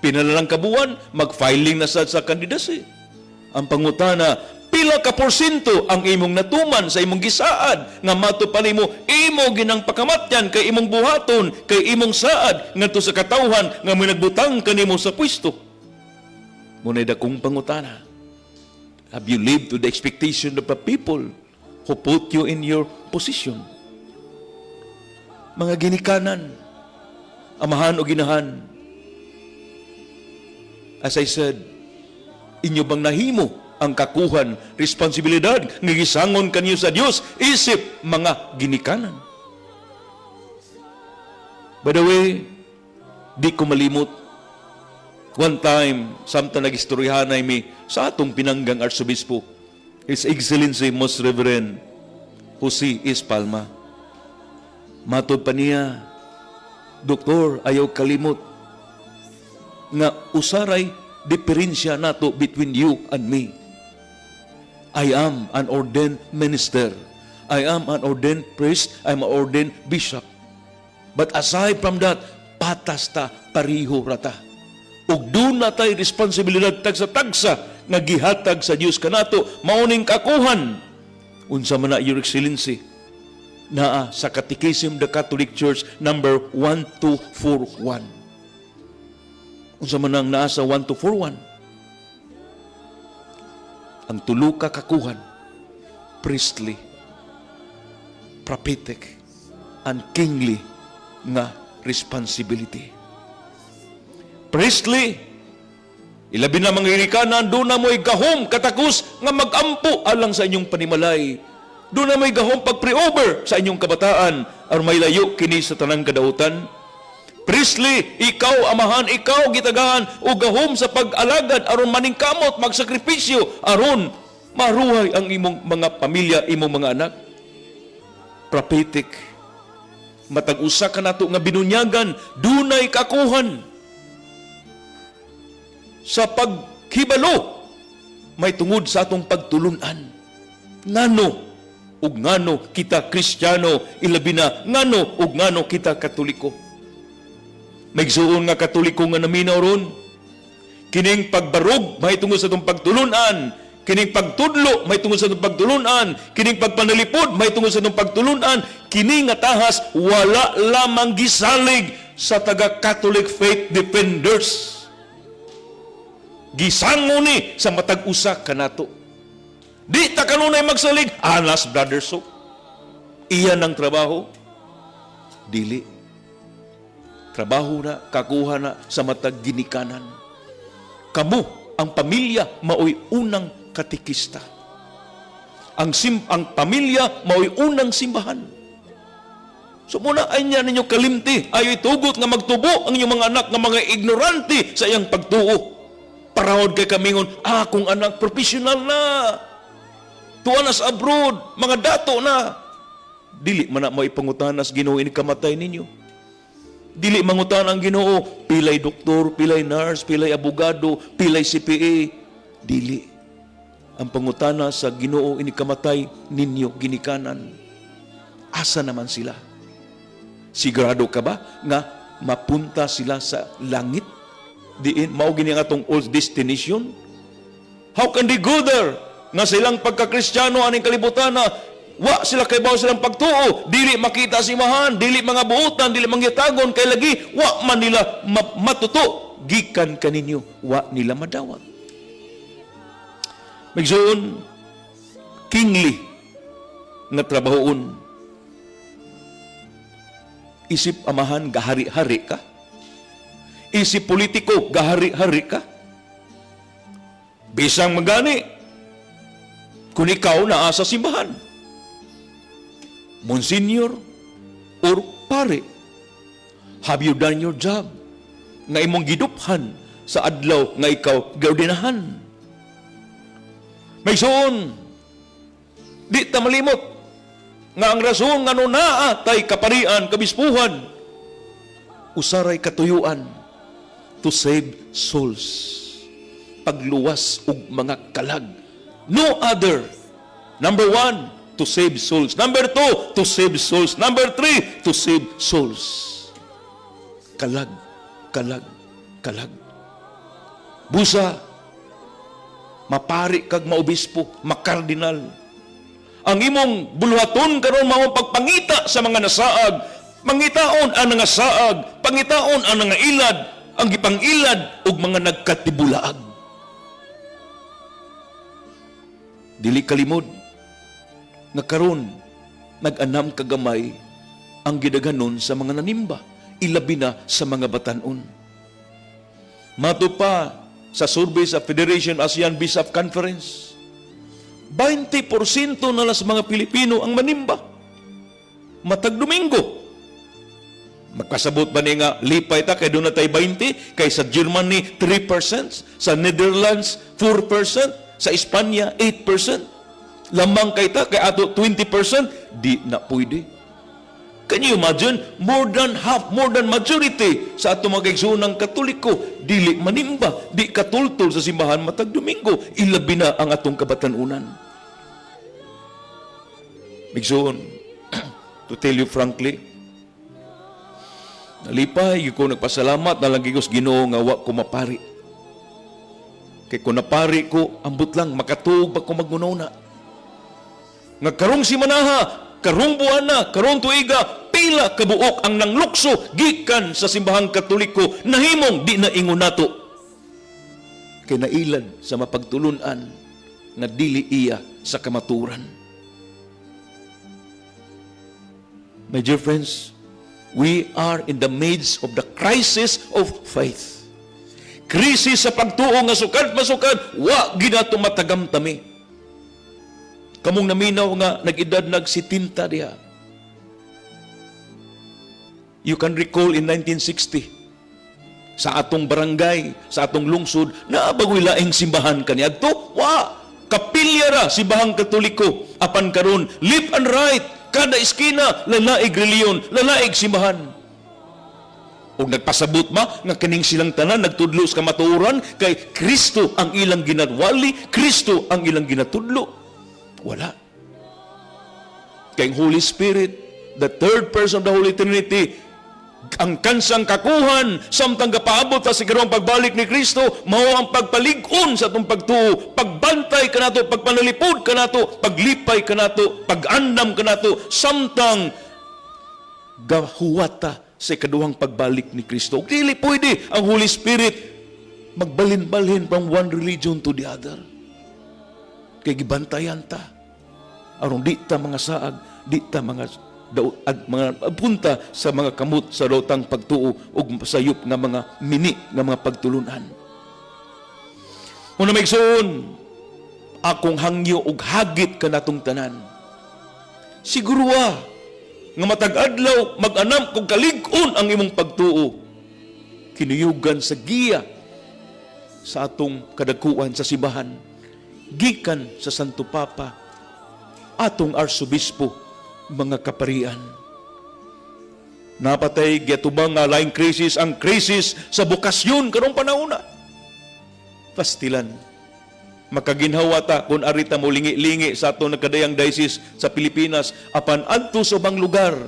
[SPEAKER 7] Pinalalang kabuan, mag-filing na sa kandidasi. Ang pangutana, pila ka porsyento ang imong natuman sa imong gisaad nga matupan nimo imo ginang pakamatyan kay imong buhaton kay imong saad ngadto sa katawhan nga may nagbutang kanimo sa pwesto. Munay dakong pangutana. Have you lived to the expectation of the people who put you in your position? Mga ginikanan, amahan o ginahan. As I said, inyo bang nahimo ang kakuhan, responsibilidad, nga gisangon kanyo sa Dios, isip mga ginikanan. By the way, di ko malimot, one time, samtang nag-istoryahanay mi sa atong pinanggang Arsobispo, His Excellency Most Reverend Jose S. Palma. Matod pa niya, Doktor, ayaw kalimot, nga usaray diferensya nato between you and me. I am an ordained minister. I am an ordained priest. I'm an ordained bishop. But aside from that, patas ta, pariho rata. Ug doon na tayo responsibilidad tagsa-tagsa nga gihatag sa Dios kanato, mauning kakuhan. Unsa man na, Your Excellency, naa sa Catechism of the Catholic Church number 1241. Unsa man ang naa sa 1241? Ang tulo ka kakuhan, priestly, prophetic, and kingly nga responsibility. Priestly, ilabi na mga irikanan, doon na mo'y gahom katakos nga magampo alang sa inyong panimalay. Doon na mo'y gahom pag-pre-over sa inyong kabataan aron may layo kini sa tanang kadautan. Priestly, ikaw amahan, ikaw gitagahan o gahom sa pag-alagad aron maningkamot, magsakripisyo aron maruhay ang imong mga pamilya, imong mga anak. Prophetic, matag-usa ka nato nga binunyagan, dunay kakuhan sa paghibalo may tungod sa atong pagtulunan. Ngano ug ngano kita Kristiyano, ilabi na ngano ug ngano kita Katoliko. Maigsuon nga Katoliko nga naminaw ron, kining pagbarog may tungod sa atong pagtulunan, kining pagtudlo may tungod sa atong pagtulunan, kining pagpanalipod may tungod sa atong pagtulunan, kining nga tahas wala lamang gisalig sa taga-Catholic faith defenders. Gisango ni sa matag-usa kanato. Di ta kanunay magsalig, alas brother so. Iyan ang trabaho. Dili. Trabaho na, kakuha na sa matag ginikanan. Kamu, ang pamilya, mao'y unang katikista. Ang pamilya, mao'y unang simbahan. So muna ay niya ninyo kalimti, ayo'y tugot nga magtubo ang inyong mga anak nga mga ignorante sa iyang pagtuo. Parahod kay kamingon, akong anak professional na. Tuwa na sa abroad, mga dato na. Dili man na maipangutanas Ginoo ini kamatay ninyo. Dili mangutan ang Ginoo, pilay doktor, pilay nurse, pilay abogado, pilay CPA. Dili. Ang pangutana sa Ginoo ini kamatay ninyo ginikanan. Asa naman sila? Sigurado ka ba nga mapunta sila sa langit? Diin mao gini nga atong old destination? How can they go there? Nga silang pagka-Kristiyano aning kalibutan na wa sila kay bawo silang pagtuo, dili makita si mahan, dili mga buutan, dili mangyatagon kay lagi wa man nila matuto gikan kaninyo, wa nila madawat. Migsuon kingly nga trabahoon. Isip amahan gahari-hari ka. Isip politiko gahari-hari ka. Bisang magani kung ikaw naa sa simbahan. Monsignor or pare, have you done your job? Nga imong giduphan sa adlaw nga ikaw gaordinahan. May suon, di ta malimot nga ang rason nga naa tay kaparian, kabispuhan, usaray katuyuan to save souls. Pagluwas og mga kalag. No other. Number 1, to save souls. Number 2, to save souls. Number 3, to save souls. Kalag, kalag, kalag. Busa, mapari kag maobispo, makardinal. Ang imong buluhaton karon mao pagpangita sa mga nasaag. Mangitaon ang nangasaag, pangitaon ang nangailad, ang gipangilad og mga nagkatibulaag. Dili kalimod nga karon nag-anam kagamay ang gidaganon sa mga nanimba, ilabi na sa mga batanon. Mato pa sa survey sa Federation ASEAN Bishop Conference, 20% na lang sa mga Pilipino ang manimba. Matag Domingo. Magkasabot ba ni nga lipay ta kay doon na tayo 20, kay sa Germany 3%, sa Netherlands 4%, sa Espanya 8%, lamang kay ta kay ato 20%, di na pwede. Can you imagine? More than half, more than majority sa ato mga kaigsuonang Katoliko, dili manimba, di katultol sa simbahan matag Domingo, ilabi na ang atong kabatanunan. Migsuon, to tell you frankly, nalipay, ko nagpasalamat na lang gigos Ginoo nga wa ko mapari. Kay kung napari ko, ambot lang, makatuog pa ko magununa. Nga karong simanaha, karong buwana, karong tuiga, pila kabuok ang nanglukso gikan sa simbahang Katoliko, nahimong di na ingon nato. Kay nailad sa mapagtulunan nga dili iya sa kamaturan. My dear friends, We are in the midst of the crisis of faith. Krisis sa pagtuo nga sukad masukad, wa ginato matagam tami. Kamong naminaw nga nag-edad nagsitinta diha. You can recall in 1960, sa atong barangay, sa atong lungsod, naabagoy laing simbahan kaniadto. Wa! Kapilya ra simbahang Katoliko. Apan karon, left and right, kada iskina, lalaig reliyon, lalaig simbahan. O nagpasabot nga kining silang tanan, nagtudlo sa kamatuoran, kay Kristo ang ilang ginadwali, Kristo ang ilang ginatudlo. Wala. Kay Holy Spirit, the third person of the Holy Trinity, ang kansang kakuhan samtang gapaabot sa sigarong pagbalik ni Kristo, mao ang pagpalig-on sa atong pagtuo, pagbantay kanato, pagpanalipod kanato, paglipay kanato, pag-andam kanato samtang gahuwata sa ikaduhang pagbalik ni Kristo. Dili pwede ang Holy Spirit magbalin-balhin from one religion to the other. Kay gibantayan ta aron di ta mga saag, di ta mga at mga punta sa mga kamot sa rotang pagtuo ug sayop nga mga mini nga mga pagtulunan. Una maigsoon, akong hangyo ug hagit kanatong tanan. Siguro nga matag adlaw mag-anam kung kalig-on ang imong pagtuo. Kinuyugan sa giya sa atong kadakuan sa simbahan, gikan sa Santo Papa, atong Arsobispo, mga kaparian. Napatay giatubang nga laing krisis, ang krisis sa bukasyon karong panahon na. Pastilan, makaginhawa ta kung arita mo lingi-lingi sa atong nagkadayang diocese sa Pilipinas, apan adto sa ubang lugar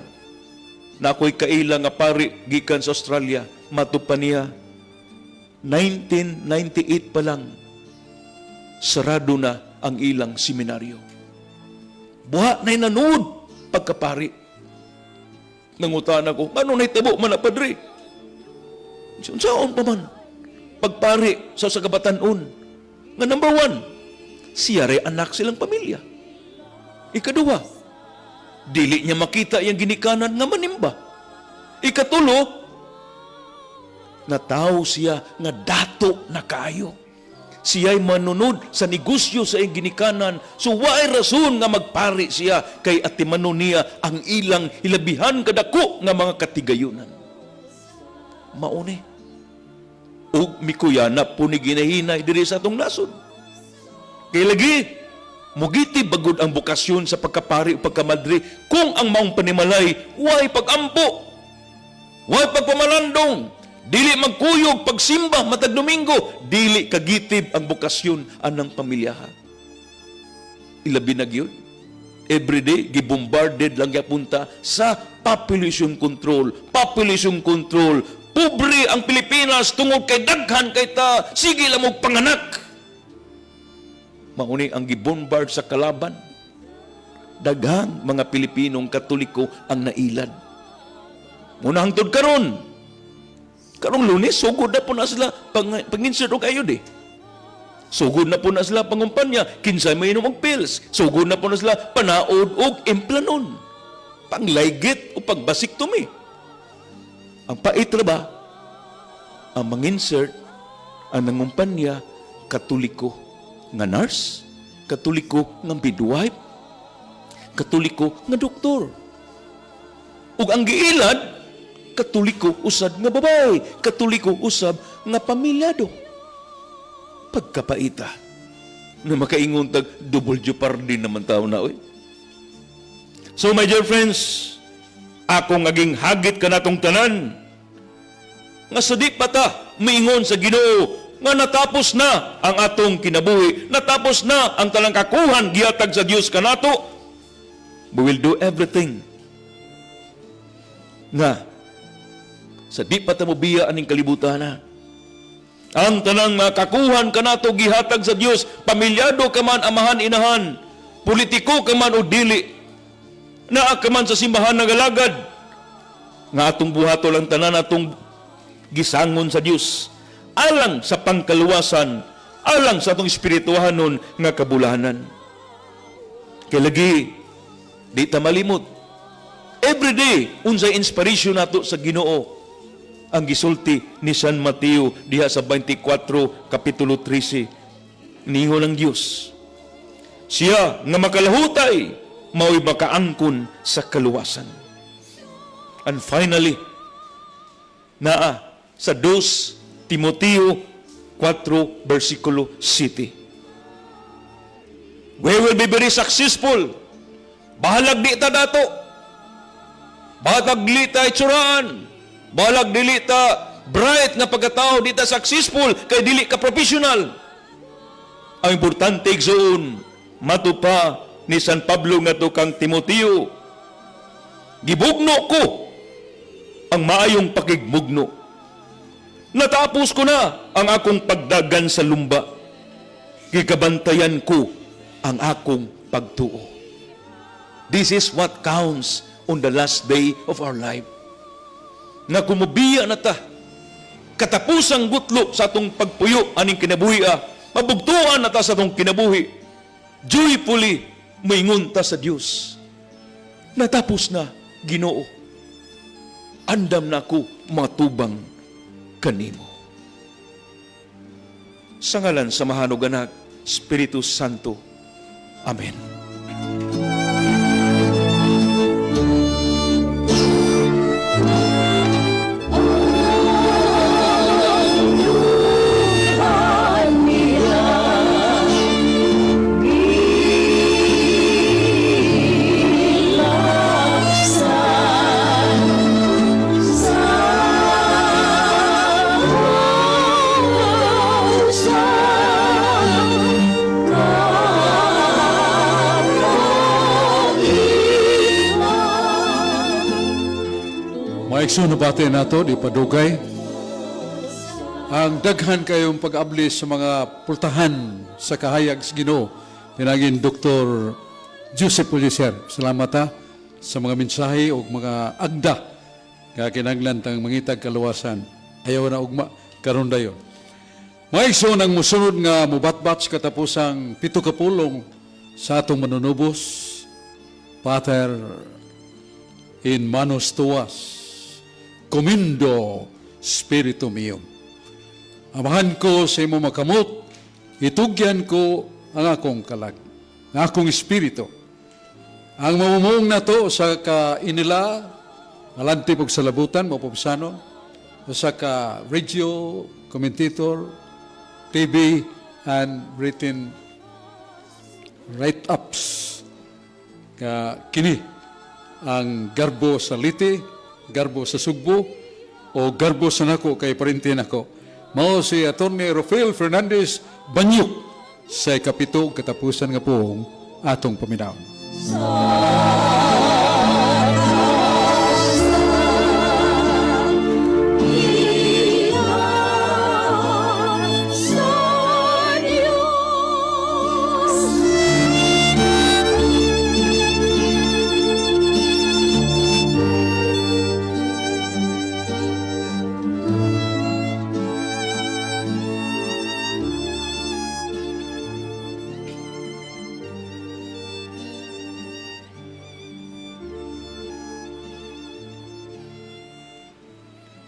[SPEAKER 7] na ako'y kaila nga pari gikan sa Australia, matupan niya 1998 pa lang sarado na ang ilang seminaryo. Buha na'y nanood pagkapari. Nangutan ako, ano na'y-tabo man na padre? Saan pa man? Pagpari sa sagabatanon. Nga number 1, siya rin anak silang pamilya. Ikaduha, dili niya makita yung ginikanan nga manimba. Ikatulo, nataw siya nga dato na kayo. Siya'y manunod sa negosyo sa iyang ginikanan. So, waay rason nga magpari siya kay atimanon niya ang ilang hilabihan kadako nga mga katigayunan. Mauni. O mikuyana po ni ginahinay diri sa atong nasod. Kaya lagi, mugiti bagod ang bukasyon sa pagkapari o pagkamadri kung ang maong panimalay, waay pagampo, waay pagpamalandong, dili magkuyog, pagsimba, matag Domingo, dili kagitib ang bukasyon anang pamilyaha. Ilabi na gyud. Everyday, gibombarded lang yapunta sa population control. Population control. Pobre ang Pilipinas tungod kay daghan kay ta. Sige lang mo panganak. Mauni ang gibombard sa kalaban. Daghang mga Pilipinong Katoliko ang nailad. Muna hangtod karon. Karong Lunes, sugod na po na sila pang-insert o kayo di. Sugod na po na sila pangumpanya, kinsay may inom og pills. Sugod na po na sila panaod og implanon. Panglaygit o pagbasiktomi. Ang pait na ba? Ang mang-insert, ang nangumpanya, Katoliko nga nurse, Katoliko nga midwife, Katoliko nga doktor. Ug ang giilad, Katoliko usab nga babae, Katoliko usab nga pamilyado. Pagkapaita na makaingon tag double jeopardy naman tao na oy. So my dear friends, ako ngaging hagit kanatong tanan nga sa di pata miingon sa Ginoo nga natapos na ang atong kinabuhi, natapos na ang talang kakuhan gihatag sa Dios kanato. We will do everything nga sa di pa ta mo biya aning kalibutan na. Ang tanang makakuhan kanato gihatag sa Dios, pamilyado ka man, amahan, inahan, politiko ka man o dili, naa ka man sa simbahan ng alagad, nga atong buhato lang tanan atong gisangon sa Dios, alang sa pangkaluwasan, alang sa atong espirituhanon nga kabulahanan. Kaya lagi, di ta malimot, every day unsay inspiration nato sa Ginoo. Ang gisulti ni San Mateo diha sa 24 kapitulo 13. Niingon ng Dios, siya nga makalahutay mao'y makaangkon sa kaluwasan. And finally, naa sa 2 Timoteo 4 versikulo 7. We will be very successful. Bahalag di ta dato. Bahalag di ta itsuraan. Bahalag dili ta bright nga pagkatao, di ta successful, kay dili ka professional. Ang importante igsoon, matupa ni San Pablo nga to kang Timoteo, gibugno ko ang maayong pakigmugno. Natapos ko na ang akong pagdagan sa lumba. Gigabantayan ko ang akong pagtuo. This is what counts on the last day of our life. Nga kumubiya na ta, katapusang gutlo sa atong pagpuyo aning kinabuhi, mabugtuan na ta sa atong kinabuhi, joyfully moingon ta sa Dios. Natapos na, Ginoo. Andam na ko matubang kanimo. Sa ngalan sa Mahanog Anak, Espiritu Santo. Amen.
[SPEAKER 1] Maikso na bate nato, di padugay. Ang daghan kayong pag-abli sa mga pultahan sa kahayag sa Ginoo. Pinagin Dr. Joseph Puliser. Salamat sa mga mensahe o mga agda nga kinahanglan tang mangitag kaluwasan. Ayaw na ugma karon dayon. Maikso nang musunod nga mubatbat sa katapusang 7 kapulong sa atong manunubos, Pater in manos tuas, Comindo Spiritu Mio. Amahan ko sa imo makamot, itugyan ko ang akong kalag, ang akong espiritu. Ang mamumuong na to sa kainila, malantip og salabutan, mapupsano, sa ka radio, commentator, TV, and written write-ups. Kini, ang garbo sa liti, garbo sa sugbo, o garbo sa nako kay parintin ako. Mao si Atty. Rafael Fernandez Banyuk sa kapito katapusan nga poong atong paminaw.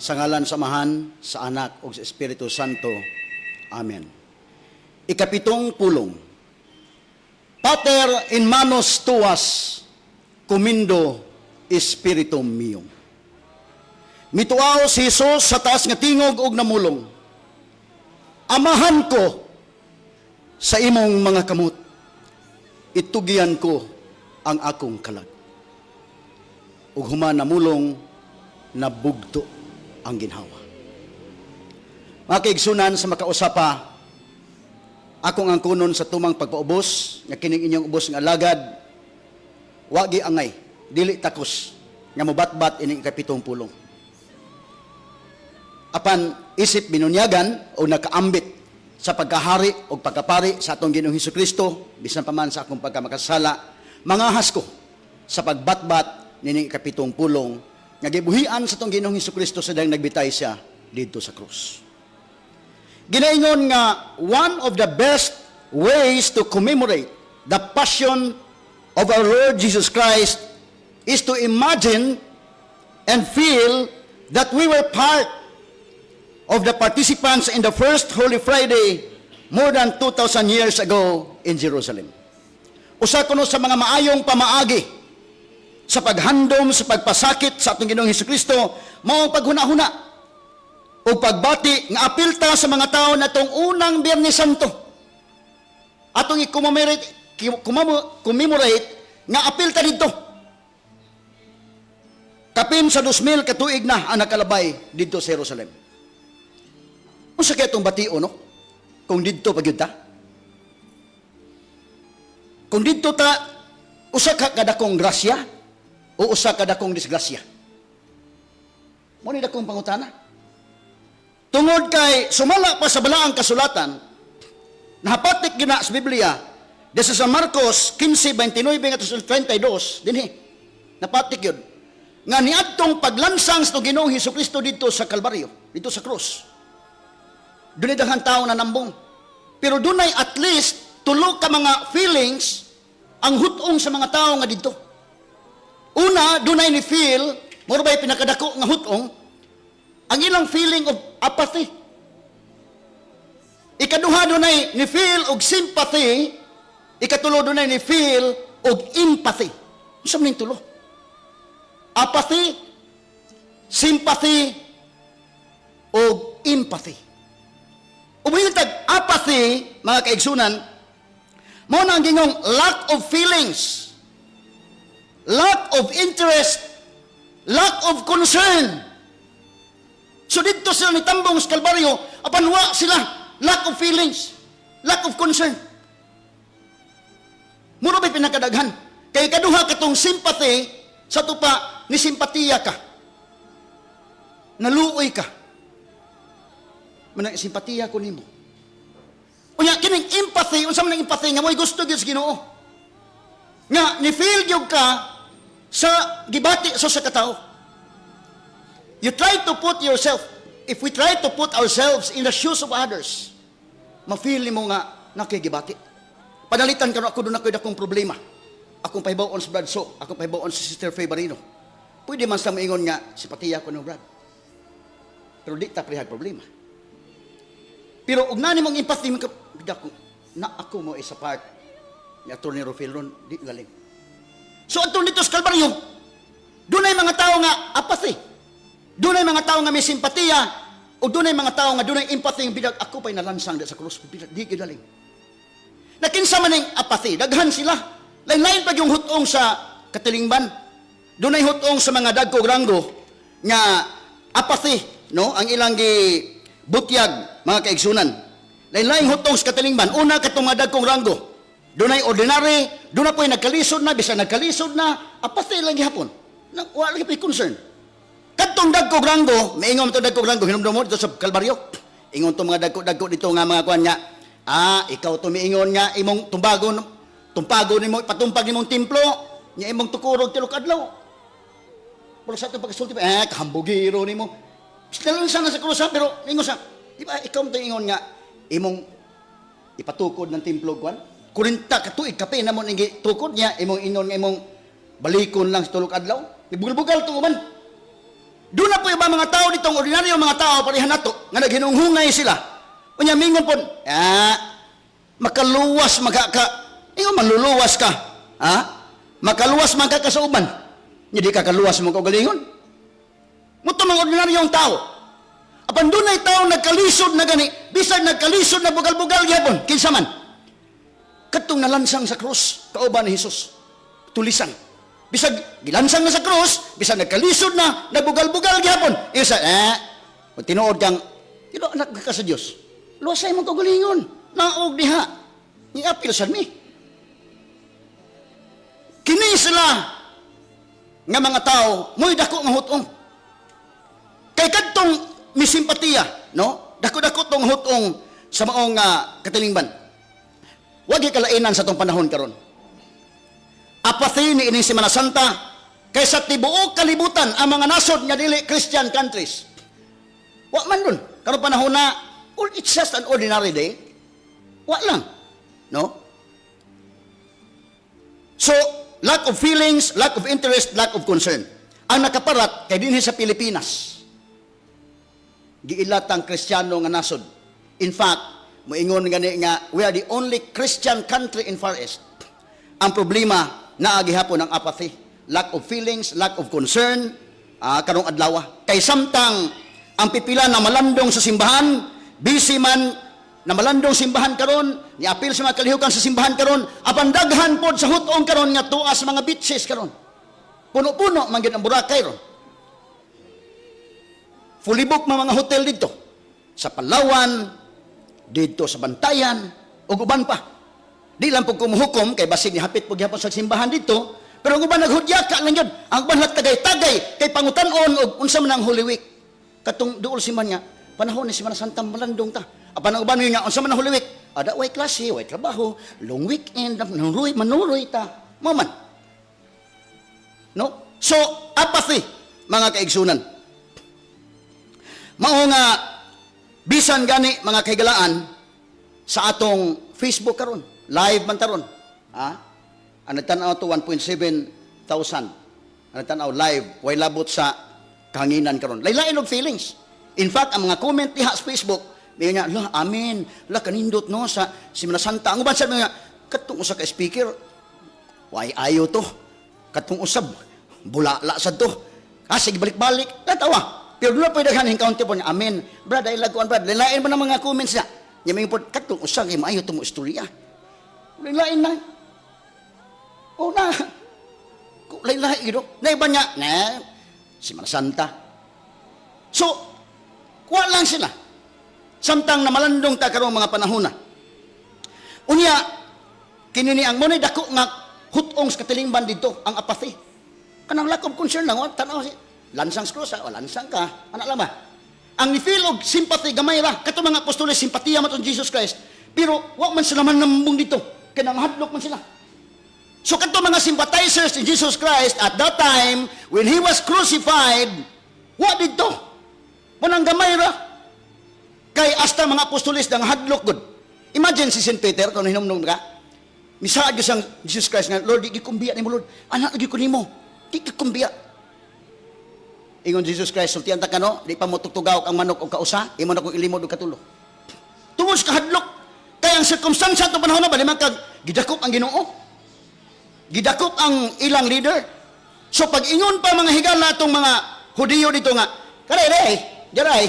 [SPEAKER 6] Sa ngalan samahan, sa Anak ug sa Espiritu Santo. Amen. Ikapitong pulong. Pater in manos tuas, Comindo Spiritum Meum. Mituaw si Jesus sa taas nga tingog ug namulong. Amahan ko sa imong mga kamot. Itugyan ko ang akong kalag. Ug human namulong, nabugto ang ginhawa. Mga kaigsunan sa makausapa, akong ang kunon sa tumang pagpaubos, nga kining inyong ubos ng alagad, wagi angay, dili takos, nga mubatbat ining ikapitong pulong. Apan isip binunyagan o nakaambit sa pagkahari o pagkapari sa atong Ginoong Hesukristo, bisan pa man sa akong pagkamakasala, mangahas ko sa pagbatbat nining ikapitong pulong, nga gibuhian sa tong Ginoong Hesukristo sa dayang nagbitay siya didto sa krus. Ginaingon nga one of the best ways to commemorate the passion of our Lord Jesus Christ
[SPEAKER 8] is to imagine and feel that we were part of the participants in the first Holy Friday more than 2,000 years ago in Jerusalem. Usa kuno sa mga maayong pamaagi sa paghandom, sa pagpasakit sa atong Ginoong Hesukristo, mao ang paghuna-huna o pagbati nga apilta sa mga tao na itong unang Biyernes Santo. Atong i-commemorate nga apilta dito. Kapin sa 2,000 katuig na ang nakalabay dito sa Jerusalem. Unsa kaya itong batio, no? Kung dito pagyud ta? Kung dito ta, usa ka kadakong grasya o usa ka dakong disgrasya? Mo ni dakong pangutana. Tungod kay sumala pa sa balaang kasulatan, nahapatik gina sa Biblia, desa sa Marcos 15:29-32, dinhi, napatik yun, nga niadtong paglansang sa Ginoong Hesukristo dito sa Kalbaryo, dito sa krus. Dunay daghang tao na nambong. Pero dunay at least tulo ka mga feelings ang hutong sa mga tao nga dito. Una, dunay ni feel, moro ba'y pinakadako nga hutong, ang ilang feeling of apathy. Ikaduha, dunay ni feel og sympathy. Ikatulo, dunay ni feel og empathy. Ano ning tulo? Apathy, sympathy, og empathy. Ubihintag apathy, mga kaigsunan, mo na ang gingong lack of feelings, lack of interest, lack of concern. So dito sila nitambong sa Kalbaryo, apan wa sila, lack of feelings, lack of concern. Muro ba'y pinakadaghan? Kay kaduha katong sympathy, sa tupa, ni simpatiya ka. Naluoy ka. Manang simpatiya ko nimo. Unya kining empathy, unsa man ang empathy nga mo'y gusto gyud sa Ginoo. Nga ni feel gyud ka sa gibati sa katao. You try to put yourself, if we try to put ourselves in the shoes of others, ma-feel nimo nga nakigibati. Padalitan karon ako doon ako dakong problema. Akong pahibaw-on sa Brad So, akong pahibaw-on sa Sister Faye Barino. Pwede man sa maingon nga simpatiya ko no Brad. Pero di ta prihag problema. Pero ug nani mong empathy mo ko na ako mo isa part ni Atty. Rufil ron di galing. So atong dito sa Kalbaryo, dunay mga tao nga apathy. Dunay mga tao nga may simpatiya o dunay mga tao nga dunay empathy bidag ako pay nalansang sa krus bidag di galing. Nakinsa man ning apathy, daghan sila. Lain-lain pa yung hutong sa katilingban. Dunay hutong sa mga dagkog ranggo nga apathy, no? Ang ilang butyag, mga kaigsunan. Lain-lain hutong sa katilingban. Una, katong mga dagkong ranggo. Dunay ordinary, doon na po'y nagkalisod na, bisa nagkalisod na, apathy lang gihapon. Wala lagi po'y concern. Katong dagkong ranggo, maingon ito dagkong ranggo, hinumdum mo dito sa Kalbaryo. Ingon ito mga dagko dito nga mga kuwan nga, ikaw ito miingon nga, imong tumpago nimo, patumpag nimong templo, nga imong tukurog tilok adlaw. Pero sa itong pagkasulti pa, kahambugiro nimo. Sinalong sana sa krusa, pero ingon sa, di ba, ikaw mo ingon nga, imong ipatukod ng templo, kwan? Kurinta, katuig, kape na mo nang tukod niya, imong inon nga imong balikon lang sa tulog adlaw. Bugal-bugal ito, man. Doon na po yung mga tao ditong ordinaryo mga tao, parihan na to, nga naghinunghungay sila. Unya, mingon po, makaluwas, ingon, maluluwas ka. Makaluwas magkakasauban. Hindi kakaluwas mo kaugalingon. Muto mga ordinaryong tao. Apan doon ay tao nagkalisod na gani, bisag nagkalisod na bugal-bugal gyapon, kinsa man. Katong nalansang sa krus, kauban ni Jesus. Tulisan. Bisag gilansang na sa krus, bisag nagkalisod na, nabugal-bugal gyapon. Isa, tinuod kang, anak ka sa Diyos. Luwasay mo kaugalingon. Naog diha. Ni-apil sa mi. Kini sila nga mga tao, mo'y dako nga hutong. Kay kadtong misimpatiya, no? Dako-dako tong hutong sa maong katilingban. Wag kalainan sa tong panahon karon. Apathy ni ining Semana Santa kaysa tibuok kalibutan ang mga nasod nga dili Christian countries. Wa man dun. Karon panahon na, it's just an ordinary day. Wa lang. No? So, lack of feelings, lack of interest, lack of concern. Ang nakaparat kay dinhi sa Pilipinas, giilatang Kristiyano nga nasod. In fact, moingon gani nga we are the only Christian country in Far East. Ang problema naa gihapon ang apathy, lack of feelings, lack of concern karong adlaw. Kay samtang ang pipila na malandong sa simbahan, busy man na malandong simbahan karon, ni apil sa mga kalihukan sa simbahan karon, apan daghan pod sa hutong karon nga tuwa sa mga beaches karon. Puno-puno man gyud ang Boracay ron. Fully booked mga hotel dito sa Palawan, dito sa Bantayan, ug uban pa. Di lang pug kumuhukom kay basig ni hapit pug gyapon sa simbahan dito, pero ang uban naghudyaka lang yun. Ang uban tagay-tagay kay pangutan-on og unsa man ang Holy Week. Katong duol si man nga panahon ni Semana Santa malandong ta. Apan ang uban nga unsa man ang Holy Week? Ada way klase, way trabaho, long weekend, manuroy ta. Maman. No? So, apathy, mga kaigsunan. Mao nga bisan gani mga kaigalaan sa atong Facebook karon, live man taron. Ang nagtanaw to 1.7 thousand. Ang nagtanaw live, way labot sa kahanginan karon. Laylain og feelings. In fact, ang mga comment diha sa Facebook, may nga, la, amen, la, kanindot no, sa Semana Santa. Ang uban sabi nga, katong usa ka speaker, way ayo to. Katong usab, bulala sa to. Sige, balik-balik, natawa. Pero doon na pwede kanin counter po niya, amen. Brad, ay laguan, Brad. Lilain mo ng mga comments niya. Niya may po, katong usag, maayo itong istorya. Lilain na. O na. Lilain, ito. Naiba niya, Semana Santa. So, kuha lang sila. Samtang na malandong ta karong mga panahon na. Unya, kinini ang monay dako nga hutong sa katilingban dito, ang apathy. Kanang lack of concern lang, tanaw siya. Lansang screws, o lansang ka, anak lama. Ang ni-feel og sympathy, gamay ra. Kato mga apostoles, simpatiya matong Jesus Christ. Pero, wag man sila man nambong dito. Kaya nanghadlok man sila. So, kato mga sympathizers ni Jesus Christ, at that time, when He was crucified, wag dito. Manang gamay ra. Kay hasta mga apostoles nang hadlok gud. Imagine si St. Peter, kung hinumnong ka, misaad siyang Jesus Christ nga, Lord, di kumbiya ni mo, Lord. Anak, di ko ni mo. Di kumbiya. Ingon Jesus Christ, sultihan ta kano, di pa mo tutugaw ang manok o kausa, imo na kong ilimod o katulo. Tungod sa kahadlok, kaya ang circumstance ito panahon na ba, limang kag, gidakop ang Ginoo. Gidakop ang ilang leader. So pag ingon pa mga higala itong mga Hudiyo dito nga, jaray,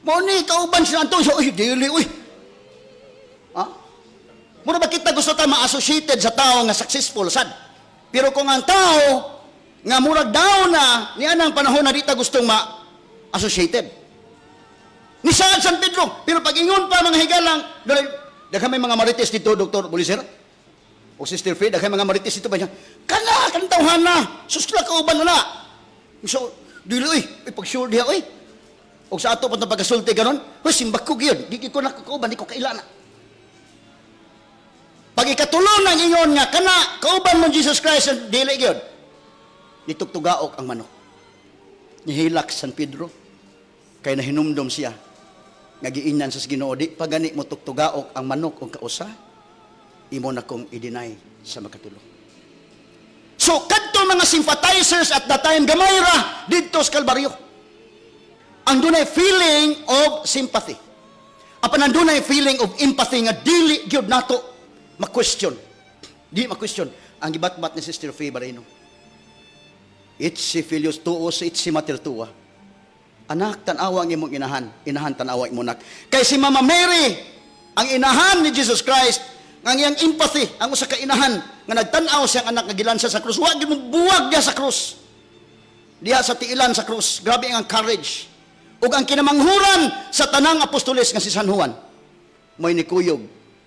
[SPEAKER 8] mo ni kauban sila ito, so, dili, muna ba kita gusto tayo ma-associated sa tao nga successful, sad? Pero kung ang tao, nga murag daw na niya ng panahon na di ta gustong ma-associated. Ni San Pedro, pero pag ingon pa mga higalang, daghan may mga marites dito, Dr. Buliser, o Sister Faye, daghan mga marites dito ba niya, kanang tawhan na, susla kauban na na. So, dili, pag-sure diya, o sa ato patang pagkasulti ganon, simbak ko yun, di ko nakakauban, di ko kailana. Pag ikatulong ng ingon nga, kauban mo Jesus Christ, dili yun, nitugtugaok ang manok. Nihilak San Pedro, kay nahinumdom siya, ngagiinan sa Ginoo, di pagani mo tugtugaok ang manok o kausa, imo na kong i-deny sa makatulong. So, kadto mga sympathizers at that time, gamay ra dito sa Kalbaryo. Ang dunay feeling of sympathy. Apan ang dunay feeling of empathy nga dili gyud nato ma-question. Di ma-question. Ang gibat-bat ni Sister Faye Barino. Itsi Filius tuos, itsi Mater tua. Anak, tanawa ang imong inahan tanawa imong anak. Kay si Mama Mary, ang inahan ni Jesus Christ, ang iyang empathy, ang usa ka inahan, nga nagtanaw siyang anak nga gilansa sa krus, wag mo buwag diya sa krus. Diya sa tiilan sa krus, grabe ang courage. Ug ang kinamanghuran sa tanang apostoles nga si San Juan, mo'y nikuyog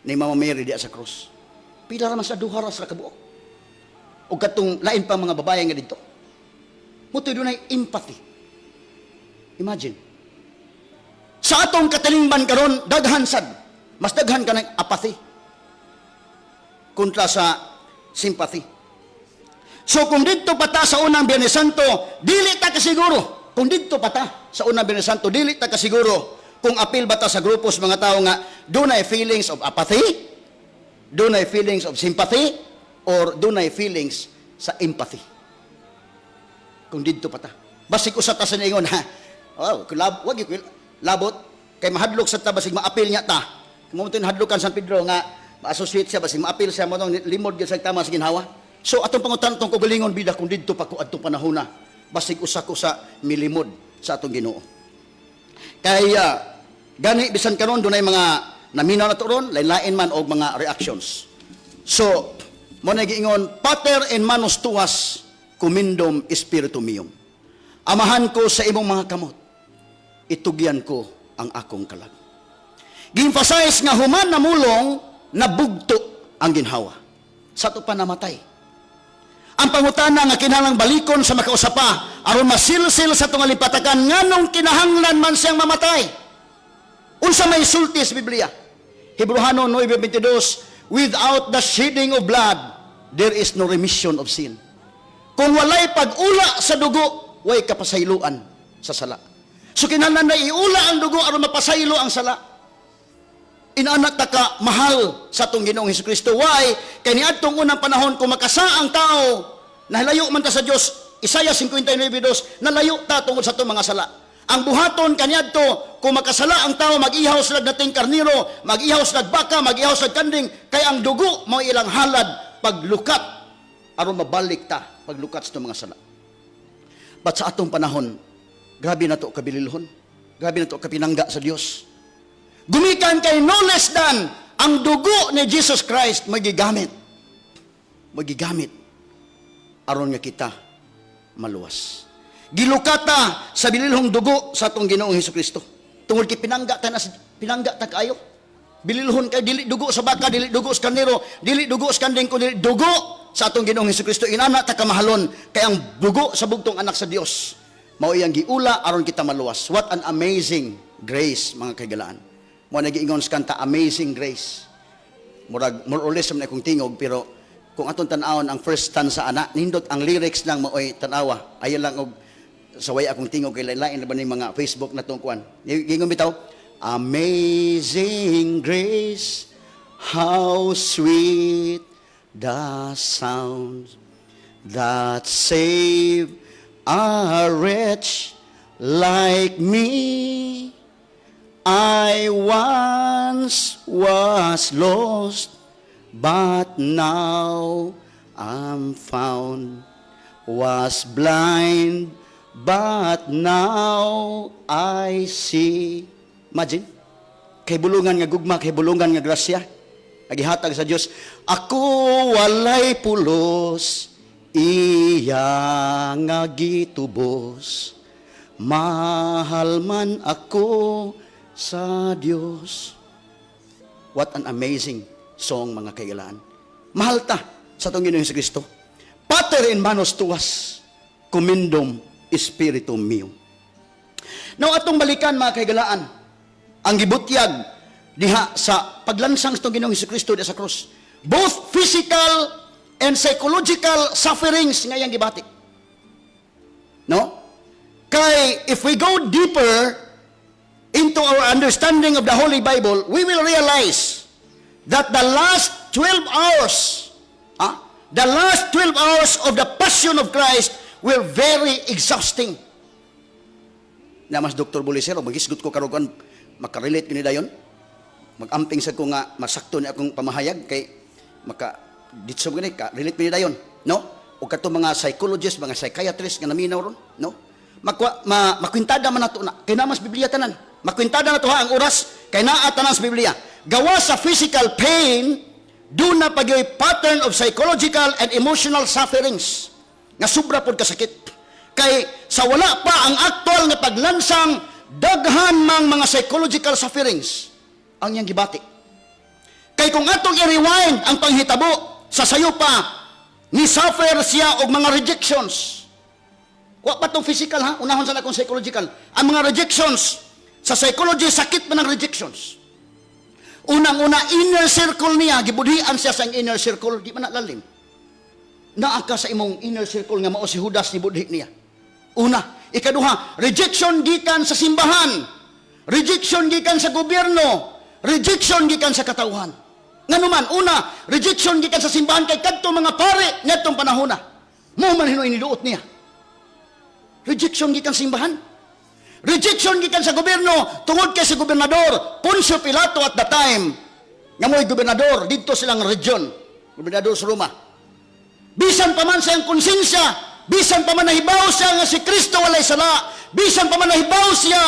[SPEAKER 8] ni Mama Mary diya sa krus. Pila ra man sa duha ra sa kabuok. Ug katong lain pa mga babaye nga dito. Mutoy dunay empathy. Imagine. Sa atong katalingban karon daghan sad. Mas daghan ka ng apathy kontra sa sympathy. So kung dito pata sa unang Biyernes Santo, dili ta kasiguro. Kung dito pata sa unang Biyernes Santo, dili ta kasiguro kung apil bata sa grupos mga tao nga dunay feelings of apathy, dunay feelings of sympathy, or dunay feelings sa empathy. Kung didto pa ta. Basig usa ta sa ningon ha. Oh, wag gyud labot kay mahadlok sa ta basig maapil niya ta. Kung mo hadlokan San Pedro nga ma-associate siya basig maapil siya mo limod gyud sa tama sa ginhawa. So atong pangutan tong kagalingon bida kung didto pa ko adtong panahon na basig usa ko sa milimod sa atong Ginoo. Kaya gani bisan karon dunay mga naminaw na turon lain-lain man og mga reactions. So mo na giingon pater en manos tuas commendum spiritum meum. Amahan ko sa imong mga kamot, itugyan ko ang akong kalag. Gi-emphasize nga human na mulong, nabugto ang ginhawa. Sa to pa namatay. Ang pangutana nga kinahanglang balikon sa makausapa, aron masilsil sa itong alipatakan, nganong kinahanglan man siyang mamatay. Unsa may sulti sa Biblia? Hebreano 9:22, without the shedding of blood, there is no remission of sin. Kung walay pag-ula sa dugo, way kapasayloan sa sala. So kinahanglan na iula ang dugo aron mapasaylo ang sala. Inanak ka mahal sa atong Ginoong Hesukristo. Why? Kay niadtong unang panahon kung makasa ang tao, nalayo man ta sa Dios, Isaiah 59:2, nalayo ta tungod sa atong mga sala. Ang buhaton kaniadto kung makasala ang tao, mag-ihaw sila dating karniro, mag-ihaw sila baka, mag-ihaw sila kanding, kay ang dugo mao ilang halad paglukat aron mabalik ta paglukat sa atong mga sala. But sa atong panahon, grabe na to kabililhon. Grabe na to kapinangga sa Dios. Gumikan kay no less than ang dugo ni Jesus Christ magigamit. Magigamit aron nga kita maluwas. Gilukata sa bililhong dugo sa atong Ginoong Hesukristo. Tungod kay pinangga ta kayo. Bililhon kay dili dugo sa baka, dili dugo sa karnero, dili dugo sa kanding, kundi dugo sa atong Ginoong Hesukristo. Inana ta kamahalon kay ang dugo sa bugtong anak sa Dios mao iyang giula aron kita maluwas. What an amazing grace, mga kaigalaan. Mo nagiingon sa kanta Amazing Grace. Murag more or less man akong tingog, pero kung atong tan-awon ang first stanza ana, nindot ang lyrics lang maoy tan-awa. Ayon lang og sa way akong tingog kay lain-lain ba ni mga Facebook na tong kuan. Gingon bitaw, Amazing Grace, how sweet the sound that saved a wretch like me. I once was lost, but now I'm found. Was blind, but now I see. Imagine, kay bulungan nga gugma, kay bulungan nga grasya, nagihatag sa Dios. Ako walay pulos, iya nga gitubos. Mahal man ako sa Dios. What an amazing song, mga kaigalaan. Mahal ta sa atong Ginoong Hesukristo. Pater in manos tuas, commendum spiritum meum. Now atong balikan, mga kaigalaan, ang gibutyag diha sa paglansang sa atong Ginoong Hesukristo diha sa krus. Both physical and psychological sufferings nga iyang gibati. No? Kay if we go deeper into our understanding of the Holy Bible, we will realize that the last 12 hours, the last 12 hours of the Passion of Christ were very exhausting. Na mas Dr. Bulisero, magisgot ko karugan, makarelate ko ni dayon. Magamping sa ko nga masakto ni akong pamahayag kay ditso gani ka relate ko ni dayon, no? O kato mga psychologists, mga psychiatrists nga naminaw ron, no? Makwintada man nato na kay na mas Biblia tanan. Makwintada na to ha ang oras kay naa tanan sa Biblia. Gawa sa physical pain, do na pagyoy pattern of psychological and emotional sufferings nga sobra pod kasakit. Kay sa wala pa ang actual nga paglansang, daghan mang mga psychological sufferings ang iyang gibati. Kay kung atong i-rewind ang panghitabo, sa sayo pa ni suffer siya og mga rejections. Wa pa tong physical ha, unahon sa akong psychological. Ang mga rejections sa psychology, sakit man ang rejections. Unang-una, inner circle niya, gibudhian siya sa inner circle, di man nalalim. Naa ka sa imong inner circle nga mao si Judas ni budhi niya. Una, ikaduha, rejection gikan sa simbahan, rejection gikan sa gobyerno, rejection gikan sa katawhan. Nga naman, una, rejection gikan sa simbahan kay kadto mga pare ngadtong panahon na. Mo man hinoy niduot niya. Rejection gikan sa simbahan. Rejection gikan sa gobyerno tungod kay sa gobernador Poncio Pilato at the time. Nga mo'y gobernador dito silang region, gobernador sa Roma. Bisan pa man siyang konsensya, bisan pa man nahibaw siya nga si Kristo walay sala, bisan pa man nahibaw siya,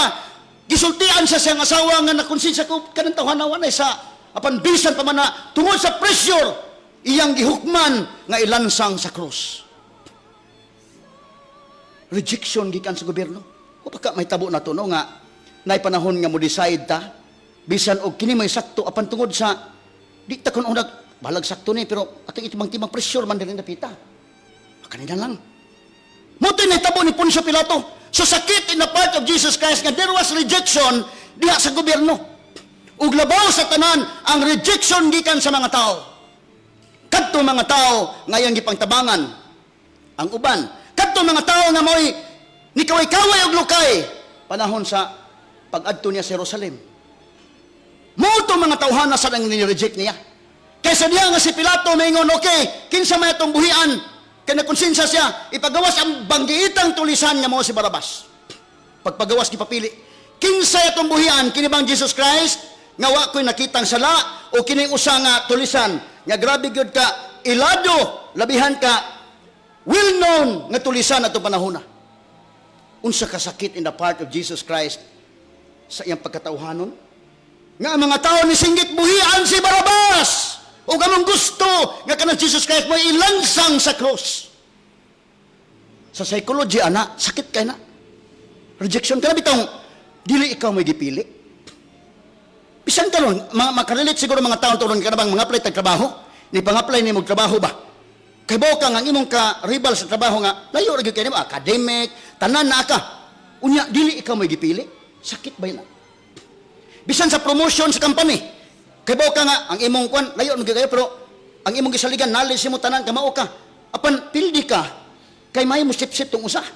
[SPEAKER 8] gisultian siya siyang asawa nga nakonsensya ko kanang tawhanawan ay sa apan bisan pa man na tungod sa pressure iyang gihukman nga ilansang sa krus. Rejection gikan sa gobyerno. O pagka may tabo na to no nga nay panahon nga mo decide ta bisan og kini may sakto apan tungod sa di ta kun unag balag sakto ni pero ating itimang-timang pressure man din napita. Kanina lang. Muti na tabo ni Poncio Pilato. So sakit in the part of Jesus Christ nga there was rejection diha sa gobyerno. Ug labaw sa tanan ang rejection gikan sa mga tao. Kadto mga tao ngayang gipangtabangan ang uban. Kadto mga tao nga mo'y ni kaway-kaway og lukay panahon sa pag-adto niya sa Jerusalem. Moto mga tawhana sa nang ni-reject niya. Kaysa diha nga si Pilato maingon, okay, kinsa may atong buhian, kaya nakonsensya siya, ipagawas ang banggiitang tulisan nga mo si Barabas. Pagpagawas gipapili. Kinsa atong buhian, kinibang Jesus Christ, nga wa ko'y nakitang sala, o kining usa nga tulisan, nga grabe gyud ka, ilado, labihan ka, well-known nga tulisan atong panahon na. Unsa kasakit in the part of Jesus Christ sa iyang pagkatawhanon? Nga ang mga tao ni singgit buhian si Barabas o gamang gusto nga kanang Jesus Christ mo ilansang sa cross. Sa psychology, ana, sakit kay na. Rejection ka na bitong, dili ikaw may gipili. Bisan karon, makarelate siguro mga taon turon ka na bang mga apply tag-trabaho? Ni pang-apply ni trabaho ba? Kay ka nga imong ka rival sa trabaho nga, layo ra gyud kay nimo academic, tanan na ka. Unya dili ikaw may gipili. Sakit ba na? Bisan sa promotion sa company. Kay ka nga ang imong kwan, layo ra gyud kayo pero ang imong gisaligan knowledge mo tanan ka mao ka. Apan pildi ka kay may mo sip-sip tong usa.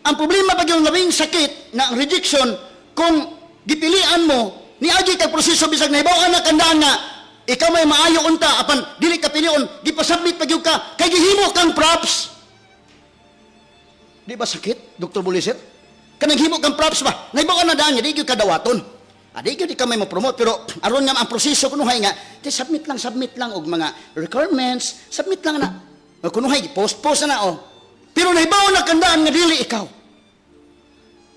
[SPEAKER 8] Ang problema pag yung labing sakit na rejection kung gipilian mo ni agi kay proseso bisag nahibaw na kandaan nga ikaw may maayo unta apan dili ka pilion gipasubmit pagyud ka kay gihimo kang props. Di ba sakit, Dr. Bulisir? Kanang himo kang props ba? Nahibaw na daan nga di gyud ka dawaton. Di gyud ka may mo-promote pero aron nga ang proseso kunuhay nga submit lang og mga requirements, submit lang na. Kunuhay post na oh. Pero nahibaw na kandaan nga dili ikaw.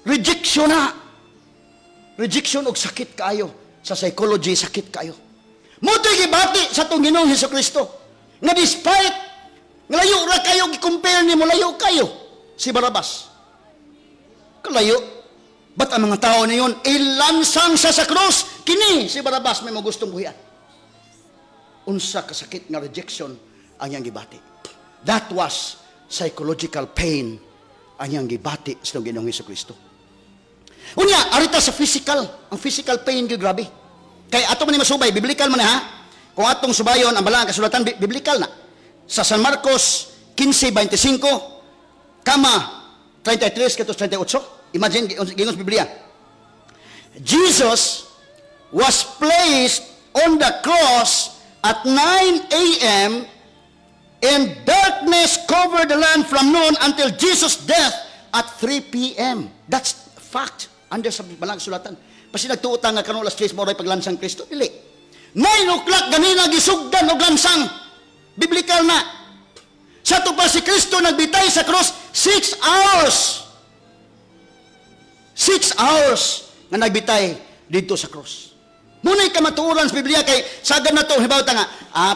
[SPEAKER 8] Rejection na. Rejection og sakit kaayo. Sa psychology, sakit kaayo. Muto'y gibati sa itong Ginoong Hesukristo. Nga despite, nga layo ra kayo, i-compare ni mo, layo kayo. Si Barabas. Kalayo. Ba't ang mga tao na yun, ilansang sa krus, kini si Barabas may mo gustong buhian. Unsa kasakit nga rejection ang iyang gibati. That was psychological pain ang iyang gibati sa itong Ginoong Hesukristo. Unya, arita sa physical. Ang physical pain, grabe. Kaya ato man ni masubay, biblical man ha. Kung atong subayon ang balang kasulatan, biblical na. Sa San Marcos 15:25, kama 33-38. Imagine, gingos Biblia. Jesus was placed on the cross at 9 a.m. and darkness covered the land from noon until Jesus' death at 3 p.m. That's fact. Under sa balang kasulatan. Pasi nagtuutang nga karon alas 3 mo ray paglansang Kristo dili. 9 o'clock ganina gisugdan og lansang. Biblical na. Sa to pa si Kristo nagbitay sa cross 6 hours. 6 hours nga nagbitay dito sa cross. Munay kamatuoran sa Biblia kay sagad na to hibaw ta nga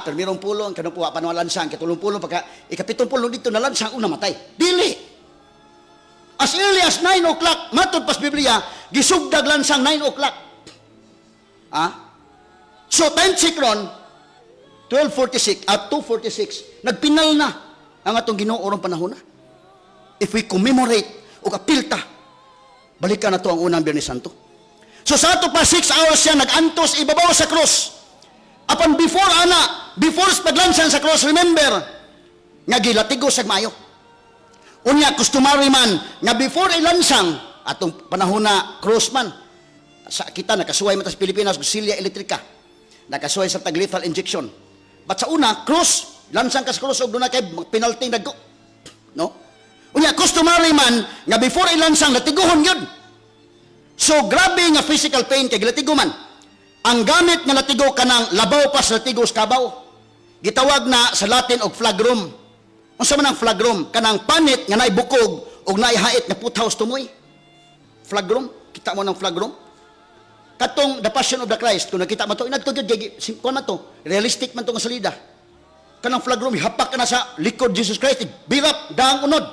[SPEAKER 8] permirong pulong kanang puwa panuwa lansang katulong pulong pagka ikapitong pulong dito na lansang una matay. Dili. As early as 9 o'clock, matod pas Biblia, gisugdag lansang 9 o'clock. So, time check ron, 12:46 at 2:46, nagpinal na ang atong Ginoo orong panahon na. If we commemorate o kapilta, balikan na to ang unang Biyernes Santo. So, sa ato pa 6 hours siya, nag-antos, ibabaw sa cross. Apan before paglansang sa cross, remember, nga gilatigo sa mayo. Unya, customary man, nga before ilansang, atong panahon na cross man, sa kita, nakasuway man sa Pilipinas, silya elektrika. nakasuhay sa tag-lethal injection. But sa una, cross, lansang ka sa cross, o doon na kay penalty nagko. No? Unya, customary man, nga before ilansang, latiguhon yun. So, grabe nga physical pain kay latigo man. Ang gamit nga latigo kanang labaw pa sa latigo sa kabaw. Gitawag na sa Latin og flagrum. Unsa man ang flagrum? Kanang panit nga naibukog og naihait nga puthaw tumoy. Flagrum, kita mo ng flagrum? Katong The Passion of the Christ, kung nakita mo to, inadto gyud kung man to, realistic man to nga salida. Kanang flagrum, hapak ka na sa likod Jesus Christ, birap, daang unod,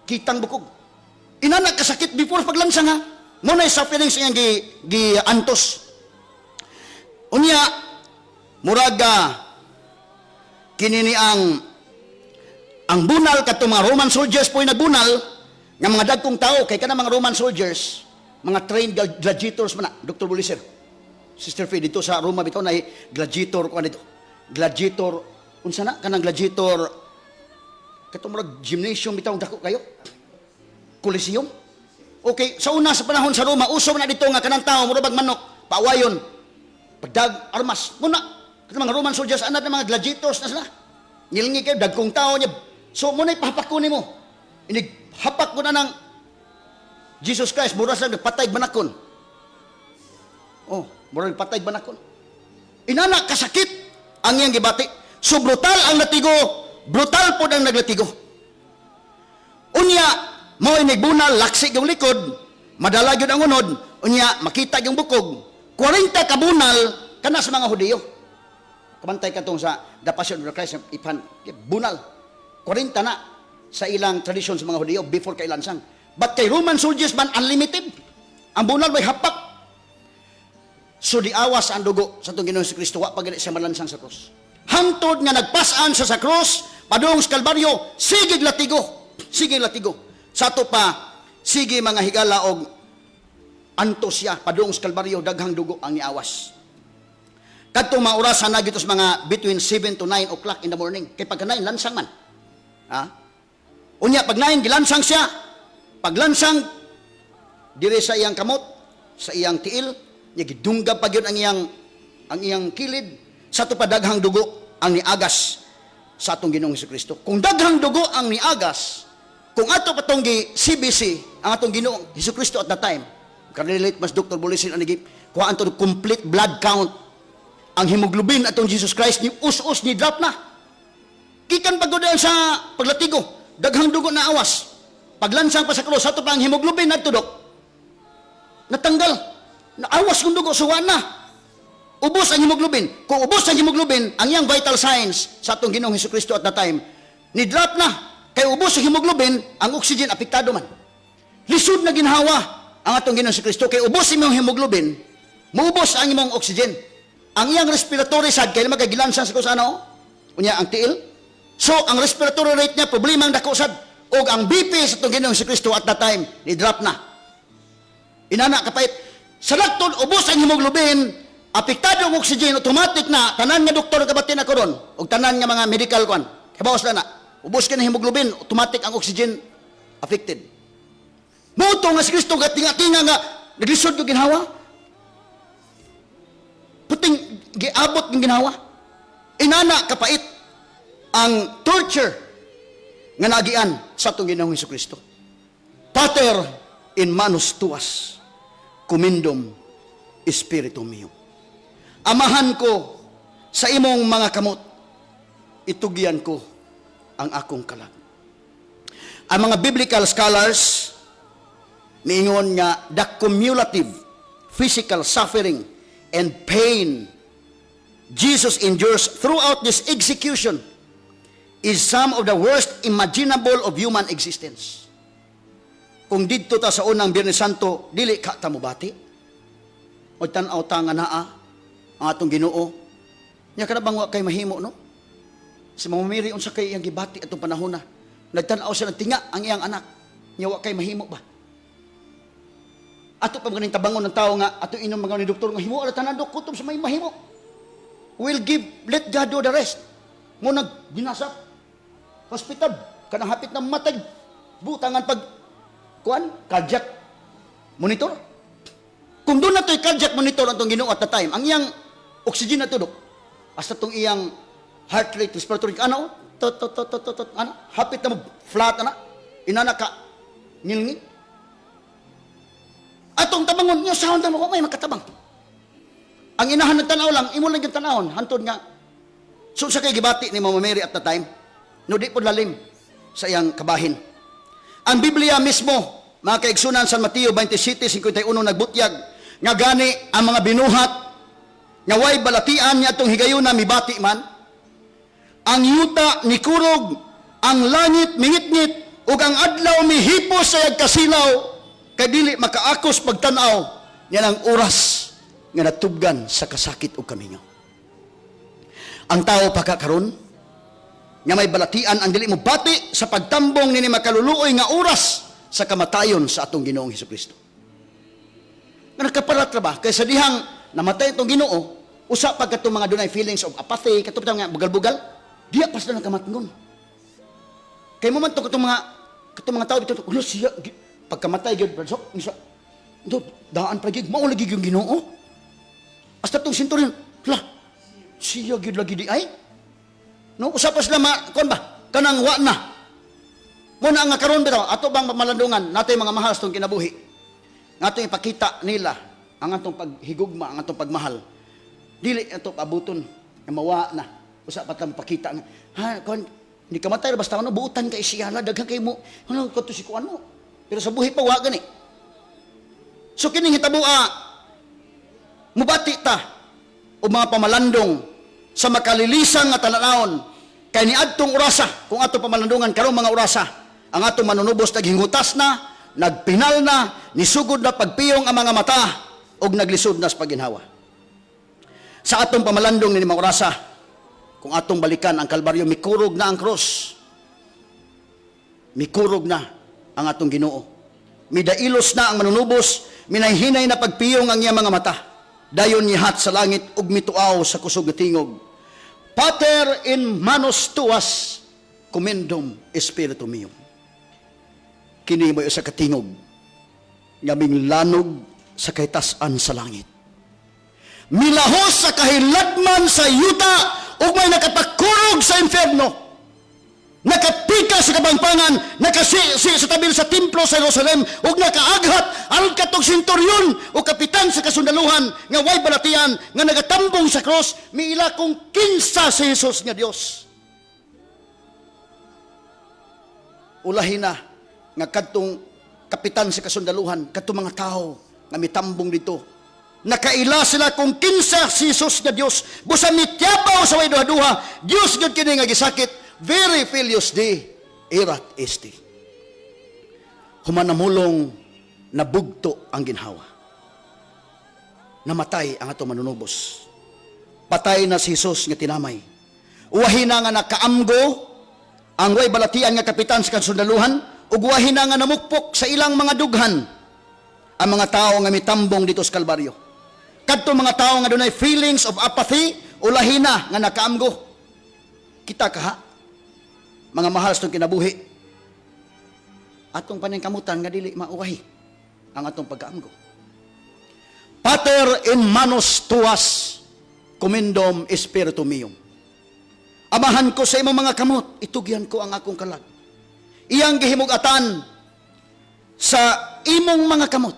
[SPEAKER 8] kitang bukog. Inanak kasakit before paglansang ha. Muna yung suffering sa iyang gi-antos. Unya, muraga, kinini ang bunal katong mga Roman soldiers po yung nagbunal, nga mga dagkong tao, kay ka na mga Roman soldiers, mga trained gladiators man na, Dr. Buliser, Sister Faye, dito sa Roma, bitaw na gladiator, kung ano dito, gladiator, unsa na, kanang gladiator, katong mga gymnasium, bitaw, dako kayo, Coliseum. Okay, sa una sa panahon sa Roma, uso na dito nga kanang tao, murabag manok, paawayon, pagdag, armas, muna, katong mga Roman soldiers, anad na mga gladiators na sila, nilingi kayo, dagkong tao niya, so muna ipahapak ko ni mo, hapak ko na ng Jesus Christ, mura sa patay banakon. Oh, mura patay banakon. Inana kasakit ang iyang gibati. So brutal ang latigo, brutal po ang naglatigo. Unya, mo inigbunal, laksik yung likod, madalag yun ang unod, unya, makita yung bukog. 40 kabunal, kana sa mga Hudiyo. Kamantay ka tong sa The Passion of the Christ, ipan, bunal. 40 na sa ilang tradisyon sa mga Hudiyo before kailansang. But kay Roman soldiers man, unlimited. Ang bunal may hapak. So di awas ang dugo sa itong Ginoong Kristo, wa pag siya malansang sa krus. Hantod nga nagpasaan sa krus, padung sa Kalbaryo, sige latigo. Sige latigo. Sa to pa, sige mga higala og antos siya, padung sa Kalbaryo, daghang dugo ang niawas. Kadtong mga orasan na gito sa mga between 7 to 9 o'clock in the morning. Kay pagka 9, lansang man. Ha? Unya, pag 9, gilansang siya. Paglansang, dire sa iyang kamot, sa iyang tiil, niya gidunggab pa yun ang iyang kilid, sa ito pa daghang dugo ang niagas sa atong Ginoong Hesukristo. Kung daghang dugo ang niagas, kung ato pa itong CBC, ang atong Ginoong Hesukristo at that time, karelate mas Dr. Bulisin, kuhaan ito complete blood count, ang hemoglobin atong Jesus Christ, ni us-us, ni drop na. Kikan paggodaan sa paglatigo, daghang dugo na awas. Paglansang pa sa krus, ato pa ang hemoglobin nagtudok. Natanggal. Naawas kung dugo, suwan na. Ubos ang hemoglobin. Kung ubos ang hemoglobin, ang iyang vital signs sa atong Ginoong Hesukristo at that time, ni-drop na. Kaya ubos ang hemoglobin, ang oxygen apektado man. Lisod na ginhawa ang atong Ginoong Hesukristo. Kaya ubos imong hemoglobin, maubos ang imong oxygen. Ang iyang respiratory side, kaya magagilansang sa krus, ano? Unya, ang tiil. So, ang respiratory rate niya, problema ang dako sad. O ang BP sa itong Ginoong Kristo at that time, ni-drop na. Inana, kapait, sa laktod, ubos ang hemoglobin, apektado ang oxygen, automatic na, tanan nga doktor kabatin ako ron, o tanan nga mga medical kwan, kabawas na na, ubos ka ng hemoglobin, automatic ang oxygen affected. Muto nga si Kristo, tinga-tinga nga, naglisod yung ginhawa, puting, giabot yung ginhawa. Inana, kapait, ang torture, nga nagian sa itong Ginoong Hesukristo. Pater in manus tuas, kumindom espiritu mio. Amahan ko sa imong mga kamot, itugyan ko ang akong kalag. Ang mga biblical scholars, niingon nga, the cumulative physical suffering and pain Jesus endures throughout this execution is some of the worst imaginable of human existence. Kung dito ta sa unang Biyernes Santo, dili ka ta mobati. O tan-aw ta nga naa ang atong Ginoo. Nya kana bang wa kay mahimo no? Si mamamiri unsa kay iyang gibati atong panahon na. Nagtan-aw siya ng tinga ang iyang anak. Nya wa kay mahimo ba? Ato pa ganing tabangon ng tao nga ato inom mga ni doktor nga himo ala tanan dok kutob sa may mahimo. We'll let God do the rest. Mo ginasap hospital, kanang hapit na matay, butangan pag, cardiac monitor. Kung doon na ito'y cardiac monitor ang itong Ginoo at the time, ang iyang oxygen na tudok. Hasta tong iyang heart rate, respiratory, ano, ano, hapit na mo, flat, ano, inana ka, ngilngit. Atong tabangon, niyo sound na mo, may makatabang. Ang inahan ng tanaw lang, imo lang yung tanawon, hantod nga. So sa kay gibati ni Mama Mary at the time, no di po lalim sa iyang kabahin. Ang Biblia mismo, mga kaigsunan, San Mateo 27:51 nagbutyag, nga gani ang mga binuhat, nga way balatian niya itong higayon na mibati man, ang yuta ni kurog, ang langit mingit-ngit, ug ang adlaw mihipos sa iyang kasilaw, kay dili makaakos pagtanaw, yan ang oras nga natubgan sa kasakit ug kaminyo. Ang tao pagkakaroon, nga may balatian ang dili mo bati sa pagtambong nini makaluluoy nga oras sa kamatayon sa atong Ginoong Hesukristo. Nga nakapalat ba? Kaya sa dihang namatay itong Ginoo, usa pag katong mga dunay feelings of apathy, katong nga bugal-bugal, diya pas na nakamatngon. Kaya mo man katong mga tao dito, ulo siya, pagkamatay gyud so, daan pa gyud mao lagi yung Ginoo. Hasta tong sinturin, la, siya gyud lagi di ay. No, usapas lama, kon ba? Kanang wa na. Muna nga karon bitaw, ato bang malandungan natay mga mahal sa tong kinabuhi. Nga ipakita nila ang atong paghigugma, ang atong pagmahal. Dili ato abuton nga mawa na. Usa pa tang pakita nga, ha, kon hindi ka matay basta ano buutan kay siya la daghan kay mo. Ano kadto si kuan mo? Pero sa buhi pa wa gani. So kining hitabua mubati ta o mga pamalandong sa makalilisang nga talanawon kay niadtong orasa kung ato pamalandungan karong mga orasa ang atong manunubos naghingutas na, nagpinal na, nisugod na pagpiyong ang mga mata og naglisod na sa paginhawa. Sa atong pamalandong ni mga orasa kung atong balikan ang Kalbaryo, mikurog na ang cross. Mikurog na ang atong Ginoo. Midailos na ang manunubos, minayhinay na pagpiyong ang iyang mga mata. Dayon nihat sa langit ug mituaw sa kusog nga tingog. Pater in manos tuas commendum spiritu meum. Kini mo sa katingog nga minglanog sa kaytas-an sa langit. Milahos sa kahiladman sa yuta ug may nakapakurog sa inferno. Nakapika sa kabangpangan, nakasi sa tabil sa templo sa Jerusalem, ug nakaaghat ang katong senturyon o kapitan sa kasundaluhan nga way balatian nga nagatambong sa cross, miila kong kinsa si Jesus nga Dios. Ulahin na nga kadtong kapitan sa kasundaluhan, kadtong mga tao nga mitambong dito. Nakaila sila kung kinsa si Jesus nga Dios. Busa mityapaw sa way duha-duha, Dios gud kini nga gisakit. Very filius de erat esti. Humanamulong nabugto ang ginhawa. Namatay ang ato manunubos. Patay na si Jesus nga tinamay. Uwahin na nga nakaamgo ang way balatian nga kapitan sa kasundaluhan ug uwahin na nga namukpok sa ilang mga dughan ang mga tao nga mitambong dito sa Kalbaryo. Kadto mga tao nga dunay feelings of apathy, ulahin na nga nakaamgo. Kita kaha mga mahal sa kinabuhi, atong paningkamutan nga dili mauwahi ang atong pagkaamgo. Pater in manos tuas commendum spiritu meum. Amahan ko sa imong mga kamot, itugyan ko ang akong kalag. Iyang gihimug-atan sa imong mga kamot.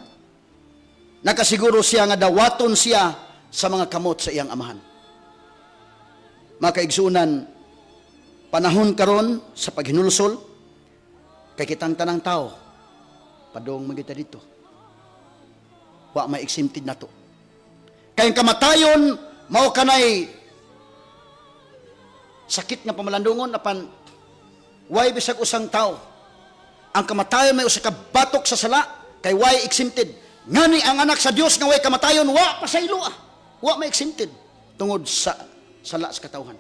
[SPEAKER 8] Nakasiguro siya nga dawaton siya sa mga kamot sa iyang amahan. Mga kaigsunan, panahon karon sa paghinulsol kay kitang tanang tao padong magita dito wa may exempted nato kay kamatayon mao kanay sakit nga pamalandungon apan way bisag usang tao ang kamatayon may usa ka batok sa sala kay way exempted ngani ang anak sa Dios nga way kamatayon wa pasaylo wa may exempted tungod sa sala sa katawhan.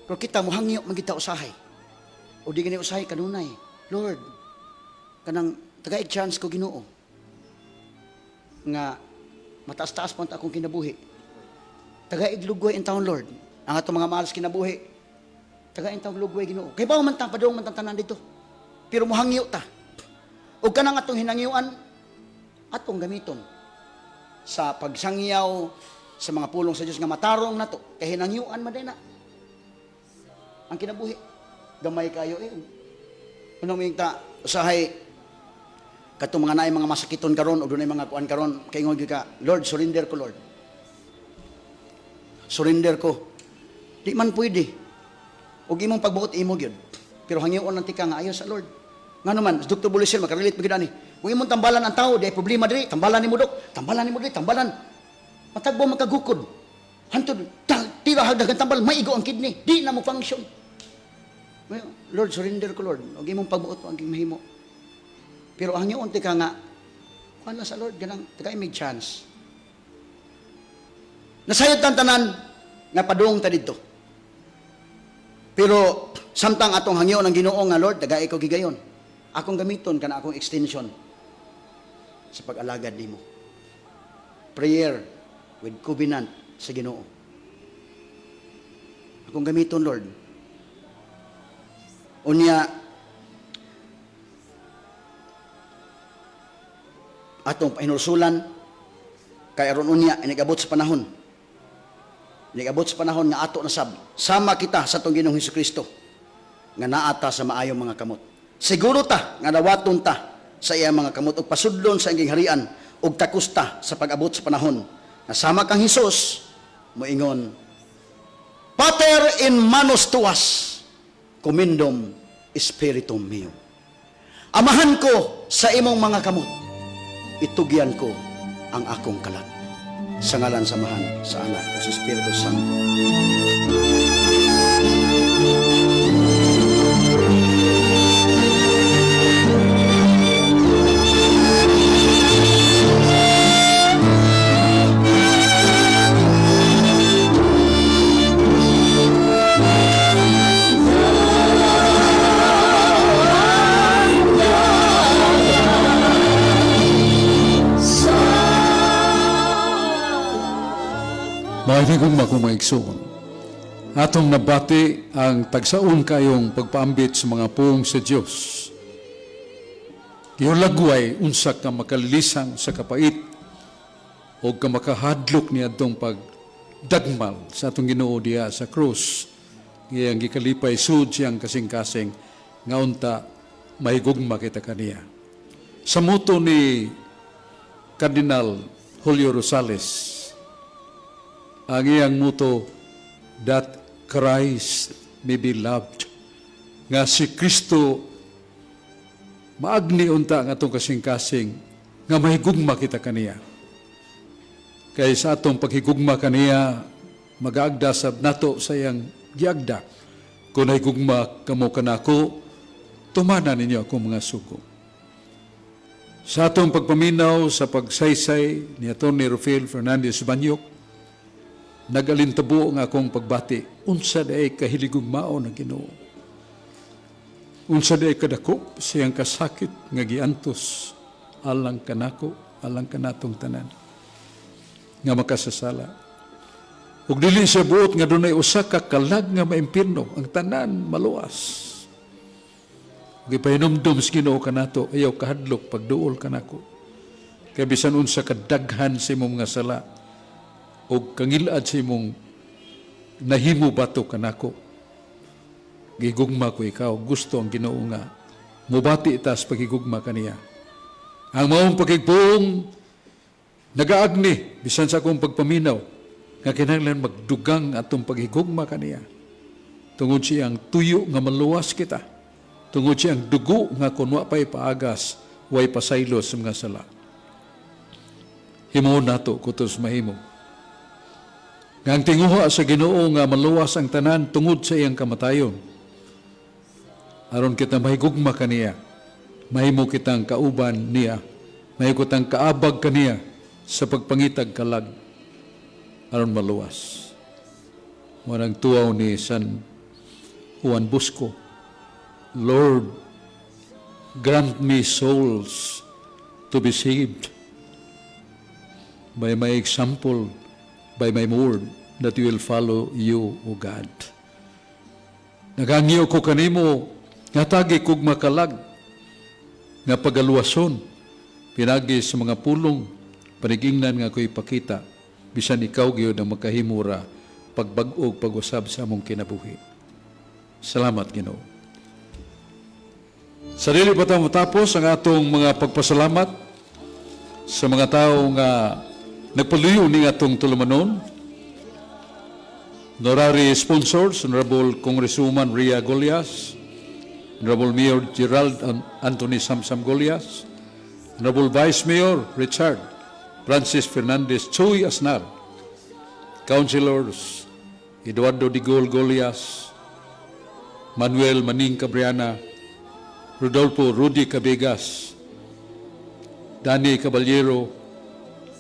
[SPEAKER 8] Pero kita mo hangyo magita usahay. O di gani usahay kanunay. Lord, kanang tagaig chance ko Ginoo. Nga mataas-taas pa akong kinabuhi. Tagaig lugway in taon Lord. Ang atong mga mahal sa kinabuhi. Tagaig taon lugway Ginoo. Kay ba man tang padung man tanan dito. Pero mo hangyo ta. O kanang atong hinangyuan atong gamiton sa pagsangyaw sa mga pulong sa Dios nga matarong nato kay hinangyuan man din na ang kinabuhi gamay kayo unang mingta usahay katong mga naay mga masakiton karon o dunay mga kuan karon kay ngod ka Lord surrender ko Lord surrender ko di man pwede og imong pagbuot imo gyud pero hangyoon ang tika nga ayo sa Lord ngano man Dr. Bulisel makarelate magid ani kung imong tambalan ang tao di ay problema diri tambalan nimo dok tambalan nimo diri tambalan matagbo magkagukod hantod tira hagdagan tambal maigo ang kidney di na mo function Lord surrender ko Lord og imong pagbuot ang mahimo pero ang hangyoon tika nga kuan sa Lord ganang tika may chance nasayod tanan nga padung ta didto pero samtang atong hangyo ng Ginoo nga Lord, dagay ko gigayon. Akong gamiton kana akong extension sa pag-alagad nimo. Prayer with covenant sa Ginoo. Akong gamiton Lord. Unya atong pahinulsulan kay aron unya inigabot sa panahon. Nagabot sa panahon nga ato na sama kita sa tong Ginoong Hesukristo nga naata sa maayong mga kamot. Siguro ta nga nawaton ta sa iyang mga kamot ug pasudlon sa iyang harian ug takusta sa pag-abot sa panahon. Nasama kang Hesus moingon, Pater in manos tuas, commendum spiritum meo. Amahan ko sa imong mga kamot, itugyan ko ang akong kalag. Sa ngalan samahan sa Anak o sa Espiritu Santo.
[SPEAKER 1] Mahilig kong makumaigsoon. Atong nabati ang tagsaon kayong pagpaambit sa mga puong sa Diyos. Gihulagway unsa ka makalilisang sa kapait o ka makahadlok ni atong pagdagmal sa atong Ginoo diya sa krus. Ngayang gikalipay sud siyang kasing-kasing nga unta mahigugma kita kaniya. Sa muto ni Cardinal Julio Rosales, ang iyang muto, that Christ may be loved. Nga si Kristo maagni unta ang atong kasing-kasing nga mahigugma kita kaniya. Kaya sa atong paghigugma kaniya, mag-aagda sa nato sa iyang giagda. Kung nahigugma kamo kanako, tumana ninyo akong mga sugo. Sa atong pagpaminaw sa pagsaysay ni Atty. Rafael Fernandez Banyok, nagalintabo nga akong pagbati, unsa day kahiligugmao na Ginoo. Unsa day kadakop siyang kasakit nga giantos alang kanako, alang kanatong tanan nga makasasala. Ug dili siya buot nga dunay usa ka kalag nga maimpirno, ang tanan maluwas. Gipahinumdum sa Ginoo kanato, ayaw kahadlok pagduol kanako. Kaya bisan unsa kadaghan sa imong nga sala, o kangilad sa imong nahimo bato kanako. Gigugma ko ikaw, gusto ang Ginoo nga mubati itas pagigugma kaniya. Ang maong pagigbuong nagaagni bisan sa akong pagpaminaw nga kinahanglan magdugang atong paghigugma kaniya. Tungod siyang tuyo nga maluwas kita. Tungod siyang dugo nga kunwa pa'y paagas way pasaylos sa mga sala. Himuon nato kutos mahimo. Nga ang tinguha sa Ginoo nga maluwas ang tanan tungod sa iyang kamatayon. Aron kita mahigugma kaniya, mahimo kitang kauban niya, mahimo kitang kaabag kaniya sa pagpangitag kalag, aron maluwas. Warang tuwaw ni San Juan Bosco, Lord, grant me souls to be saved by my example, by my word, that you will follow you, O God. Nagangyo ko kanimo, nga tagi kog makalag, nga pagaluwason, pinagi sa mga pulong, panigingnan nga ako'y ipakita, bisan ikaw gyud ang magkahimura, pagbag-og, pag-usab sa among kinabuhi. Salamat, Ginoo. Sa dili pa tayo matapos ang atong mga pagpasalamat sa mga tao nga nagpaluyo ni atong tulumanon. Honorary sponsors, Honorable Congresswoman Ria Golias, Honorable Mayor Gerald Anthony Samsam Golias, Honorable Vice Mayor Richard Francis Fernandez Chuy Asnar, Councilors Eduardo Digol Golias, Manuel Maning Cabriana, Rodolfo Rudy Cabegas, Danny Caballero,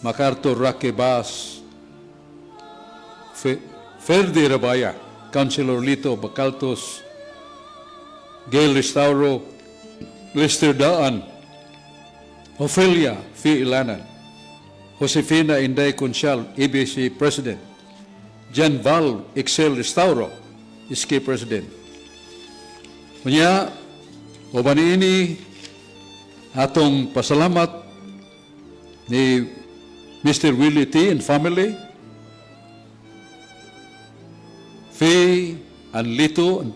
[SPEAKER 1] MacArthur Raque Bas, Ferdi Rabaya, Councilor Lito Bacaltos, Gail Restauro, Lester Daan, Ophelia F. Ilanan, Josefina Inday Conchal, ABC President, Jan Val Excel Restauro, SK President. Kunya, o ba ini atong pasalamat ni Mr. Willie T. and family, Faye and Lito and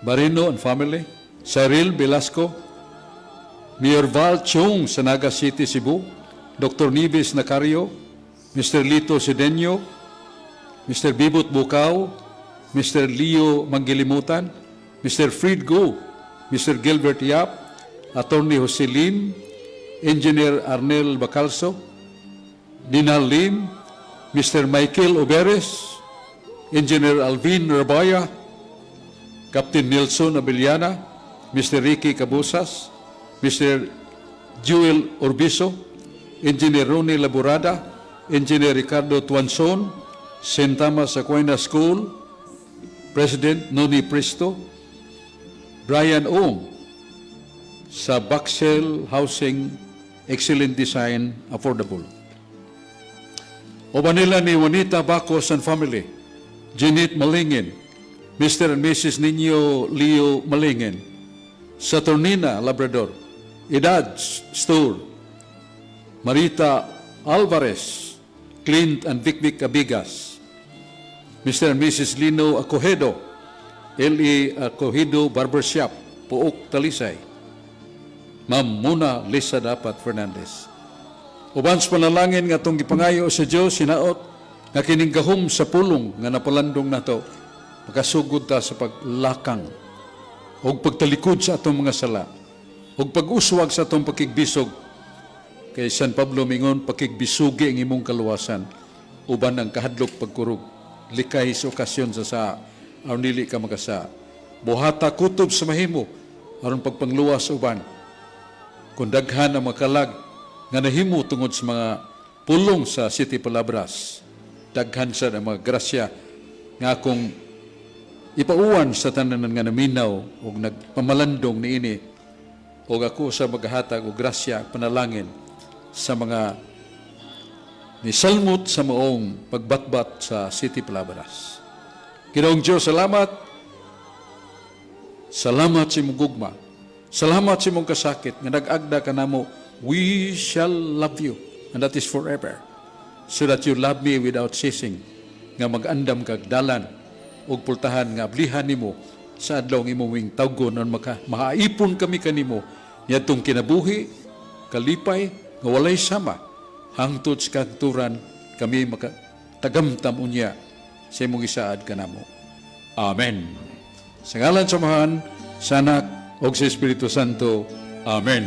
[SPEAKER 1] Barino and family, Cyril Velasco, Mayor Val Chung sa Naga City, Cebu, Dr. Nibis Nacario, Mr. Lito Sedeño, Mr. Bibot Bukaw, Mr. Leo Manggilimutan, Mr. Fred Go, Mr. Gilbert Yap, Attorney Jose Lim, Engineer Arnel Bacalso, Dinal Lim, Mr. Michael Oberes, Engineer Alvin Rabaya, Captain Nelson Abiliana, Mr. Ricky Cabusas, Mr. Joel Orbiso, Engineer Ronnie Laborada, Engineer Ricardo Tuanson, St. Thomas Aquinas School, President Noni Presto, Brian Ong, sa Baxel Housing, Excellent Design, Affordable. O Manila ni Juanita Bacos and family, Jeanette Malingin, Mr. and Mrs. Nino Leo Malingin, Saturnina Labrador, Edad Store, Marita Alvarez, Clint and Vic Abigas, Mr. and Mrs. Lino Acohedo, L.E. Acohedo Barbershop, Puok, Talisay, Ma'am Muna Lisa Dapat Fernandez. Uban sa panalangin nga itong gipangayo sa Diyos, sinaot, nga kining gahom sa pulong nga napalandong nato, makasugod ta sa paglakang, o pagtalikod sa atong mga sala, o pag-uswag sa atong pakigbisog, kay San Pablo mingon, pakigbisugi ang imong kaluwasan, uban ang kahadlok pagkurog, likay sa okasyon sa aron dili ka magasa. Buhata kutob sa mahimo, aron pagpangluwas uban, kung daghan ang makalag, nga nahimo tungod sa mga pulong sa City Palabras, daghan sa mga grasya nga akong ipauwan sa tanan nga naminaw o nagpamalandong niini o ako sa maghatag o grasya panalangin sa mga nisalmot sa maong pagbatbat sa City Palabras. Ginoong Diyos, salamat. Salamat sa imong gugma. Salamat sa imong kasakit nga nag-agda ka namo. We shall love you, and that is forever, so that you love me without ceasing, nga mag-andam kag dalan o pultahan nga ablihan nimo sa adlaw ng imong tawgon aron makaipon kami kanimo niadtong kinabuhi, kalipay, nga walay sama, hangtod sa katuran kami makatagamtam unya sa imong isaad kanamo. Amen. Sa ngalan sa Amahan, sa Anak, ug sa Espiritu Santo. Amen.